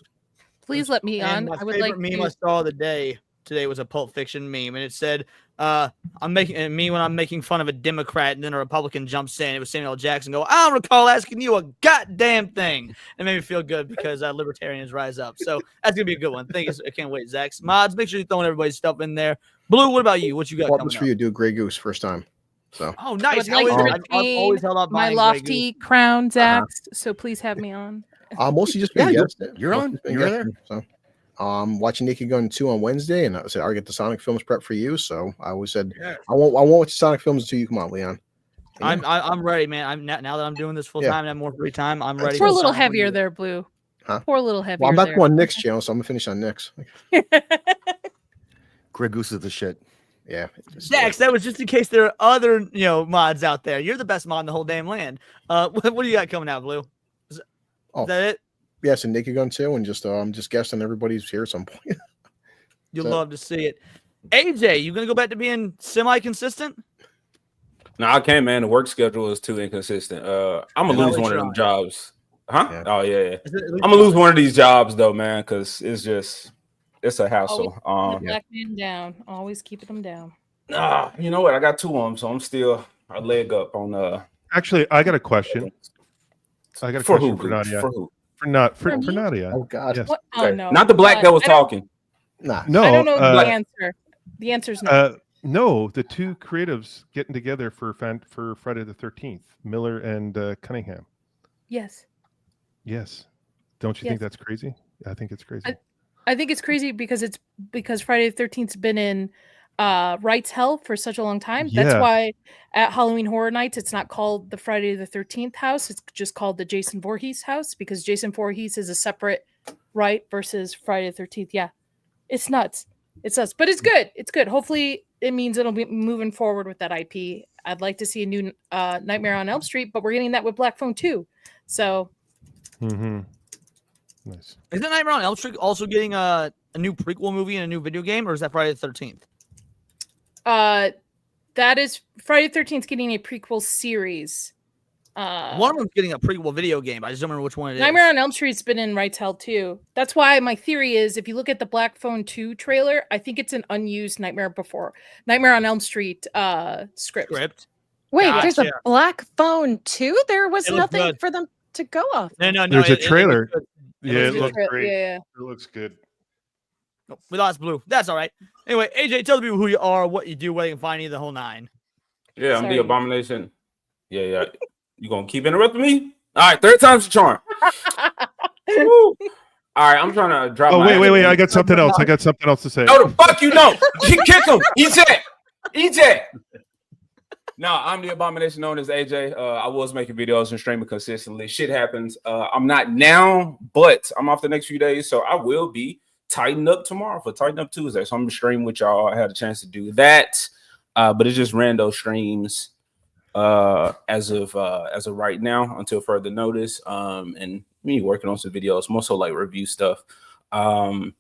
Please let me on. My I would favorite like meme to... I saw of the day today was a Pulp Fiction meme, and it said, "I'm making me when I'm making fun of a Democrat, and then a Republican jumps in." It was Samuel L. Jackson go, "I don't recall asking you a goddamn thing." It made me feel good because libertarians rise up. So that's gonna be a good one. I can't wait, Zach. Mods, make sure you're throwing everybody's stuff in there. Blue, what about you? What you got Well, coming this up? for you. Do a Grey Goose first time. So. Oh, I nice. would like to I've always held up my buying Grey lofty Goose. crown, Zax. So please have me on. Mostly just being Yeah, guest. you're on. You're there. So, watching Naked Gun 2 on Wednesday, and I said I'll get the Sonic films prep for you. So I always said I won't watch the Sonic films until you come on, Leon. I'm ready, man. I'm now that I'm doing this full time and have more free time. I'm ready. Pour a for little Sonic heaper Review. there, Blue. Huh? Pour a little heavier. Well, I'm about to there. go on Nick's channel, so I'm gonna finish on Nick's. Grey Goose is the shit. Yeah. Zax, that was just in case there are other mods out there. You're the best mod in the whole damn land. What do you got coming out, Blue? Is that it? Yes, and Naked Gun 2, and just guessing everybody's here at some point. You'll love to see it. AJ, you gonna go back to being semi-consistent? No, I can't, man. The work schedule is too inconsistent. I'm gonna lose one of them jobs. Huh? Yeah. Oh yeah. I'm gonna lose one of these jobs though, man, because it's a hassle. Black man down. Always keeping them down. You know what? I got 2 of them, so I'm still a leg up on. Actually, I got a question. I got a For question who? for Nadia. For who? For Nadia. Oh God. Yes. Oh no. Not the black that was talking. Nah. No. I don't know the answer. The answer's no. No, the 2 creatives getting together for Friday the 13th, Miller and Cunningham. Yes. Yes. Don't you think that's crazy? I think it's crazy. I think it's crazy because Friday the 13th's been in rights hell for such a long time. That's why at Halloween Horror Nights it's not called the Friday the 13th house. It's just called the Jason Voorhees house because Jason Voorhees is a separate right versus Friday the 13th. Yeah. It's nuts. It's nuts. But it's good. It's good. Hopefully it means it'll be moving forward with that IP. I'd like to see a new Nightmare on Elm Street, but we're getting that with Black Phone 2. So nice. Isn't Nightmare on Elm Street also getting a new prequel movie and a new video game, or is that Friday the 13th? That is Friday the 13th getting a prequel series. One of them's getting a prequel video game. I just don't remember which one it is. Nightmare on Elm Street's been in rights hell too. That's why my theory is if you look at the Black Phone 2 trailer, I think it's an unused Nightmare on Elm Street script. Wait, there's a Black Phone 2? There was nothing for them to go off. No. There's a trailer. It looks great. Yeah. It looks good. No, we lost Blue. That's all right. Anyway, AJ, tell the people who you are, what you do, where they can find you, the whole 9. Yeah, I'm the Abomination. Yeah. You gonna keep interrupting me? All right, 3rd time's the charm. All right, I'm trying to drop. Oh, wait. I got something else. I got something else to say. No, the fuck you know. Kick him. EJ. No, I'm the Abomination known as AJ. I was making videos and streaming consistently. Shit happens. I'm not now, but I'm off the next few days, so I will be tighten up tomorrow for Tighten Up Tuesday. So I'm gonna stream with y'all. I had a chance to do that, but it's just rando streams as of right now until further notice. And me working on some videos, more so like review stuff. And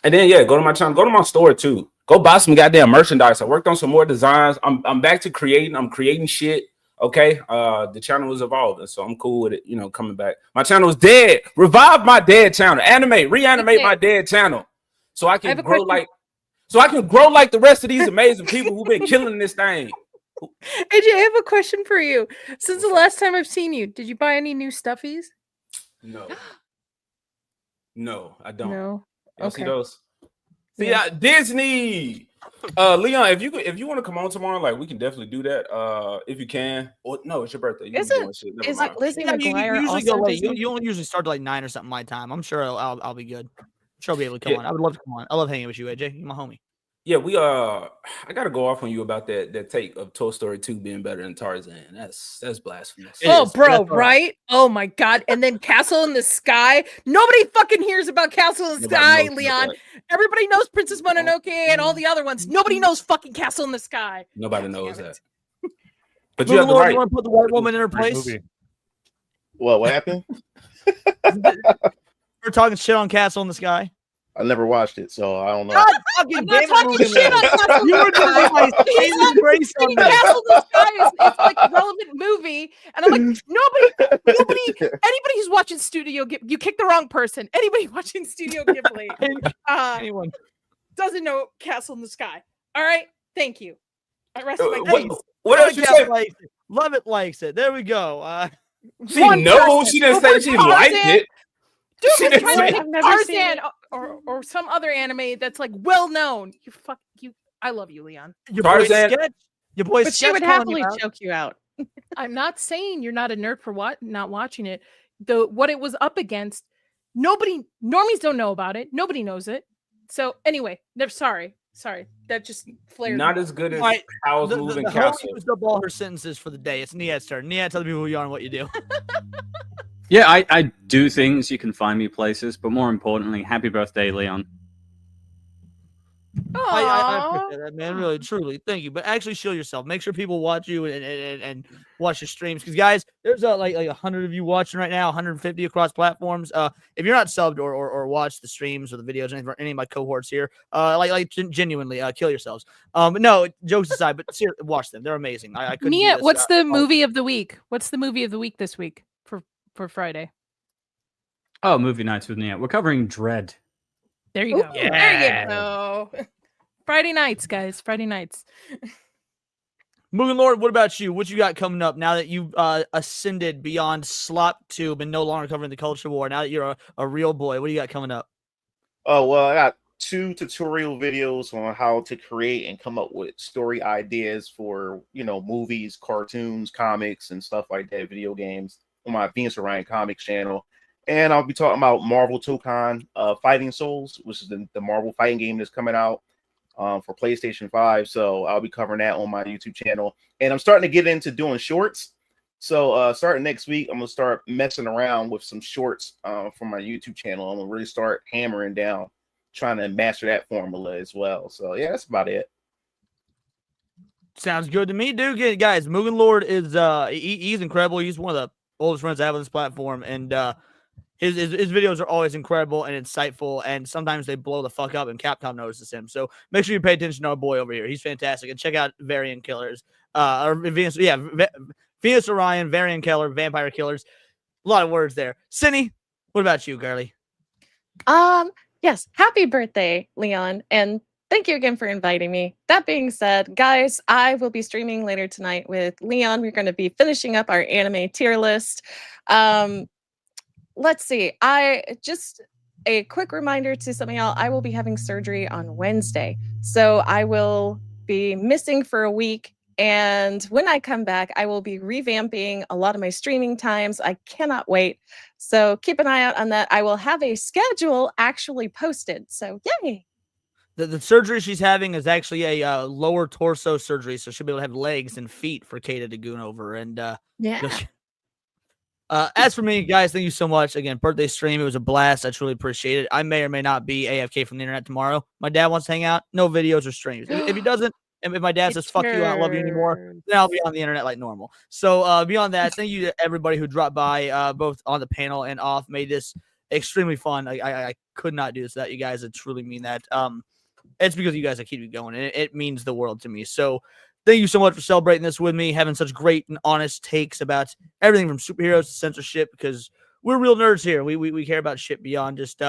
then go to my channel, go to my store too. Go buy some goddamn merchandise. I worked on some more designs. I'm back to creating. I'm creating shit. Okay. The channel is evolving, so I'm cool with it, coming back. My channel is dead. Revive my dead channel. Reanimate my dead channel. So I can grow like the rest of these amazing people who've been killing this thing. AJ, I have a question for you. Since the last time I've seen you, did you buy any new stuffies? No. No, I don't. No. Y'all see Okay. those? See, Yeah. Disney. Leon, if you want to come on tomorrow, like we can definitely do that. If you can. Or no, it's your birthday. You be doing shit. Never mind. Lizzie Yeah, you McGuire usually go also late. Disney? You only usually start to like 9 or something my time. I'm sure I'll be good. I'm sure I'll be able to come on. I would love to come on. I love hanging with you, AJ. You're my homie. Yeah, we I gotta go off on you about that take of Toy Story 2 being better than Tarzan. That's blasphemous. Oh, bro, right? Oh my god! And then Castle in the Sky. Nobody fucking hears about Castle in the Sky, Leon. Everybody knows Princess Mononoke and all the other ones. Nobody knows fucking Castle in the Sky. Nobody knows that. But Moving you have the Lord, right. you want to put the white woman in her place? What happened? We're talking shit on Castle in the Sky. I never watched it, so I don't know. God fucking damn it, Moving Lord. You were just like my saving grace on this. Castle in the Sky is like a relevant movie, and I'm like, nobody, anybody who's watching Studio Ghibli, you kicked the wrong person. Anybody watching Studio Ghibli, anyone doesn't know Castle in the Sky. All right, thank you. I rest my case. What else you say? Love it, likes it. There we go. She knows. She didn't say she liked it. Dude, She was didn't trying to say- pick Tarzan or some other anime that's like well known. You. I love you, Leon. Your boy Sketch. Your boy But she Sketch would calling you happily out. choke you out. I'm not saying you're not a nerd for not watching it. What it was up against, normies don't know about it. Nobody knows it. So anyway, sorry. That just flared. Not me. as good as Right. Howl's The Moving homie Castle. used up all her sentences for the day. It's Niat's turn. Niat, tell the people who you are and what you do. Yeah, I do things. You can find me places, but more importantly, happy birthday, Leon. I appreciate that, man. Really, truly. Thank you. But actually show yourself. Make sure people watch you and watch your streams. Because, guys, there's like 100 of you watching right now, 150 across platforms. If you're not subbed or watch the streams or the videos, any of my cohorts here, genuinely, kill yourselves. But no, jokes aside, but seriously, watch them. They're amazing. I couldn't do Mia, this, what's the movie of the week? What's the movie of the week this week for Friday? Oh, movie nights with Nia. We're covering Dread. There you go. There you go. Friday nights, guys. Friday nights. Moving Lord, what about you? What you got coming up now that you've ascended beyond slop tube and no longer covering the culture war? Now that you're a real boy, what do you got coming up? Oh, well, I got 2 tutorial videos on how to create and come up with story ideas for, movies, cartoons, comics, and stuff like that, video games on my Venus Orion Comics channel. And I'll be talking about Marvel Tokon Fighting Souls, which is the Marvel fighting game that's coming out for PlayStation 5. So I'll be covering that on my YouTube channel. And I'm starting to get into doing shorts. So starting next week, I'm going to start messing around with some shorts from my YouTube channel. I'm going to really start hammering down, trying to master that formula as well. So yeah, that's about it. Sounds good to me, dude. Guys, Moving Lord is he's incredible. He's one of the oldest friends I have on this platform, and his videos are always incredible and insightful, and sometimes they blow the fuck up, and Capcom notices him. So make sure you pay attention to our boy over here. He's fantastic, and check out Variant Killers, Venus Orion, Variant Killer, Vampire Killers. A lot of words there. Cindy, what about you, girly? Yes, happy birthday, Leon, and thank you again for inviting me. That being said, guys, I will be streaming later tonight with Leon. We're going to be finishing up our anime tier list. Let's see. Just a quick reminder to some of y'all, I will be having surgery on Wednesday. So I will be missing for a week. And when I come back, I will be revamping a lot of my streaming times. I cannot wait. So keep an eye out on that. I will have a schedule actually posted. So yay. The surgery she's having is actually a lower torso surgery. So she'll be able to have legs and feet for Kata to goon over. And yeah. As for me, guys, thank you so much. Again, birthday stream. It was a blast. I truly appreciate it. I may or may not be AFK from the internet tomorrow. My dad wants to hang out. No videos or streams. If he doesn't, and if my dad says, fuck you, I don't love you anymore, then I'll be on the internet like normal. So beyond that, thank you to everybody who dropped by, both on the panel and off. Made this extremely fun. I could not do this without you guys. I truly mean that. It's because you guys that keep it going, and it means the world to me. So thank you so much for celebrating this with me, having such great and honest takes about everything from superheroes to censorship, because we're real nerds here. We care about shit beyond just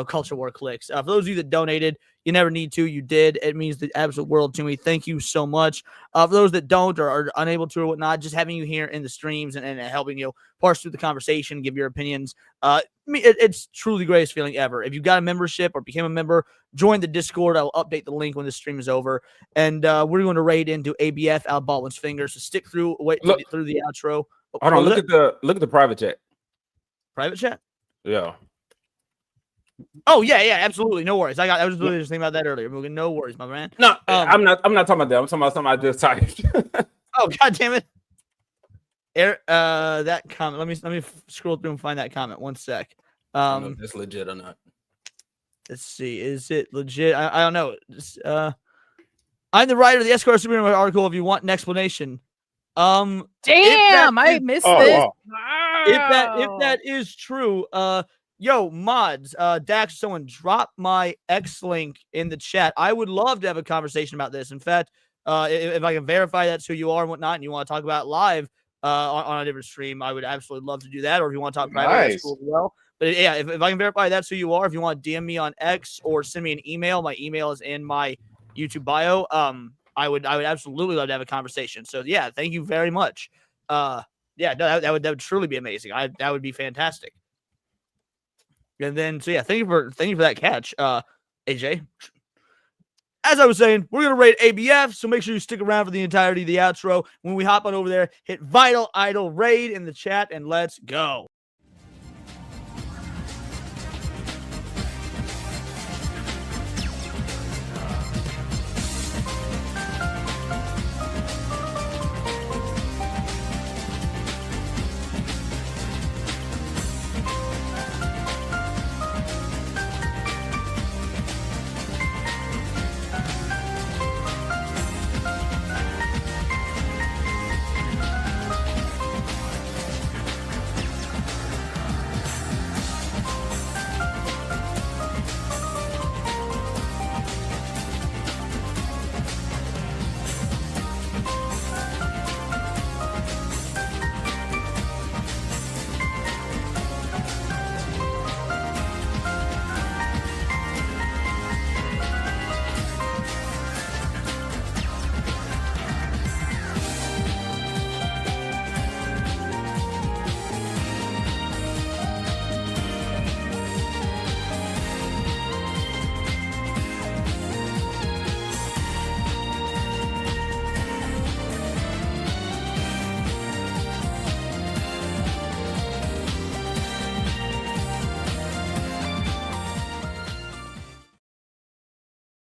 culture war clicks. For those of you that donated, you never need to. You did. It means the absolute world to me. Thank you so much. For those that don't or are unable to or whatnot, just having you here in the streams and helping parse through the conversation, give your opinions. It's truly the greatest feeling ever. If you got a membership or became a member, join the Discord. I'll update the link when the stream is over. And we're going to raid into ABF Al Baldwin's fingers. So stick through, through the outro. Hold on, look at the private chat. Private chat? Yeah. Oh yeah, absolutely. No worries. I was really just thinking about that earlier. No worries, my man. No, I'm not talking about that. I'm talking about something I just typed. Oh god damn it. That comment. Let me scroll through and find that comment. One sec. I don't know if it's legit or not. Let's see. Is it legit? I don't know. I'm the writer of the Esquire superhero article. If you want an explanation. Damn, I missed this. If that is true, yo, mods, Dax, someone drop my X link in the chat. I would love to have a conversation about this. In fact, if I can verify that's who you are and whatnot, and you want to talk about it live on a different stream, I would absolutely love to do that. Or if you want to talk private, that's cool as well. But yeah, if I can verify that's who you are, if you want to DM me on X or send me an email, my email is in my YouTube bio. I would absolutely love to have a conversation. So yeah, thank you very much. Yeah, no, that would truly be amazing. That would be fantastic. And then so yeah, thank you for that catch, AJ. As I was saying, we're gonna rate ABF, so make sure you stick around for the entirety of the outro. When we hop on over there, hit Vital Idol Raid in the chat, and let's go.